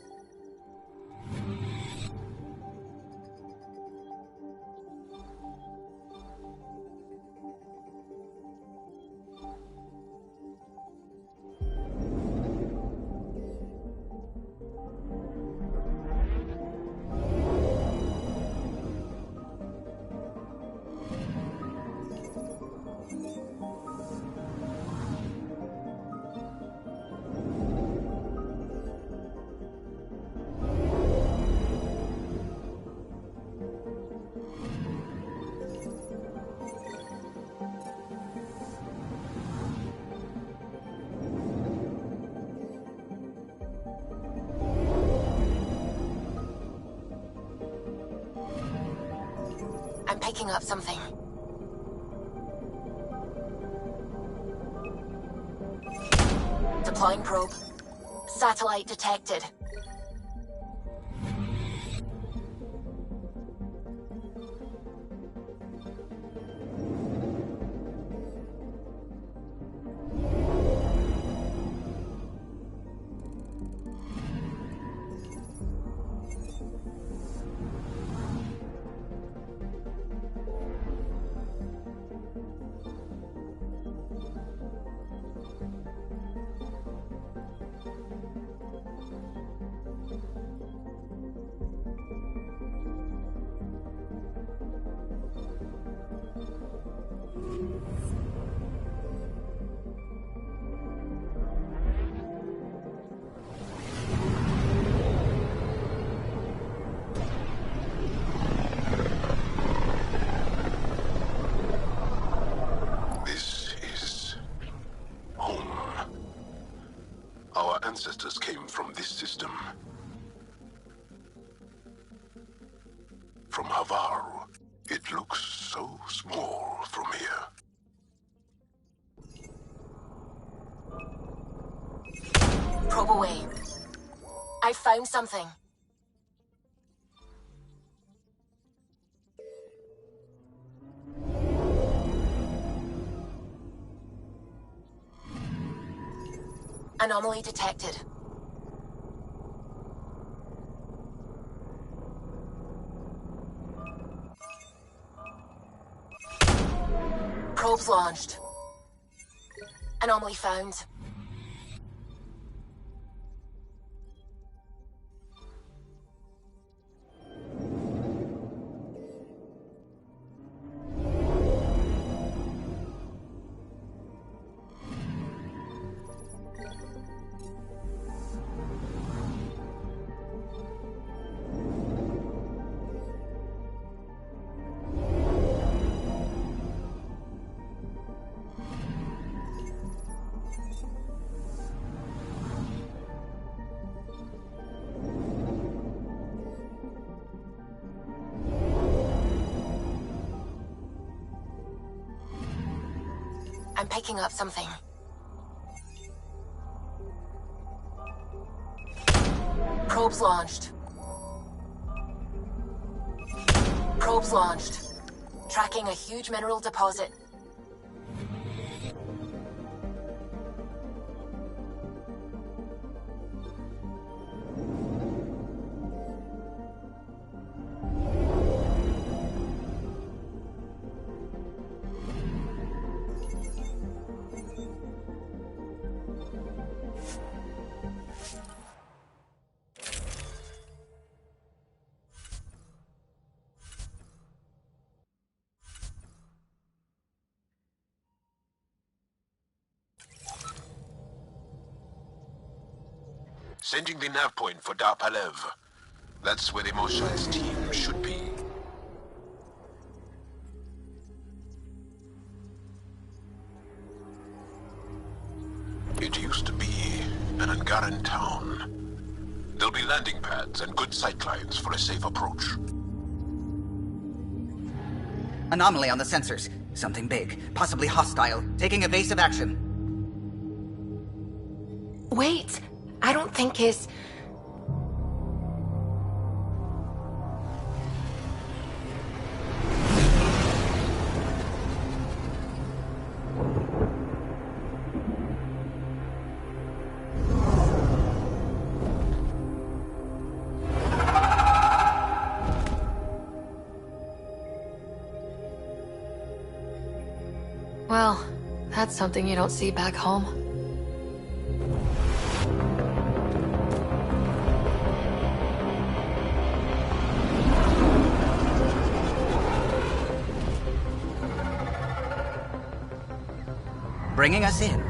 I'm picking up something. Deploying probe. Satellite detected. Ancestors came from this system. From Havaru. It looks so small from here. Probe away. I found something. Anomaly detected. Probes launched. Anomaly found. I'm picking up something. Probes launched. Probes launched. Tracking a huge mineral deposit. Sending the nav point for Dar Palev. That's where the Moshai's team should be. It used to be an Angaran town. There'll be landing pads and good sightlines for a safe approach. Anomaly on the sensors. Something big, possibly hostile, taking evasive action. Wait, I don't think his... Well, that's something you don't see back home. Bringing us in.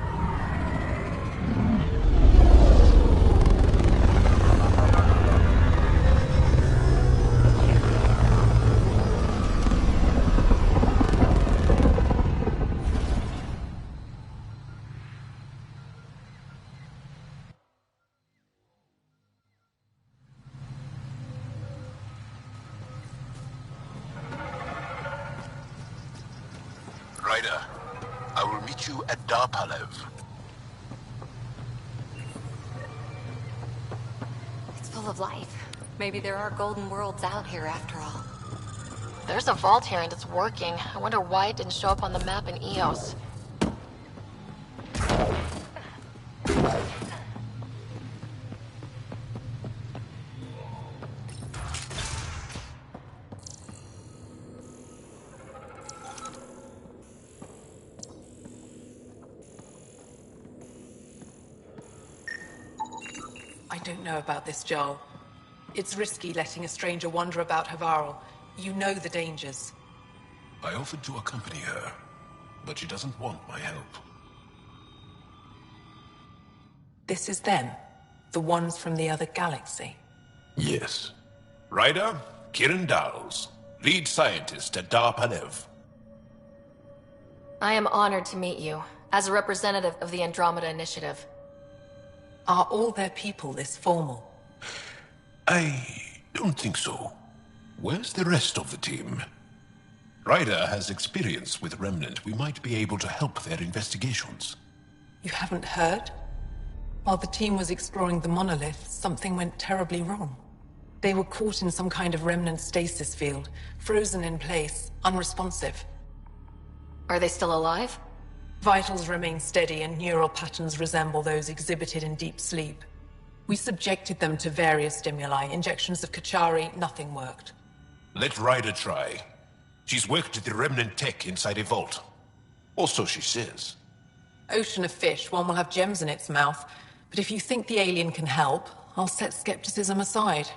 Ryder, I will meet you at Dar Palev. It's full of life. Maybe there are golden worlds out here after all. There's a vault here and it's working. I wonder why it didn't show up on the map in EOS. I don't know about this, Joel. It's risky letting a stranger wander about Havarl. You know the dangers. I offered to accompany her, but she doesn't want my help. This is them, the ones from the other galaxy. Yes. Ryder, Kiran Dowles, lead scientist at Dar Palev. I am honored to meet you, as a representative of the Andromeda Initiative. Are all their people this formal? I don't think so. Where's the rest of the team? Ryder has experience with Remnant. We might be able to help their investigations. You haven't heard? While the team was exploring the monolith, something went terribly wrong. They were caught in some kind of remnant stasis field, frozen in place, unresponsive. Are they still alive? Vitals remain steady and neural patterns resemble those exhibited in deep sleep. We subjected them to various stimuli. Injections of Kachari, nothing worked. Let Ryder try. She's worked at the remnant tech inside a vault. Or so she says. Ocean of fish, one will have gems in its mouth. But if you think the alien can help, I'll set skepticism aside.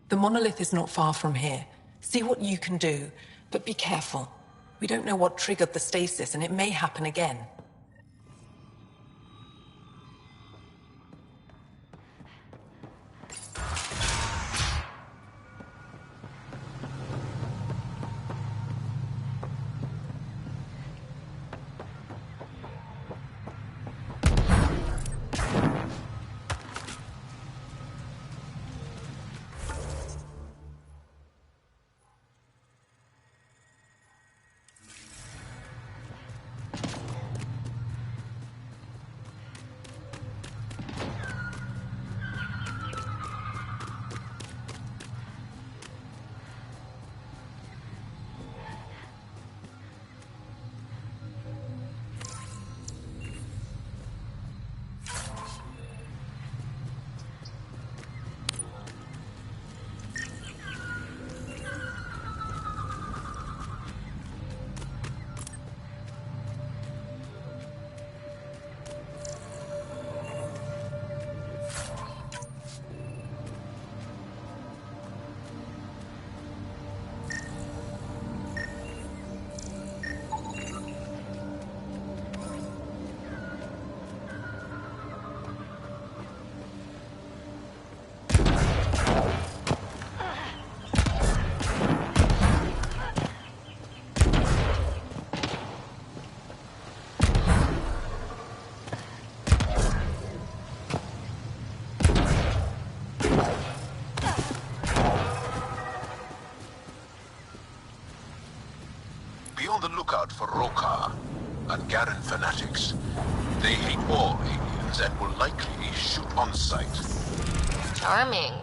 The monolith is not far from here. See what you can do, but be careful. We don't know what triggered the stasis, and it may happen again. Be on the lookout for Roka and Garen fanatics. They hate all aliens and will likely shoot on sight. Charming.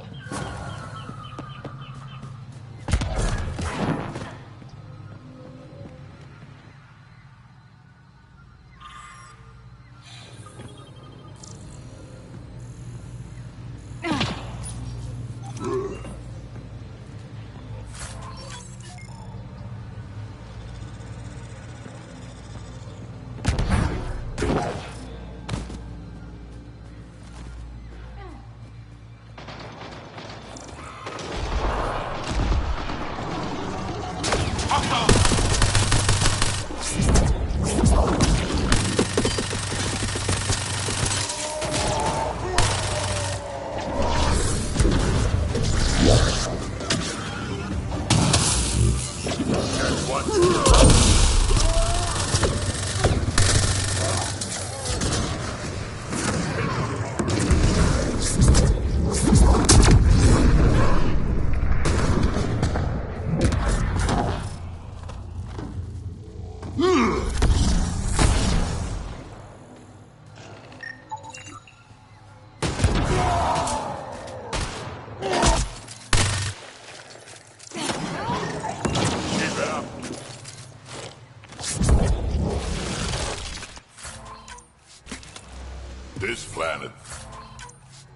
This planet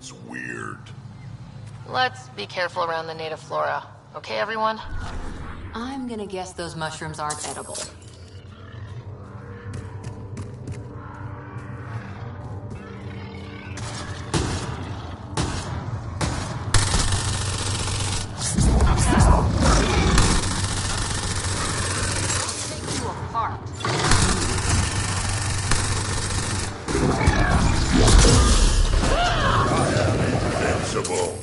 is weird. Let's be careful around the native flora. Okay, everyone? I'm gonna guess those mushrooms aren't edible. Invincible.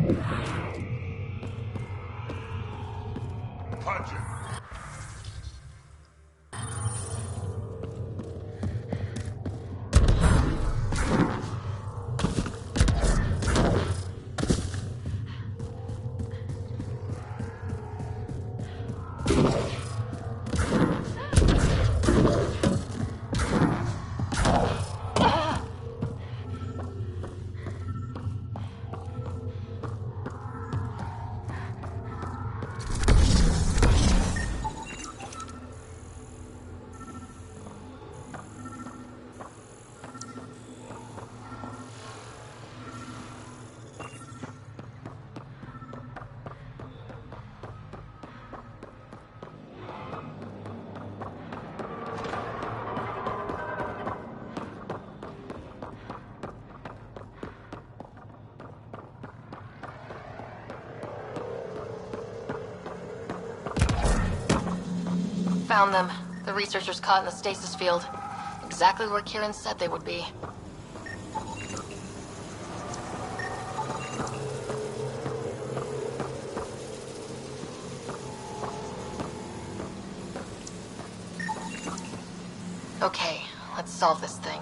Punch it! Found them. The researchers caught in the stasis field. Exactly where Kieran said they would be. Okay, let's solve this thing.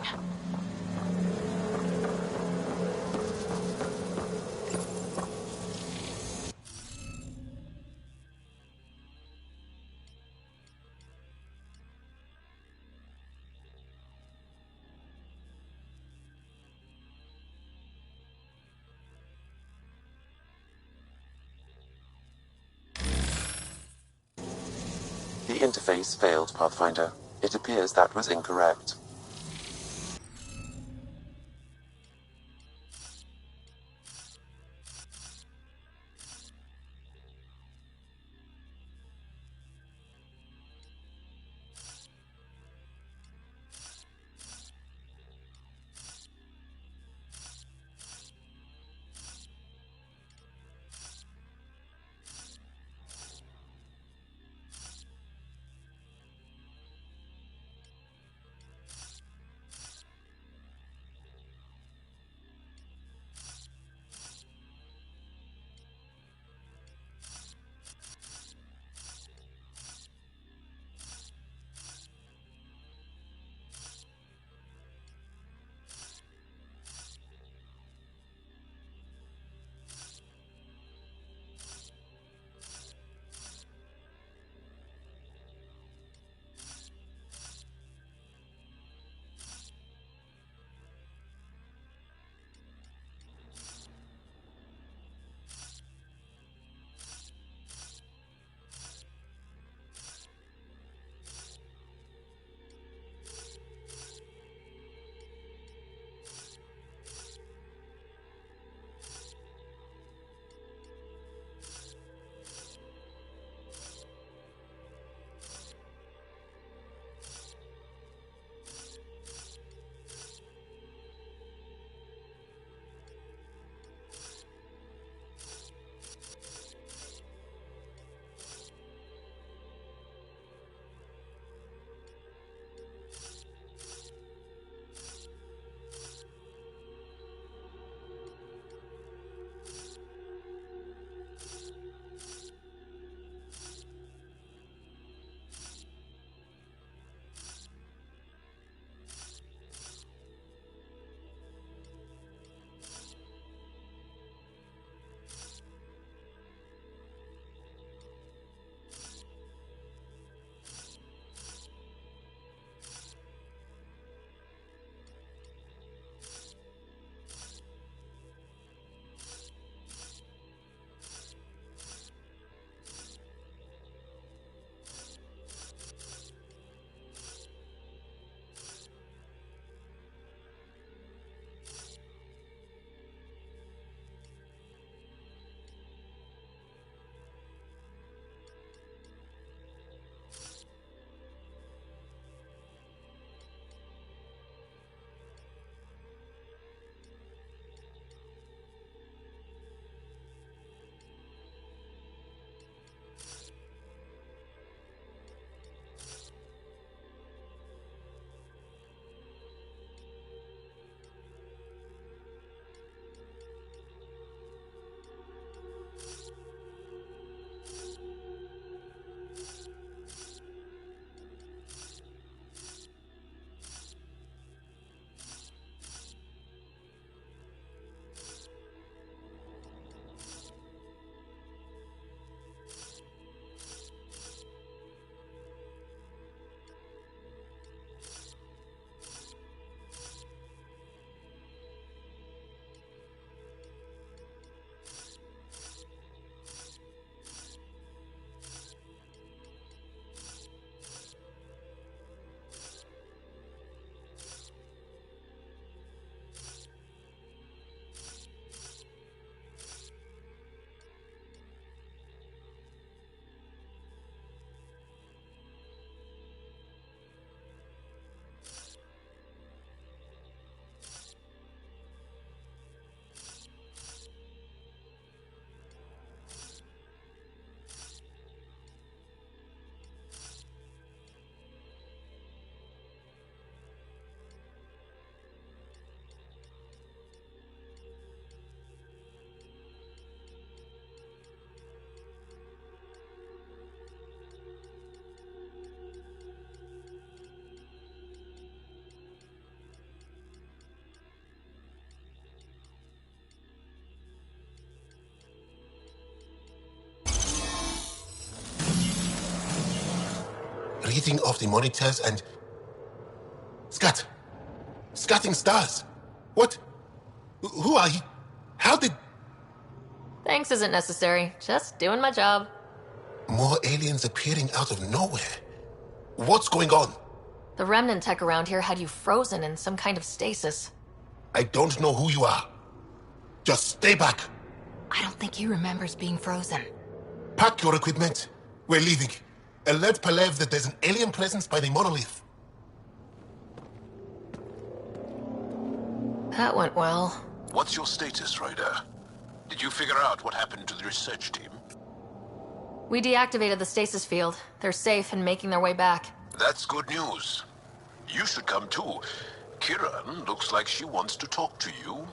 The interface failed, Pathfinder. It appears that was incorrect. reading off the monitors and... Scatting stars. What? Who are you? How did... Thanks isn't necessary. Just doing my job. More aliens appearing out of nowhere. What's going on? The remnant tech around here had you frozen in some kind of stasis. I don't know who you are. Just stay back. I don't think he remembers being frozen. Pack your equipment. We're leaving. Alert Palev that there's an alien presence by the monolith. That went well. What's your status, Ryder? Did you figure out what happened to the research team? We deactivated the stasis field. They're safe and making their way back. That's good news. You should come too. Kiran looks like she wants to talk to you.